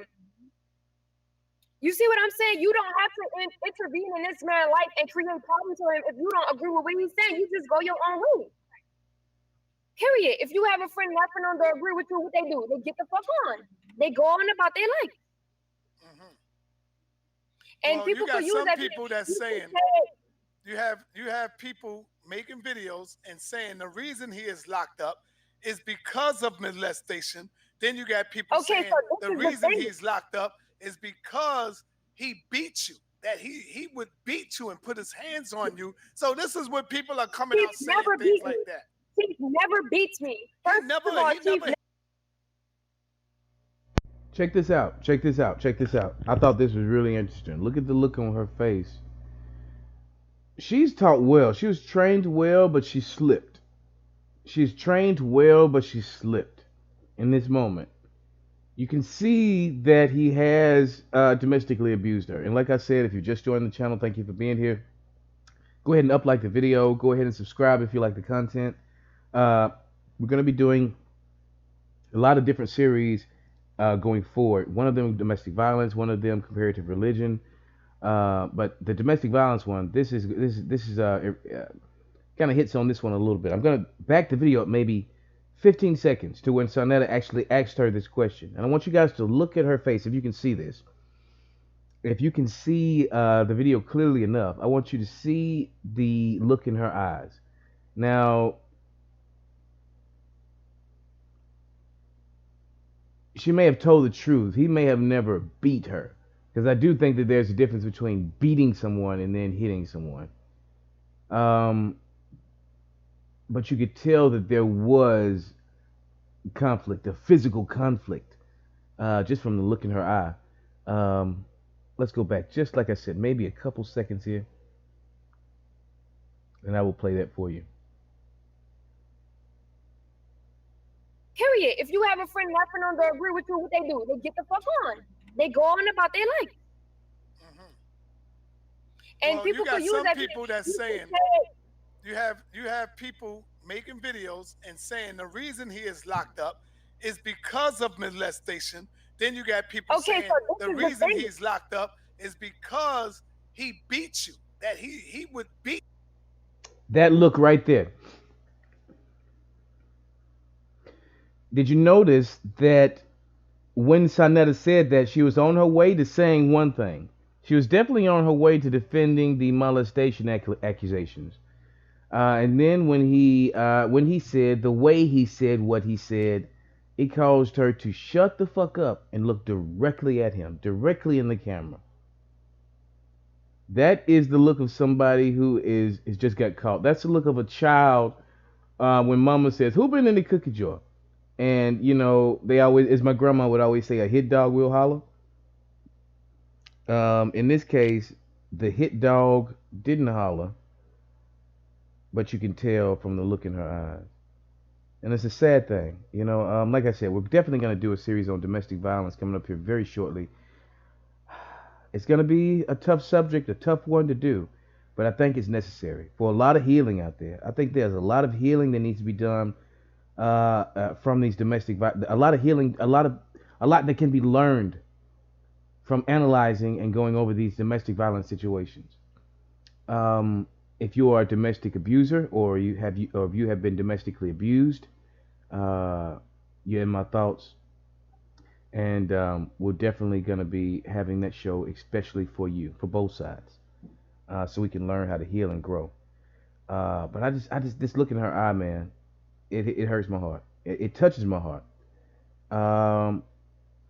You see what I'm saying? You don't have to intervene in this man's life and create problems for him if you don't agree with what he's saying. You just go your own way. Period. If you have a friend that don't agree with you, what they do? They get the fuck on. They go on about their life. Mm-hmm. And people you got use some that. People that's saying you have people making videos and saying the reason he is locked up is because of molestation. Then you got people saying the reason he's locked up is because he beat you. that he would beat you and put his hands on you. So this is what people are coming Chief out saying never things beat like me. that. Chief never beats me. First never- of all, he Chief never- Check this out. Check this out. Check this out. I thought this was really interesting. Look at the look on her face. She's taught well. She was trained well, but she slipped. She's trained well, but she slipped in this moment. You can see that he has domestically abused her. And like I said, if you just joined the channel, thank you for being here. Go ahead and like the video. Go ahead and subscribe if you like the content. We're going to be doing a lot of different series going forward. One of them domestic violence, one of them comparative religion. But the domestic violence one, this is kind of hits on this one a little bit. I'm gonna back the video up maybe 15 seconds to when SaNeter actually asked her this question, and I want you guys to look at her face. If you can see this, if you can see the video clearly enough, I want you to see the look in her eyes. Now, she may have told the truth. He may have never beat her. Because I do think that there's a difference between beating someone and then hitting someone. But you could tell that there was conflict, a physical conflict, just from the look in her eye. Let's go back, just like I said, maybe a couple seconds here. And I will play that for you. Period. If you have a friend and that friend don't agree with you, what they do? They get the fuck on. They go on about their life. And Well, people you got could use some that. people that's saying you have people making videos and saying the reason he is locked up is because of molestation. Then you got people saying the reason he's locked up is because he beat you. That he would beat. That look right there. Did you notice that when SaNeter said that, she was on her way to saying one thing? She was definitely on her way to defending the molestation accusations. And then when he said the way he said what he said, it caused her to shut the fuck up and look directly at him, directly in the camera. That is the look of somebody who is just got caught. That's the look of a child when mama says, "Who been in the cookie jar?" And you know, they always, as my grandma would always say, a hit dog will holler. In this case, the hit dog didn't holler, but you can tell from the look in her eyes. And it's a sad thing, you know. Like I said, we're definitely going to do a series on domestic violence coming up here very shortly. It's going to be a tough subject, a tough one to do, but I think it's necessary for a lot of healing out there. I think there's a lot of healing that needs to be done from these domestic violence. A lot of healing, a lot that can be learned from analyzing and going over these domestic violence situations. If you are a domestic abuser, or if you have been domestically abused, you're in my thoughts, and we're definitely going to be having that show, especially for you, for both sides, so we can learn how to heal and grow. But I just this look in her eye, man, it hurts my heart. It touches my heart.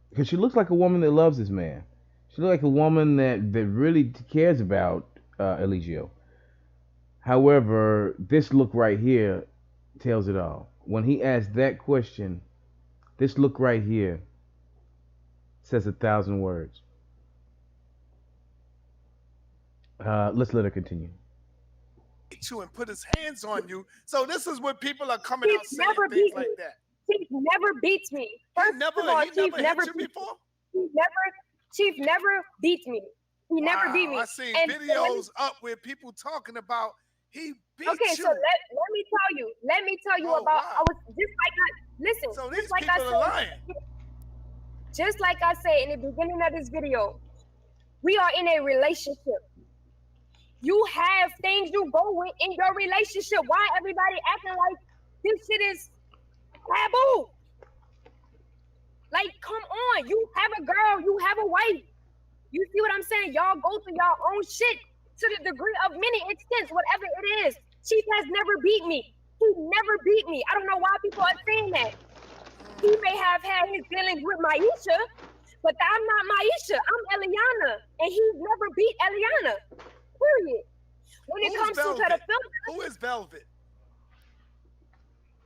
Because she looks like a woman that loves this man. She looks like a woman that really cares about Eligio. However, this look right here tells it all. When he asked that question, this look right here says 1,000 words. Let's let her continue. You and put his hands on you. So this is what people are coming out saying things like that. Chief never beats me. First of all, Chief never hit you before. Chief never beats me. He never beat me. I seen videos up where people talking about he beat you. Okay, so let me tell you. Let me tell you about. Wow. I was just like listen. So just these like people are lying. Just like I said in the beginning of this video, we are in a relationship. You have things you go with in your relationship. Why everybody acting like this shit is taboo? Like, come on. You have a girl. You have a wife. You see what I'm saying? Y'all go through y'all own shit to the degree of many extents, whatever it is. Chief has never beat me. He never beat me. I don't know why people are saying that. He may have had his dealings with Maisha, But I'm not Maisha. I'm Eliana, and he's never beat Eliana. Period. When it Who's comes to Velvet? pedophilia, Who is Velvet?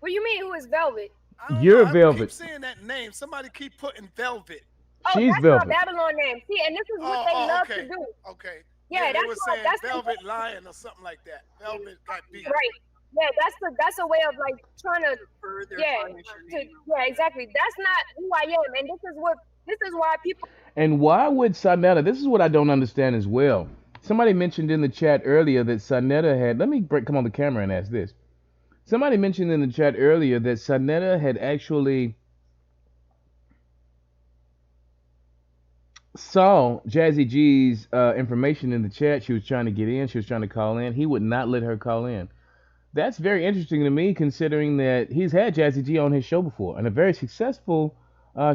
what do you mean? Who is Velvet? I don't know. You're I keep Velvet. seeing that name. Somebody keep putting Velvet. Oh, She's that's my Velvet. Babylon name. See, and this is what Oh, they oh, love to okay, do. okay. Yeah, Yeah, they that's were what saying that's the Velvet Lion or something like that. Velvet got beat. right. Yeah, that's a way of like trying to Further yeah tarnish your to, name. yeah exactly. That's not who I am, and this is why people. And why would SaNeter? This is what I don't understand as well. Somebody mentioned in the chat earlier that SaNeter had. Let me come on the camera and ask this. Somebody mentioned in the chat earlier that SaNeter had actually saw Jazzy G's information in the chat. She was trying to get in. She was trying to call in. He would not let her call in. That's very interesting to me, considering that he's had Jazzy G on his show before, and a very successful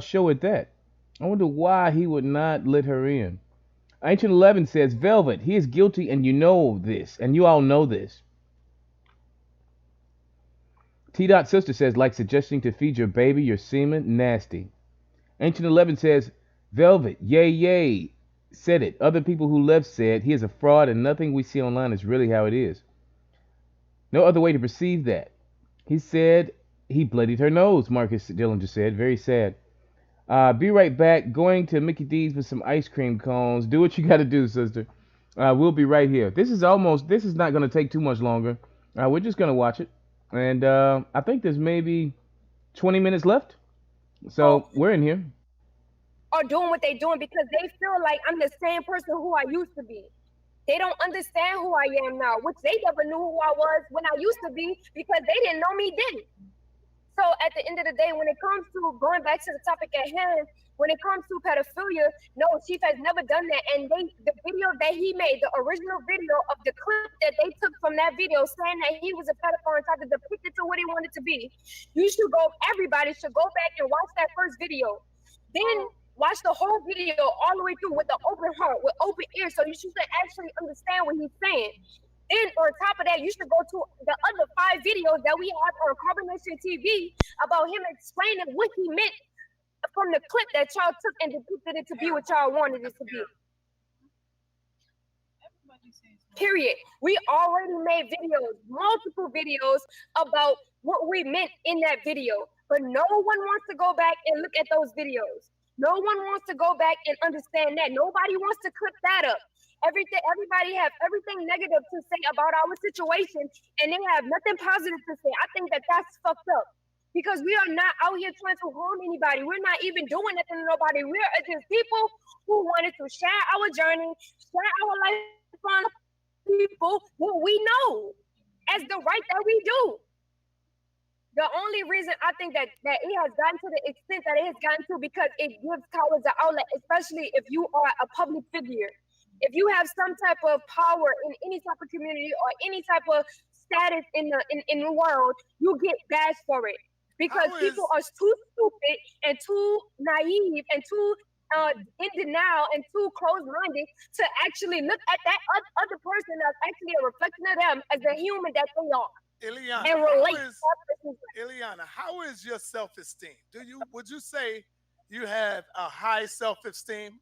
show at that. I wonder why he would not let her in. Ancient 11 says, Velvet, he is guilty, and you know this, and you all know this. T. Dot Sister says, like suggesting to feed your baby your semen, nasty. Ancient 11 says, Velvet, yay, yay, said it. Other people who left said, he is a fraud, and nothing we see online is really how it is. No other way to perceive that. He said he bloodied her nose, Marcus Dillinger said. Very sad. Be right back. Going to Mickey D's with some ice cream cones. Do what you got to do, sister. We'll be right here. This is not going to take too much longer. We're just going to watch it. And I think there's maybe 20 minutes left. So we're in here. Are doing what they're doing because they feel like I'm the same person who I used to be. They don't understand who I am now, which they never knew who I was when I used to be because they didn't know me then. So at the end of the day, when it comes to going back to the topic at hand, when it comes to pedophilia, no, Chief has never done that. And the video that he made, the original video of the clip that they took from that video saying that he was a pedophile and tried to depict it to what he wanted to be, everybody should go back and watch that first video. Then watch the whole video all the way through with an open heart, with open ears, so you should actually understand what he's saying. Then on top of that, you should go to the other 5 videos that we have on Carbonation TV about him explaining what he meant from the clip that y'all took and depicted it to be what y'all wanted it to be. Period. We already made videos, multiple videos about what we meant in that video, but no one wants to go back and look at those videos. No one wants to go back and understand that. Nobody wants to clip that up. Everybody have everything negative to say about our situation, and they have nothing positive to say. I think that that's fucked up because we are not out here trying to harm anybody. We're not even doing nothing to nobody. We're just people who wanted to share our journey, share our life on people what we know as the right that we do. The only reason I think that it has gotten to the extent that it has gotten to because it gives cowards an outlet, especially if you are a public figure. If you have some type of power in any type of community or any type of status in the world, you get bashed for it because people are too stupid and too naive and too in denial and too closed-minded to actually look at that other person that's actually a reflection of them as the human that they are. Eliana, how is your self-esteem? Would you say you have a high self-esteem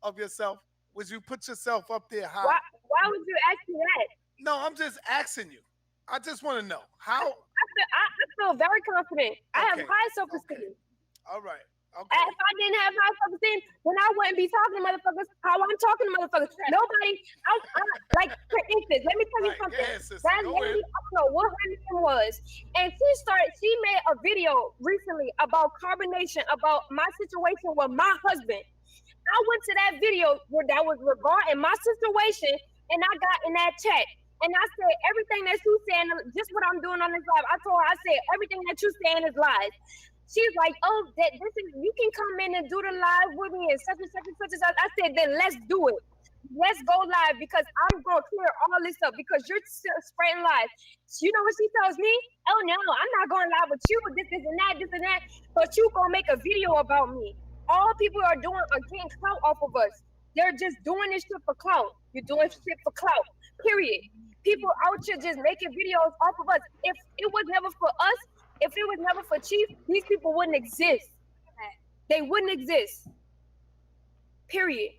of yourself? Would you put yourself up there high? Why would you ask me that? No, I'm just asking you. I just want to know how. I feel very confident. Okay. I have high self-esteem. Okay. All right. Okay. If I didn't have high self-esteem, then I wouldn't be talking to motherfuckers how I'm talking to motherfuckers. Nobody, like, for instance, let me tell you something. That lady, I don't know what her name was, and she made a video recently about carbonation, about my situation with my husband. I went to that video where that was regarding my situation, and I got in that chat. And I said, everything that you saying, just what I'm doing on this live, I told her, I said, everything that you saying is lies. She's like, oh, this is, you can come in and do the live with me and such and such and such and such. I said, then let's do it. Let's go live because I'm going to clear all this up because you're spreading lies. You know what she tells me? Oh, no, I'm not going live with you. This and that. But you going to make a video about me. All people are doing are getting clout off of us. They're just doing this shit for clout. You're doing shit for clout, period. People out here just making videos off of us. If it was never for us, if it was never for Chief, these people wouldn't exist. They wouldn't exist. Period.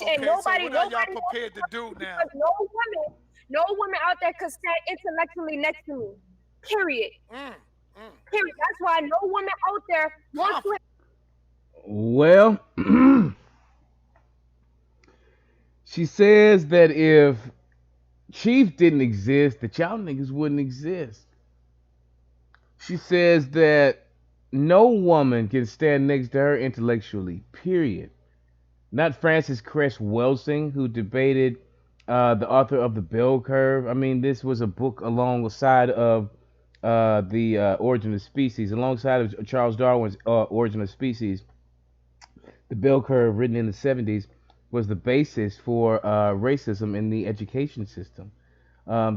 And Okay, so what are y'all prepared to do now? because no woman out there could stand intellectually next to me. Period. Mm, mm. Period. That's why no woman out there wants to. Confident. Well, she says that if Chief didn't exist, that y'all niggas wouldn't exist. She says that no woman can stand next to her intellectually, period. Not Francis Cress Welsing, who debated the author of The Bell Curve. I mean, this was a book alongside of the Origin of Species, alongside of Charles Darwin's Origin of Species. The Bell Curve, written in the 70s, was the basis for racism in the education system,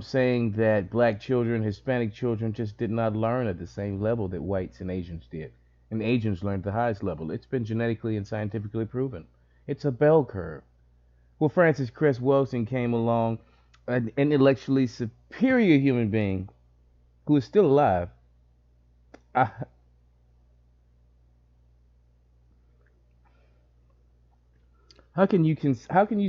saying that black children, Hispanic children just did not learn at the same level that whites and Asians did. And Asians learned the highest level. It's been genetically and scientifically proven. It's a bell curve. Well, Francis Cress Welsing came along, an intellectually superior human being who is still alive. I, how can you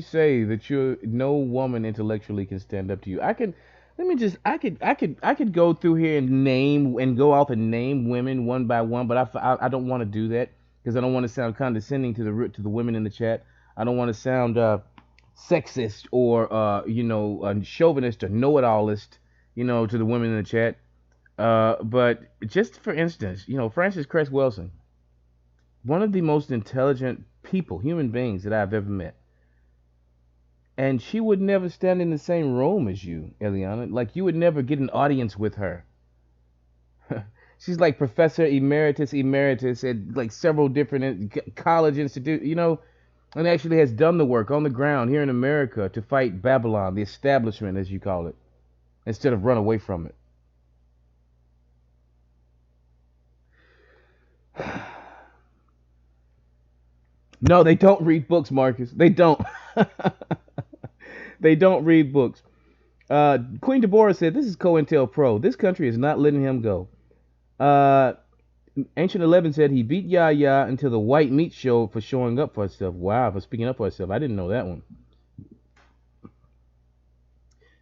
say that you're no woman intellectually can stand up to you? I can let me just I could go through here and name and go off and name women one by one, but I don't want to do that because I don't want to sound condescending to the women in the chat. I don't want to sound sexist or chauvinist or know-it-allist, to the women in the chat. But just for instance, Francis Cress Welsing, one of the most intelligent people, human beings that I've ever met. And she would never stand in the same room as you, Eliana. Like you would never get an audience with her. She's like Professor Emeritus at like several different college institutes, and actually has done the work on the ground here in America to fight Babylon, the establishment, as you call it, instead of run away from it. No, they don't read books, Marcus. They don't. They don't read books. Queen Deborah said, "This is COINTELPRO. This country is not letting him go." Uh, Ancient 11 said he beat Yaya until the white meat show for showing up for herself. Wow, for speaking up for herself. I didn't know that one.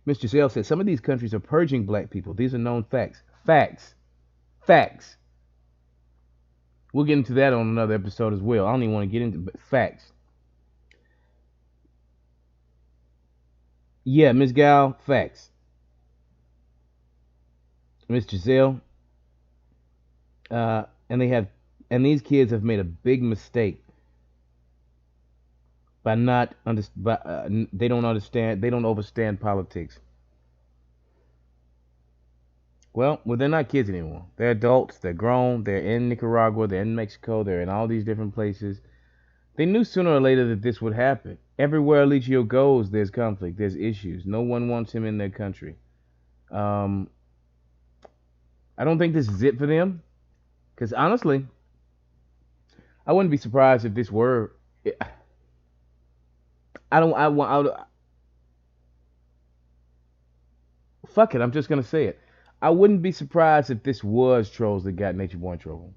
Mr. Giselle said some of these countries are purging black people. These are known facts. Facts. Facts. We'll get into that on another episode as well. I don't even want to get into facts. Yeah, Ms. Gal, facts. Miss Giselle, and these kids have made a big mistake by not under, by, they don't understand, they don't understand politics. Well, they're not kids anymore. They're adults. They're grown. They're in Nicaragua. They're in Mexico. They're in all these different places. They knew sooner or later that this would happen. Everywhere Eligio goes, there's conflict. There's issues. No one wants him in their country. Um, I don't think this is it for them. Because honestly, I wouldn't be surprised if this were. I don't. Fuck it. I'm just gonna say it. I wouldn't be surprised if this was trolls that got Natureboy in trouble.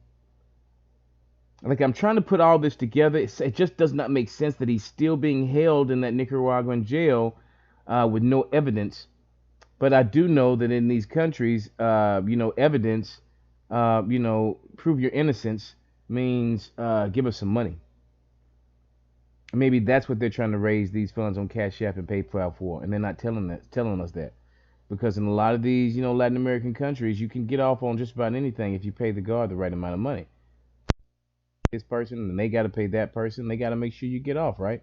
Like I'm trying to put all this together. It just does not make sense that he's still being held in that Nicaraguan jail with no evidence. But I do know that in these countries, evidence, prove your innocence means give us some money. Maybe that's what they're trying to raise these funds on Cash App and PayPal for, and they're not telling us that. Because in a lot of these, Latin American countries, you can get off on just about anything if you pay the guard the right amount of money. This person, and they got to pay that person. They got to make sure you get off, right?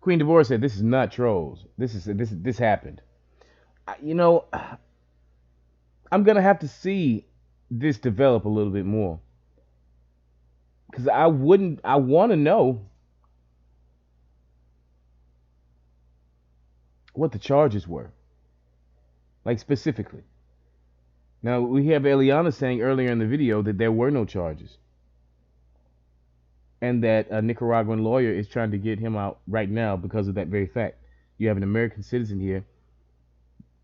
Queen Deborah said, "This is not trolls. This happened." I'm gonna have to see this develop a little bit more because I want to know what the charges were, like specifically. Now we have Eliana saying earlier in the video that there were no charges, and that a Nicaraguan lawyer is trying to get him out right now because of that very fact. You have an American citizen here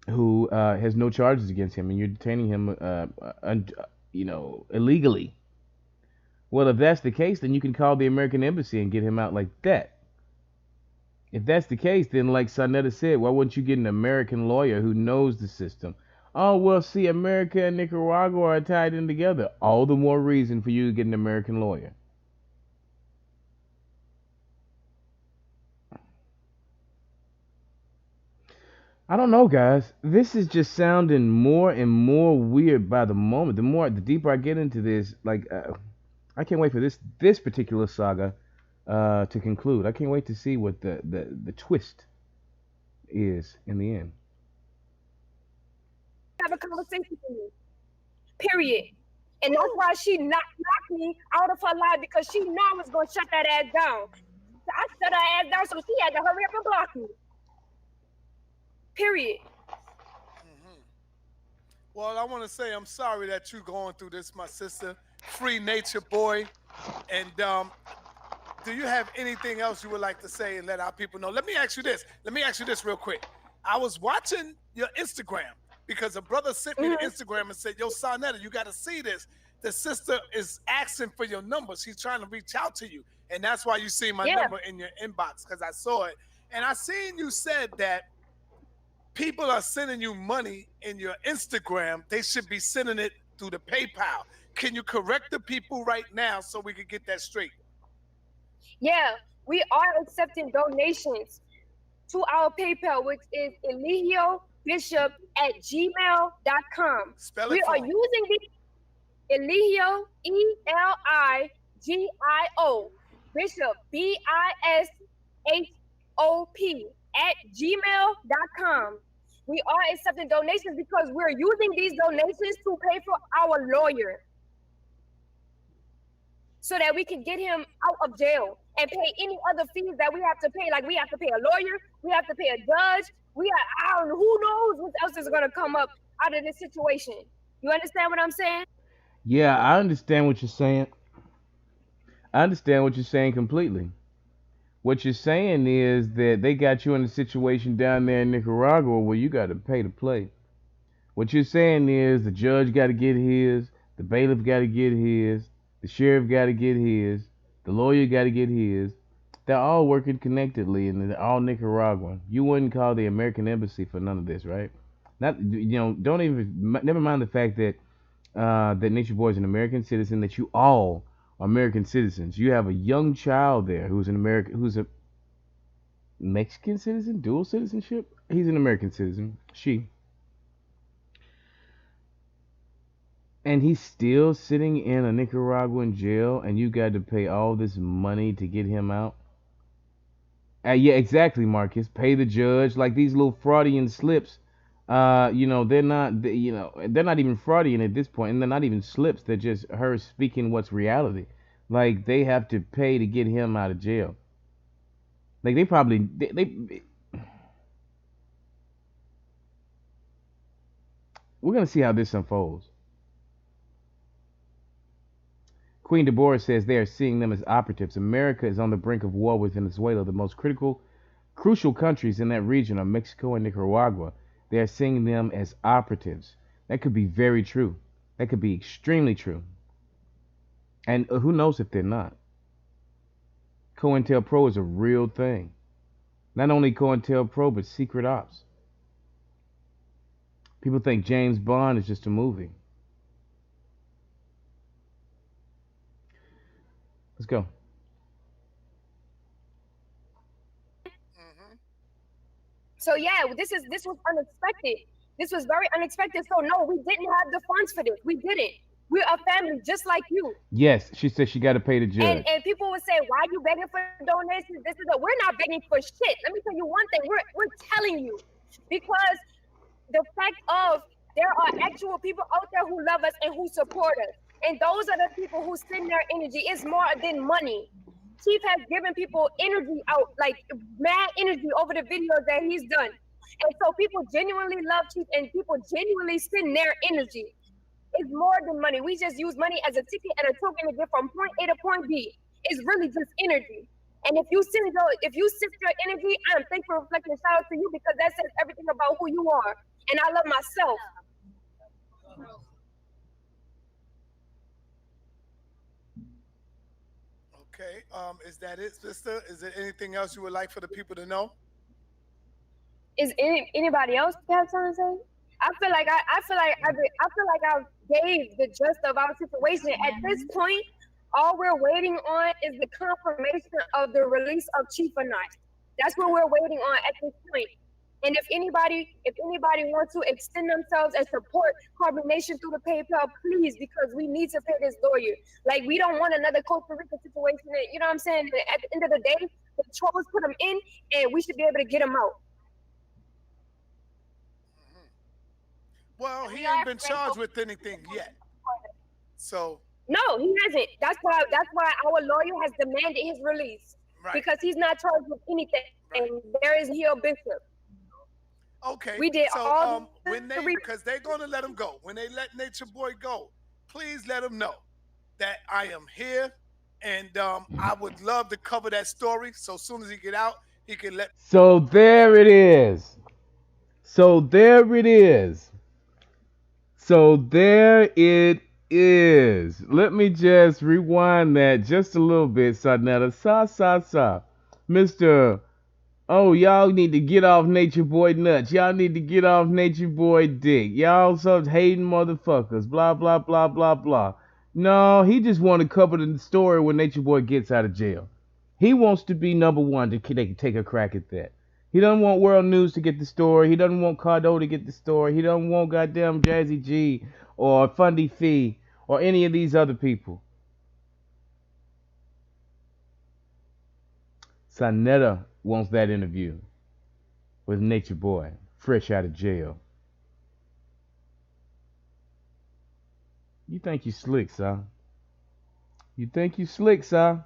who has no charges against him, and you're detaining him illegally. Well, if that's the case, then you can call the American embassy and get him out like that. If that's the case, then like SaNeter said, why wouldn't you get an American lawyer who knows the system? Oh, well, see, America and Nicaragua are tied in together. All the more reason for you to get an American lawyer. I don't know, guys. This is just sounding more and more weird by the moment. The deeper I get into this, I can't wait for this particular saga to conclude. I can't wait to see what the twist is in the end. Have a conversation with me. Period. And that's why she knocked me out of her life because she knew I was gonna shut that ass down. So I shut her ass down, so she had to hurry up and block me. Period. Well, I want to say I'm sorry that you're going through this, my sister. Free nature boy. And do you have anything else you would like to say and let our people know? Let me ask you this. Let me ask you this real quick. I was watching your Instagram because a brother sent me the Instagram and said, yo, SaNeter, you got to see this. The sister is asking for your number. She's trying to reach out to you. And that's why you see my number in your inbox, because I saw it. And I seen you said that people are sending you money in your Instagram. They should be sending it through the PayPal. Can you correct the people right now so we can get that straight? Yeah, we are accepting donations to our PayPal, which is eligiobishop@gmail.com. Spell it We for are me. using the Eligio, Eligio, Bishop, BISHOP @gmail.com. We are accepting donations because we're using these donations to pay for our lawyer so that we can get him out of jail and pay any other fees that we have to pay. Like we have to pay a lawyer, we have to pay a judge, who knows what else is gonna come up out of this situation. You understand what I'm saying? Yeah, I understand what you're saying. I understand what you're saying completely. What you're saying is that they got you in a situation down there in Nicaragua where you got to pay to play. What you're saying is the judge got to get his, the bailiff got to get his, the sheriff got to get his, the lawyer got to get his. They're all working connectedly, and they're all Nicaraguan. You wouldn't call the American embassy for none of this, right? Not, don't even. Never mind the fact that that Natureboy is an American citizen. That you all are American citizens. You have a young child there who's a Mexican citizen, dual citizenship. He's an American citizen. She. And he's still sitting in a Nicaraguan jail, and you got to pay all this money to get him out. Yeah, exactly, Marcus. Pay the judge like these little fraudian slips. They're not even fraudian at this point, and they're not even slips. They're just her speaking what's reality. Like they have to pay to get him out of jail. Like they probably they we're gonna see how this unfolds. Queen Deborah says they are seeing them as operatives. America is on the brink of war with Venezuela. The most crucial countries in that region are Mexico and Nicaragua. They are seeing them as operatives. That could be very true. That could be extremely true. And who knows if they're not? COINTELPRO is a real thing. Not only COINTELPRO, but secret ops. People think James Bond is just a movie. Let's go. So yeah, this was unexpected. This was very unexpected. So no, we didn't have the funds for this. We didn't. We're a family just like you. Yes, she said she got to pay the judge. And people would say, why are you begging for donations? We're not begging for shit. Let me tell you one thing. We're telling you. Because the fact of there are actual people out there who love us and who support us. And those are the people who send their energy. It's more than money. Chief has given people energy out, like mad energy over the videos that he's done. And so people genuinely love Chief and people genuinely send their energy. It's more than money. We just use money as a ticket and a token to get from point A to point B. It's really just energy. And if you send your energy, I'm thankful, reflecting, shout out to you because that says everything about who you are. And I love myself. Okay. Is that it, sister? Is there anything else you would like for the people to know? Is anybody else have something to say? I feel like I gave the gist of our situation. At this point, all we're waiting on is the confirmation of the release of Chief or not. That's what Okay. we're waiting on at this point. And if anybody wants to extend themselves and support Carbon Nation through the PayPal, please, because we need to pay this lawyer. Like we don't want another Costa Rica situation. You know what I'm saying? At the end of the day, the trolls put them in, and we should be able to get them out. Hmm. Well, And he we ain't are been charged grateful with anything yet. So, No, he hasn't. That's why our lawyer has demanded his release right, because he's not charged with anything. right. There is Hill Bishop. We Okay. did So, all the when they, because they're gonna let him go. When they let Nature Boy go, please let him know that I am here, and I would love to cover that story. So as soon as he get out, he can let. So there it is. So there it is. So there it is. Let me just rewind that just a little bit, SaNeter. Sa. Mr. Oh, y'all need to get off Nature Boy nuts. Y'all need to get off Nature Boy dick. Y'all some hating motherfuckers. Blah blah blah blah blah. No, he just want to cover the story when Nature Boy gets out of jail. He wants to be number one to take a crack at that. He doesn't want World News to get the story. He doesn't want Cardo to get the story. He doesn't want goddamn Jazzy G or Fundy Fee or any of these other people. SaNeter wants that interview with Nature Boy, fresh out of jail. You think you slick, sir? You think you slick, sir?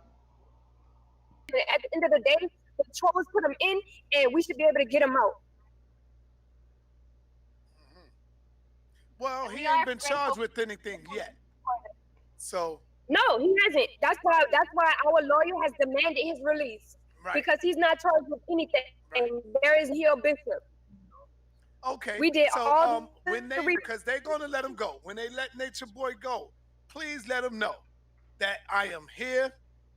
at the end of the day, the trolls put them in, and we should be able to get them out. Mhm. Well, and he we ain't are been grateful charged with anything yet. So, No, he hasn't. That's why our lawyer has demanded his release right, because he's not charged with anything. right. There is Hill Bishop. Okay. We did So, all the when they, because they're gonna let him go. When they let Nature Boy go, please let him know that I am here,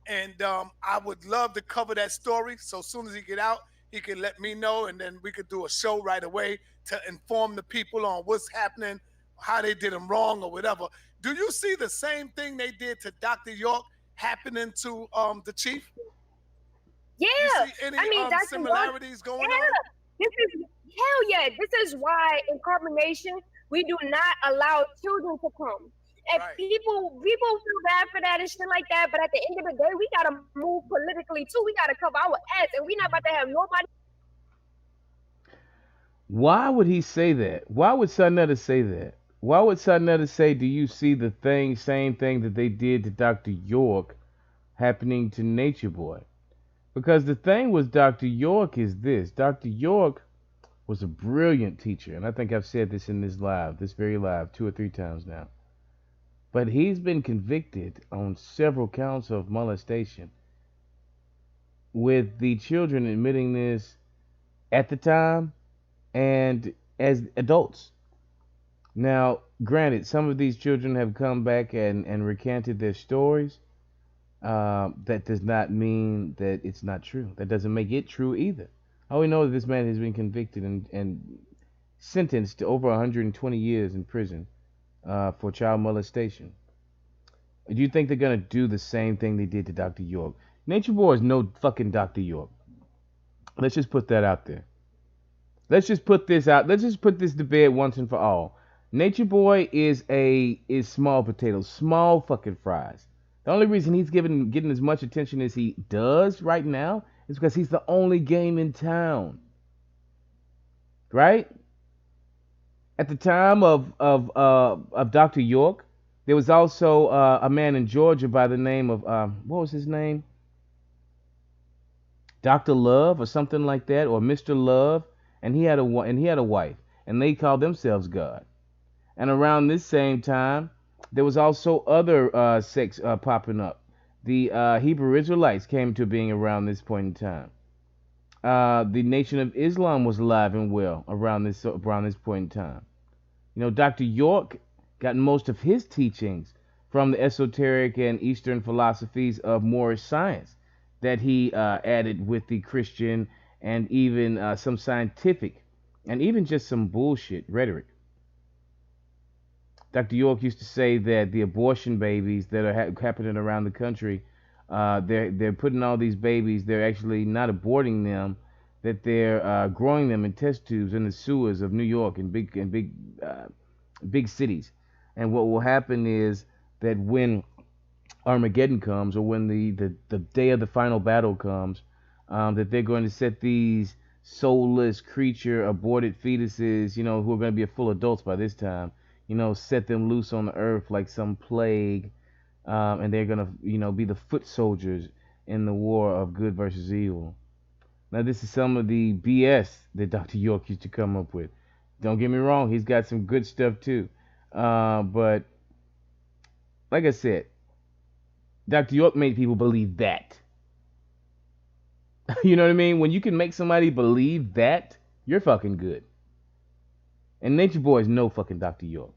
and I would love to cover that story. So as soon as he get out, he can let me know, and then we could do a show right away to inform the people on what's happening, how they did him wrong, or whatever. Do you see the same thing they did to Dr. York happening to the chief? You Yeah, see any I mean that's one. similarities going on? Yeah, this is hell yeah. This is why in carbonation we do not allow children to come. And Right. people feel bad for that and shit like that. But at the end of the day, we gotta move politically too. We gotta cover our ass, and we not about to have nobody. Why would he say that? Why would SaNeter say that? Why would SaNeter say, "Do you see the same thing that they did to Dr. York happening to Nature Boy?" Because the thing with Dr. York is this: Dr. York was a brilliant teacher, and I think I've said this in this very live, 2 or 3 times now. But he's been convicted on several counts of molestation, with the children admitting this at the time and as adults. Now, granted, some of these children have come back and recanted their stories. That does not mean that it's not true. That doesn't make it true either. All we know is this man has been convicted and sentenced to over 120 years in prison for child molestation. Do you think they're gonna do the same thing they did to Dr. York? Nature Boy is no fucking Dr. York. Let's just put that out there. Let's just put this out. Let's just put this to bed once and for all. Nature Boy is small potatoes, small fucking fries. The only reason he's getting as much attention as he does right now is because he's the only game in town, right? At the time of Dr. York, there was also a man in Georgia by the name of what was his name? Dr. Love or something like that, or Mr. Love, and he had a wife, and they called themselves God. And around this same time, there was also other sects popping up. The Hebrew Israelites came to being around this point in time. The Nation of Islam was alive and well around this point in time. You know, Dr. York got most of his teachings from the esoteric and Eastern philosophies of Moorish science that he added with the Christian and even some scientific and even just some bullshit rhetoric. Dr. York used to say that the abortion babies that are happening around the country, they're putting all these babies. They're actually not aborting them, that they're growing them in test tubes in the sewers of New York and big cities. And what will happen is that when Armageddon comes, or when the day of the final battle comes, that they're going to set these soulless creature aborted fetuses, who are going to be full adults by this time, set them loose on the earth like some plague, and they're going to, be the foot soldiers in the war of good versus evil. Now, this is some of the BS that Dr. York used to come up with. Don't get me wrong, he's got some good stuff too. But like I said, Dr. York made people believe that. You know what I mean? When you can make somebody believe that, you're fucking good. And Nature Boy is no fucking Dr. York.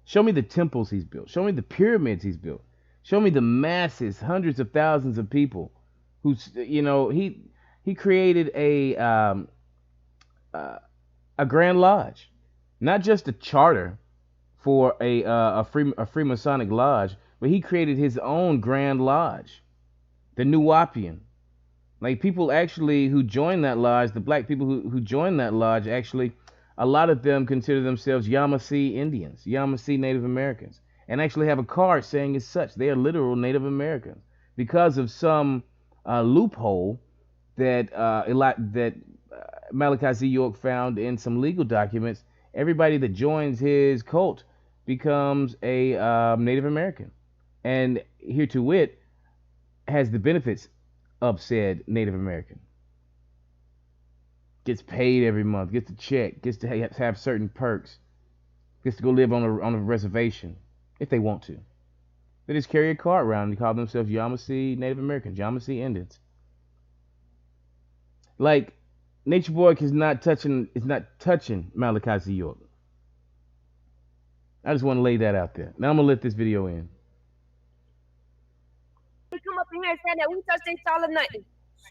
Show me the temples he's built. Show me the pyramids he's built. Show me the masses, hundreds of thousands of people who's, he created uh, a Grand Lodge, not just a charter for a Freemasonic lodge, but he created his own Grand Lodge, the Nuwapian. Like, people actually who joined that lodge, the black people who joined that lodge, actually, a lot of them consider themselves Yamasee Indians, Yamasee Native Americans, and actually have a card saying as such. They are literal Native Americans because of some loophole that Malachi Z. York found in some legal documents. Everybody that joins his cult becomes a Native American, and here to wit has the benefits of said Native American. Gets paid every month, gets a check, gets to have certain perks, gets to go live on a reservation if they want to. They just carry a card around and call themselves Yamasee Native Americans, Yamasee Indians. Like, Nature Boy is not touching Malachi Z. York. I just want to lay that out there. Now I'm gonna let this video in. They come up in here and say that we touched their child or nothing.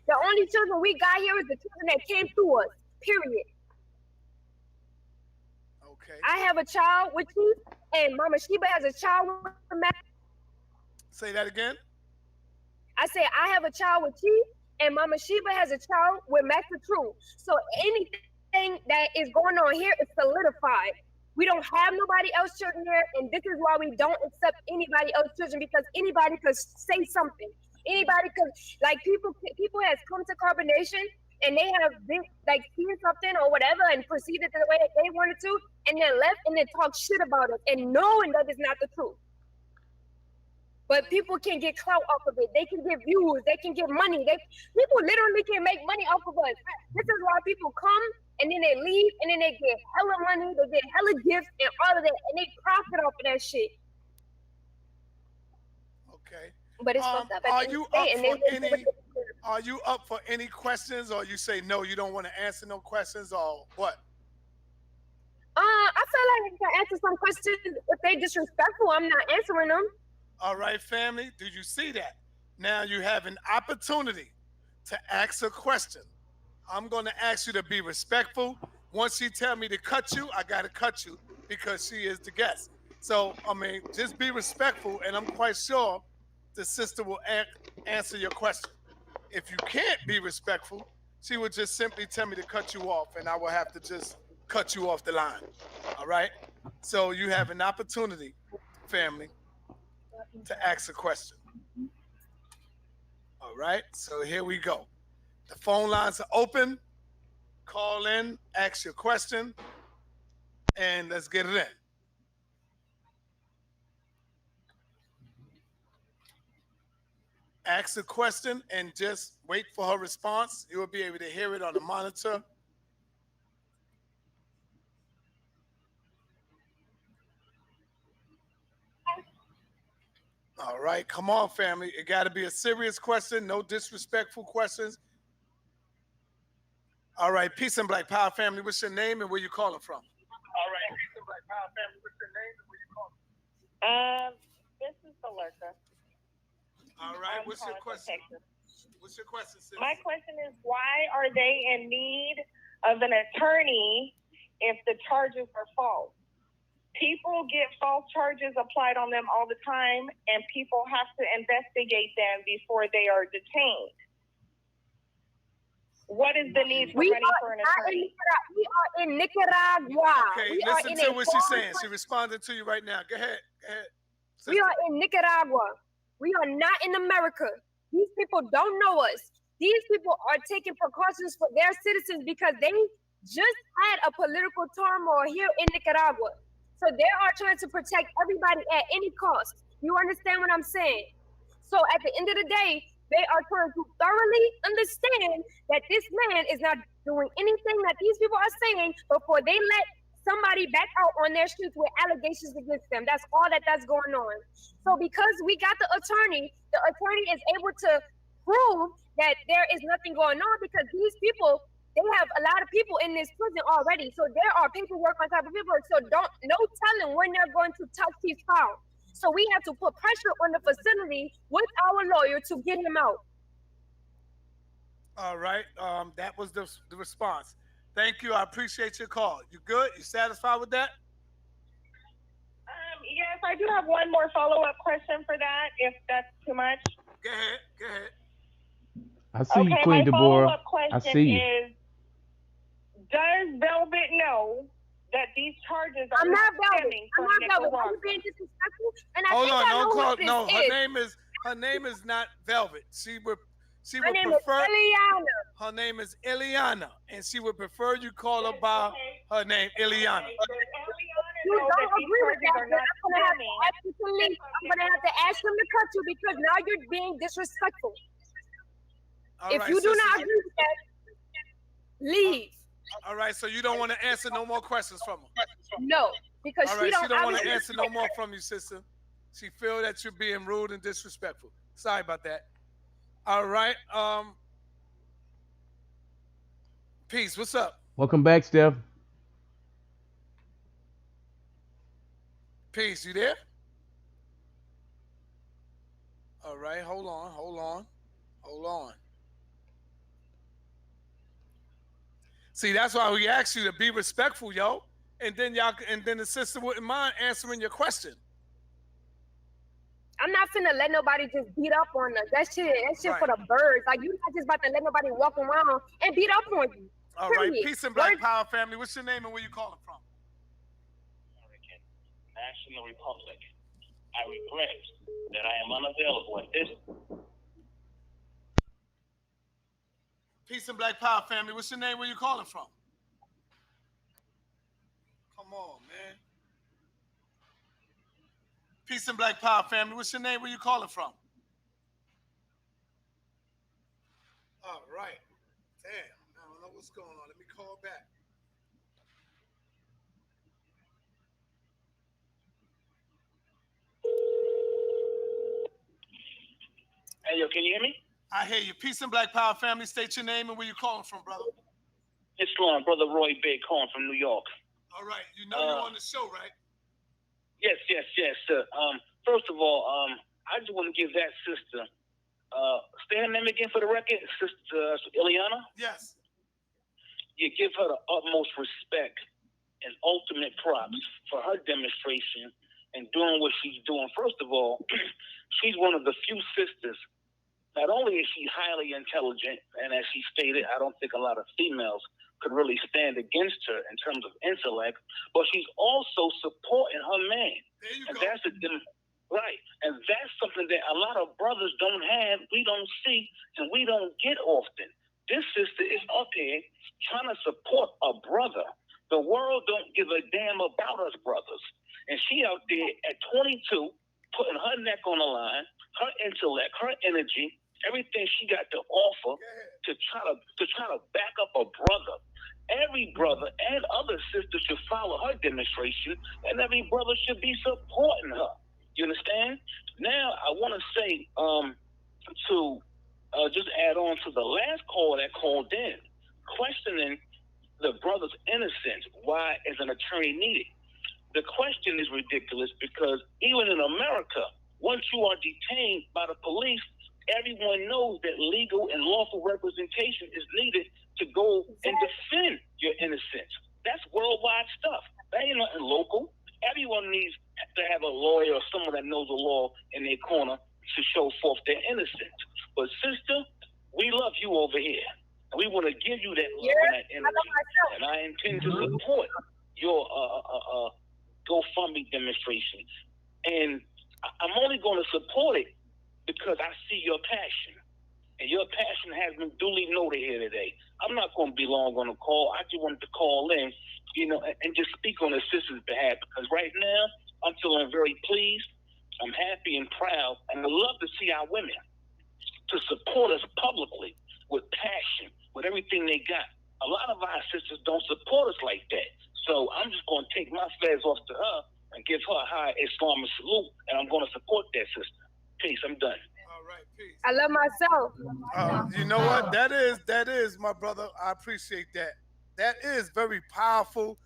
The only children we got here is the children that came through us. Period. Okay. I have a child with you, and Mama Sheba has a child with Matt. Say that again. I say I have a child with you, and Mama Sheba has a child with Master True. So anything that is going on here is solidified. We don't have nobody else children here, and this is why we don't accept anybody else children, because anybody could say something. Anybody could, like, people has come to carbonation and they have been like seen something or whatever and proceeded the way that they wanted to, and then left and then talk shit about us and knowing that is not the truth. But people can get clout off of it. They can get views. They can get money. People literally can make money off of us. This is why people come and then they leave and then they get hella money. They get hella gifts and all of that, and they profit off of that shit. Okay. But it's fucked up. Are you up for any questions, or you say no, you don't want to answer no questions, or what? I feel like I can answer some questions. If they disrespectful, I'm not answering them. All right, family. Do you see that? Now you have an opportunity to ask a question. I'm going to ask you to be respectful. Once she tell me to cut you, I got to cut you because she is the guest. So, I mean, just be respectful, and I'm quite sure the sister will answer your question. If you can't be respectful, she would just simply tell me to cut you off, and I will have to just cut you off the line. All right? So you have an opportunity, family, to ask a question. All right? So here we go. The phone lines are open. Call in, ask your question, and let's get it in. Ask a question and just wait for her response. You will be able to hear it on the monitor. All right, come on, family. It got to be a serious question, no disrespectful questions. All right, peace and black power, family. What's your name and where you calling from? All right, peace and black power, family. What's your name and where you calling from? This is Alerta. All right. I'm What's your calling from question? Texas. What's your question, sis? My question is, why are they in need of an attorney if the charges are false? People get false charges applied on them all the time, and people have to investigate them before they are detained. What is the need for running for an attorney? We are in Nicaragua. Okay, We are listen in to a what she's foreign saying. She country. responded to you right now. Go ahead. We are in Nicaragua. We are not in America. These people don't know us. These people are taking precautions for their citizens because they just had a political turmoil here in Nicaragua. So they are trying to protect everybody at any cost. You understand what I'm saying? So at the end of the day, they are trying to thoroughly understand that this man is not doing anything that these people are saying before they let somebody back out on their streets with allegations against them. That's all that's going on. So because we got the attorney is able to prove that there is nothing going on because these people, they have a lot of people in this prison already. So there are paperwork on top of paperwork. So no telling when they're going to touch his file. So we have to put pressure on the facility with our lawyer to get him out. All right. That was the response. Thank you. I appreciate your call. You good? You satisfied with that? Yes, I do have one more follow-up question for that, if that's too much. Go ahead. I see you, Queen my Deborah. follow-up question I see you. is, does Velvet know that these charges are I'm not stemming Velvet. I'm from not Velvet. Are Nicaragua? you being disrespectful? And I Hold think on. I know Don't who call. this No, is. her name is not Velvet. She would Her name prefer. is Eliana. Her name is Eliana, and she would prefer you call her by her name, Eliana. You don't agree with that, but I'm gonna have to ask you to leave. I'm gonna have to ask him to cut you because now you're being disrespectful. All if right, you do sister, not agree with that, leave. All right, so you don't want to answer no more questions from her. No, because All right, she don't want to obviously- answer no more from you, sister. She feel that you're being rude and disrespectful. Sorry about that. All right, peace. What's up? Welcome back, Steph. Peace. You there? All right, hold on. See, that's why we asked you to be respectful, yo. And then the sister wouldn't mind answering your question. I'm not finna let nobody just beat up on us. That shit Right. for the birds. Like, you're not just about to let nobody walk around and beat up on you. All right, Period. peace and black power family. What's your name and where you calling from? American National Republic. I regret that I am unavailable at this. Peace and black power family. What's your name? Where you calling from? Come on, man. Peace and black power family. What's your name? Where you calling from? All right. Damn. I don't know what's going on. Let me call back. Hey, yo, can you hear me? I hear you. Peace and black power family. State your name and where you calling from, brother. It's Lon, brother Roy Big calling from New York. All right. You know you're on the show, right? Yes, sir. First of all, I just want to give that sister, say her name again for the record, Sister Eliana. Yes. You give her the utmost respect and ultimate props for her demonstration and doing what she's doing. First of all, she's one of the few sisters. Not only is she highly intelligent, and as she stated, I don't think a lot of females could really stand against her in terms of intellect, but she's also supporting her man. There you and go. Right. And that's something that a lot of brothers don't have, we don't see, and we don't get often. This sister is up here trying to support a brother. The world don't give a damn about us brothers. And she out there at 22, putting her neck on the line, her intellect, her energy, everything she got to offer to try to back up a brother. Every brother and other sister should follow her demonstration, and every brother should be supporting her. You understand? Now, I want to say to just add on to the last call that called in, questioning the brother's innocence. Why is an attorney needed? The question is ridiculous because even in America, Once you are detained by the police, everyone knows that legal and lawful representation is needed to go and defend your innocence. That's worldwide stuff. That ain't nothing local. Everyone needs to have a lawyer or someone that knows the law in their corner to show forth their innocence. But sister, we love you over here. And we want to give you that love and that energy. And I intend to support your GoFundMe demonstration. And I'm only going to support it because I see your passion. And your passion has been duly noted here today. I'm not going to be long on the call. I just wanted to call in, and just speak on the sister's behalf, because right now I'm feeling very pleased. I'm happy and proud, and I love to see our women to support us publicly with passion, with everything they got. A lot of our sisters don't support us like that. So I'm just going to take my flags off to her and give her a high Islamic salute, and I'm going to support that sister. Peace. I'm done. All right, peace. I love myself. You know what? That is, my brother. I appreciate that. That is very powerful.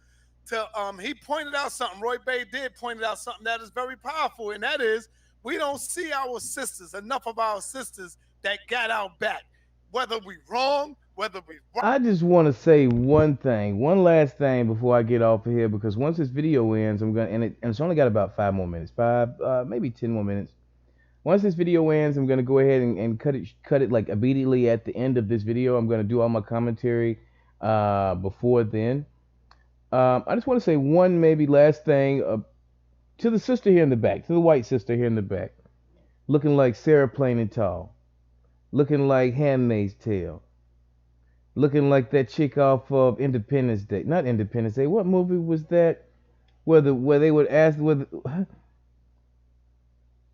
He pointed out something. Roy Bay did point out something that is very powerful, and that is we don't see our sisters, enough of our sisters that got our back. Whether we wrong, whether we right. I just want to say one last thing before I get off of here, because once this video ends, I'm gonna and it's only got about 5 more minutes, maybe 10 more minutes. Once this video ends, I'm gonna go ahead and cut it like immediately at the end of this video. I'm gonna do all my commentary before then. I just want to say one maybe last thing to the sister here in the back, to the white sister here in the back, looking like Sarah Plain and Tall, looking like Handmaid's Tale, looking like that chick off of Independence Day. Not Independence Day. What movie was that? Where they would ask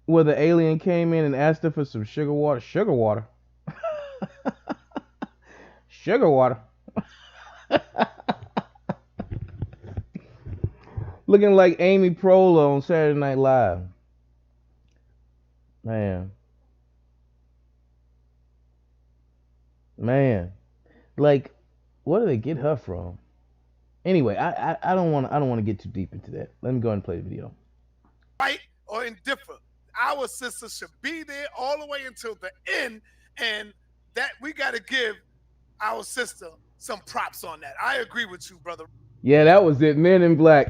where the alien came in and asked her for some sugar water. Sugar water. Sugar water. Looking like Amy Poehler on Saturday Night Live. Man. Like, where do they get her from? Anyway, I don't want to get too deep into that. Let me go ahead and play the video. Right or indifferent. Our sisters should be there all the way until the end, and that we got to give our sister some props on that. I agree with you, brother. Yeah, that was it. Men in Black.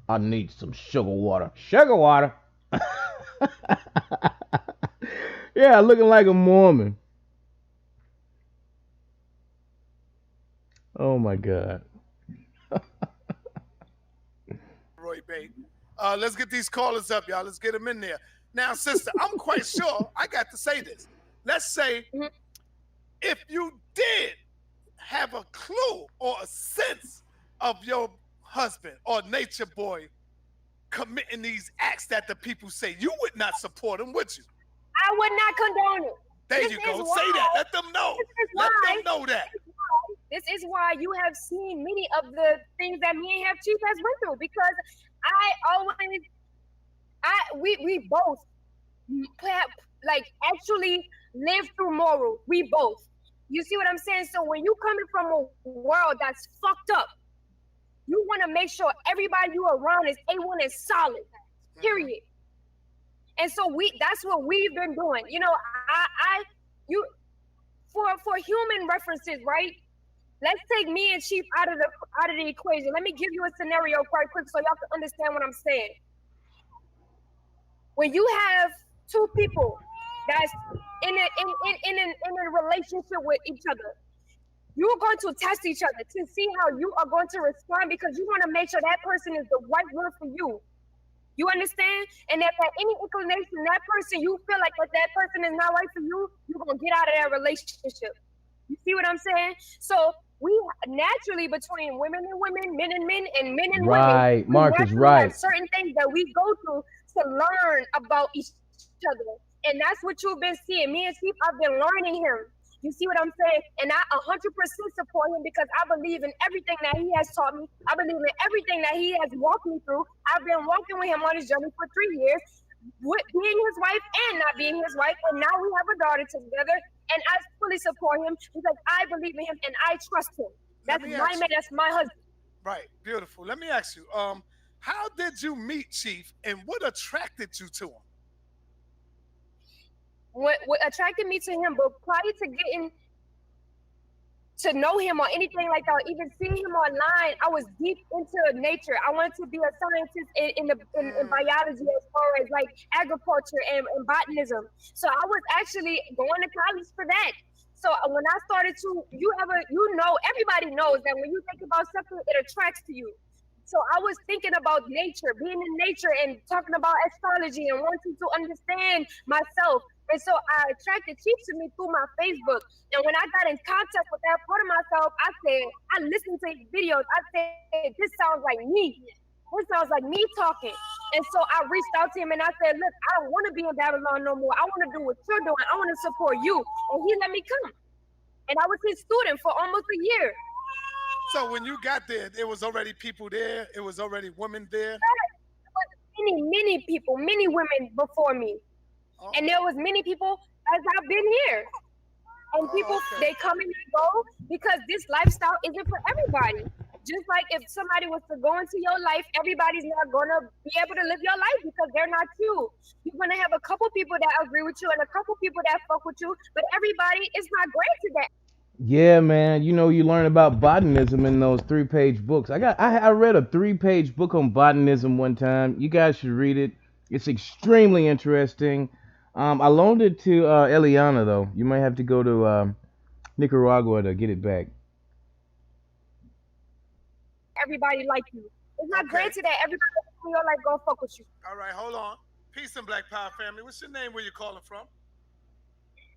I need some sugar water. Sugar water. Yeah, looking like a Mormon. Oh my God. Roy Bay. Let's get these callers up, y'all. Let's get them in there. Now, sister, I'm quite sure I got to say this. Let's say if you did have a clue or a sense of your husband or Natureboy committing these acts that the people say, you would not support him, would you? I would not condone it. There you go. Say that. Let them know. Let them know that. This is why you have seen many of the things that me and Half Chief has went through, because we both like actually live through moral. We both. You see what I'm saying? So when you coming from a world that's fucked up, you want to make sure everybody you around is A1 and solid. Period. And so that's what we've been doing. You know, for human references, right? Let's take me and Chief out of the equation. Let me give you a scenario quite quick so y'all can understand what I'm saying. When you have two people that's in a relationship with each other, you're going to test each other to see how you are going to respond, because you want to make sure that person is the right one for you. You understand? And if at any inclination that person, you feel like that person is not right for you, you're going to get out of that relationship. You see what I'm saying? So we naturally, between women and women, men and men, and men and women, right, Marcus, right, have certain things that we go through to learn about each other. And that's what you've been seeing. Me and Chief, I've been learning him. You see what I'm saying? And I 100% support him, because I believe in everything that he has taught me. I believe in everything that he has walked me through. I've been walking with him on his journey for 3 years, with being his wife and not being his wife. And now we have a daughter together. And I fully support him because I believe in him and I trust him. That's my man. That's my husband. Right. Beautiful. Let me ask you, how did you meet Chief, and what attracted you to him? what attracted me to him, but prior to getting to know him or anything like that, or even seeing him online, I was deep into nature. I wanted to be a scientist in biology as far as like agriculture and botanism. So I was actually going to college for that. So when I started to, everybody knows that when you think about something, it attracts to you. So I was thinking about nature, being in nature and talking about astrology and wanting to understand myself. And so I attracted Chief to me through my Facebook. And when I got in contact with that part of myself, I listened to his videos. I said, this sounds like me. This sounds like me talking. And so I reached out to him and I said, look, I don't want to be in Babylon no more. I want to do what you're doing. I want to support you. And he let me come. And I was his student for almost a year. So when you got there, there was already people there. It was already women there. There was many people, many women before me. And there was many people as I've been here. And people, they come and they go because this lifestyle isn't for everybody. Just like if somebody was to go into your life, everybody's not going to be able to live your life because they're not you. You're going to have a couple people that agree with you and a couple people that fuck with you, but everybody is not granted that. Yeah, man. You know, you learn about botanism in those 3-page books. I read a 3-page book on botanism one time. You guys should read it. It's extremely interesting. I loaned it to Eliana though. You might have to go to Nicaragua to get it back. Everybody like you. It's not granted that everybody in your life gonna fuck with you. All right, hold on. Peace and Black Power family. What's your name? Where you calling from?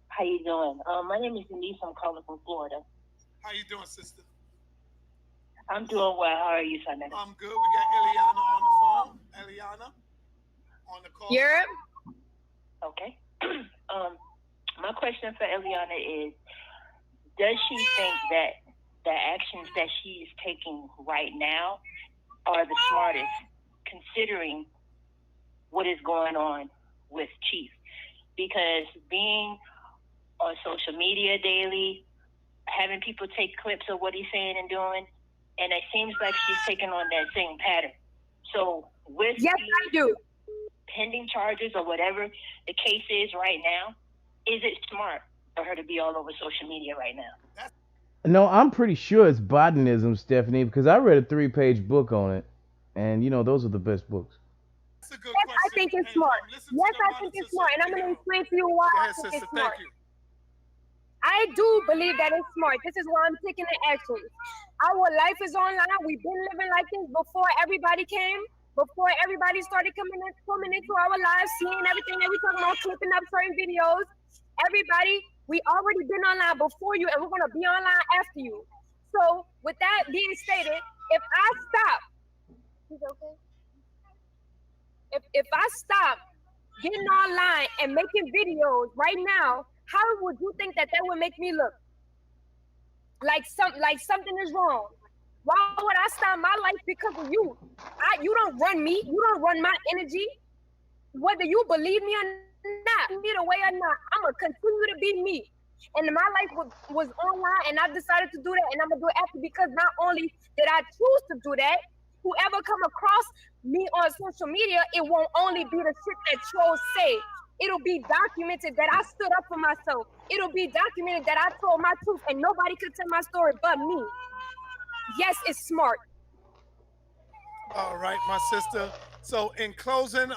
How you doing? My name is Denise. I'm calling from Florida. How you doing, sister? I'm doing well. How are you, SaNeter? I'm good. We got Eliana on the phone. Eliana on the call. Yeah. Okay. My question for Eliana is, does she think that the actions that she is taking right now are the smartest, considering what is going on with Chief? Because being on social media daily, having people take clips of what he's saying and doing, and it seems like she's taking on that same pattern. So with yes, I do. Pending charges or whatever the case is right now, is it smart for her to be all over social media right now? No, I'm pretty sure it's botanism, Stephanie, because I read a 3-page book on it, and you know those are the best books. That's a good yes, question. I think it's smart. Yes, I think it's smart, and I'm gonna explain to you why I think it's smart. I do believe that it's smart. This is why I'm taking the action. Our life is online. We've been living like this before everybody came, before everybody started coming into our lives, seeing everything that we talking about, clipping up certain videos. Everybody, we already been online before you, and we're gonna be online after you. So, with that being stated, if I stop, is it okay? If I stop getting online and making videos right now, how would you think that would make me look? Like something is wrong. Why would I stop my life because of you? You don't run me. You don't run my energy. Whether you believe me or not, either way or not, I'm gonna continue to be me. And my life was online, and I decided to do that, and I'm gonna do it after, because not only did I choose to do that, whoever come across me on social media, it won't only be the shit that trolls say. It'll be documented that I stood up for myself. It'll be documented that I told my truth, and nobody could tell my story but me. Yes, it's smart. All right, my sister. So in closing,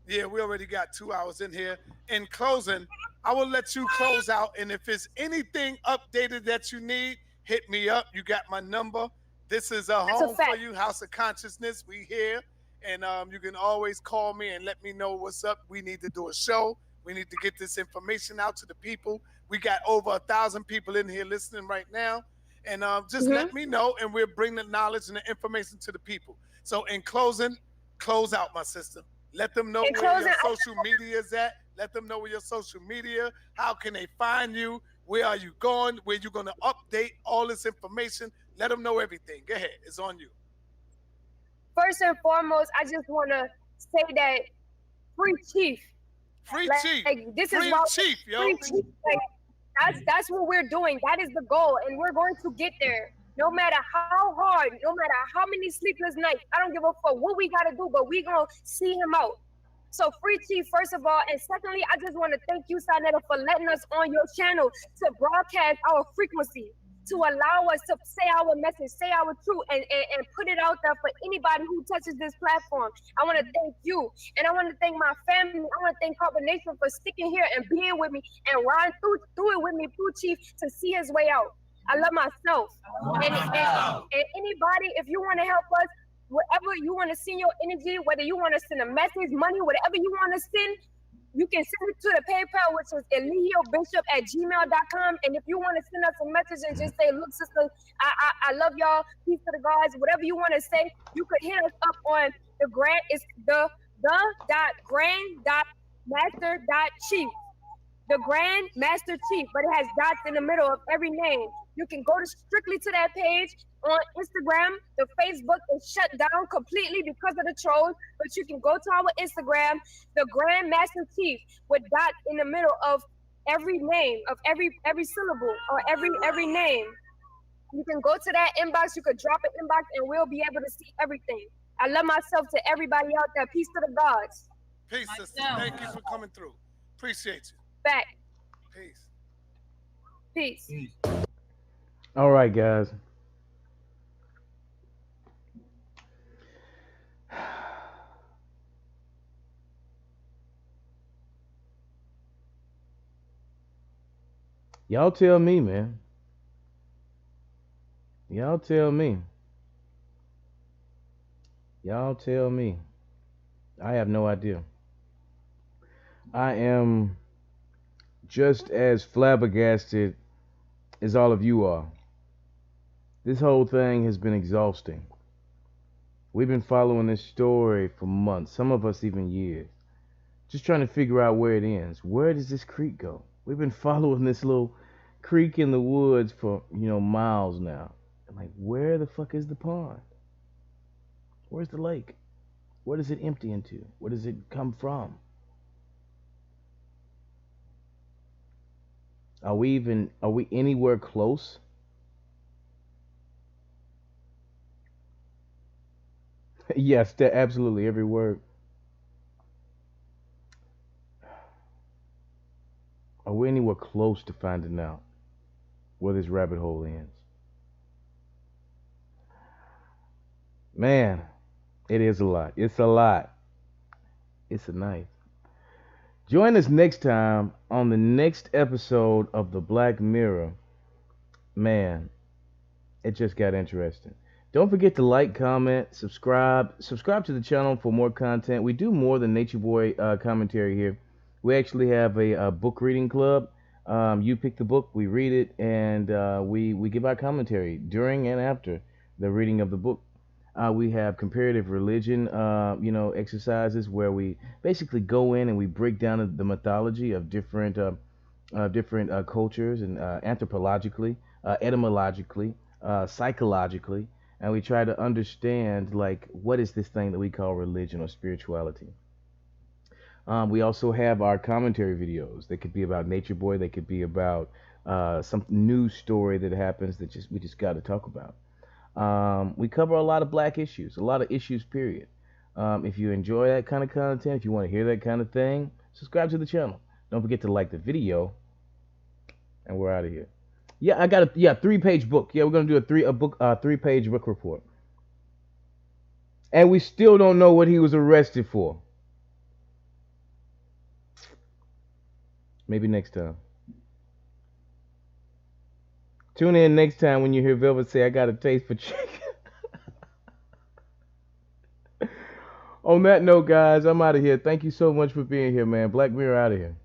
yeah, we already got 2 hours in here. In closing, I will let you close out, and if there's anything updated that you need, hit me up. You got my number. This is a home for you, House of Consciousness. We here. And you can always call me and let me know what's up. We need to do a show. We need to get this information out to the people. We got over 1,000 people in here listening right now. And just let me know, and we'll bring the knowledge and the information to the people. So in closing, close out, my sister. Let them know where your social media is at. Let them know where your social media, how can they find you, where are you going, where you're going to update all this information. Let them know everything. Go ahead. It's on you. First and foremost, I just want to say that free Chief. Free Chief. Like, this free is why Chief, yo. Free Chief. Like, that's what we're doing. That is the goal, and we're going to get there. No matter how hard, no matter how many sleepless nights, I don't give a fuck what we got to do, but we going to see him out. So free Chief, first of all, and secondly, I just want to thank you, SaNeter, for letting us on your channel to broadcast our frequency, to allow us to say our message, say our truth, and put it out there for anybody who touches this platform. I want to thank you, and I want to thank my family. I want to thank Carbon Nation for sticking here and being with me and riding through it with me, through Chief, to see his way out. I love myself. And anybody, if you want to help us, whatever you want to send your energy, whether you want to send a message, money, whatever you want to send, you can send it to the PayPal, which is eligiobishop@gmail.com. And if you want to send us a message and just say, look, sister, I love y'all, peace to the gods, whatever you want to say, you could hit us up on the grant. It's the.grand.master.chief. The Grand Master Chief, but it has dots in the middle of every name. You can go strictly to that page on Instagram. The Facebook is shut down completely because of the trolls, but you can go to our Instagram, the Grand Master Chief, with dots in the middle of every name, of every syllable or every name. You can go to that inbox. You could drop an inbox, and we'll be able to see everything. I love myself to everybody out there. Peace to the gods. Peace, sister. Thank you for coming through. Appreciate you. Back. Peace. Peace. All right, guys. Y'all tell me, man. Y'all tell me. Y'all tell me. I have no idea. I am just as flabbergasted as all of you are. This whole thing has been exhausting. We've been following this story for months, some of us even years, just trying to figure out where it ends. Where does this creek go? We've been following this little creek in the woods for, miles now. I'm like, where the fuck is the pond? Where's the lake? Where does it empty into? Where does it come from? Are we anywhere close? Yes, absolutely every word. Are we anywhere close to finding out where this rabbit hole ends? Man, it is a lot. It's a lot. It's a knife. Join us next time on the next episode of The Black Mirror. Man, it just got interesting. Don't forget to like, comment, subscribe. Subscribe to the channel for more content. We do more than Natureboy commentary here. We actually have a book reading club. You pick the book, we read it, and we give our commentary during and after the reading of the book. We have comparative religion, exercises where we basically go in and we break down the mythology of different cultures and anthropologically, etymologically, psychologically, and we try to understand like what is this thing that we call religion or spirituality. We also have our commentary videos. They could be about Natureboy. They could be about some news story that happens that we just got to talk about. We cover a lot of black issues, a lot of issues, period. If you enjoy that kind of content, if you want to hear that kind of thing, subscribe to the channel. Don't forget to like the video, and we're out of here. Yeah, I got a 3-page book. Yeah, we're gonna do a 3-page book report, and we still don't know what he was arrested for. Maybe next time. Tune in next time when you hear Velvet say, "I got a taste for chicken." On that note, guys, I'm out of here. Thank you so much for being here, man. Black Mirror out of here.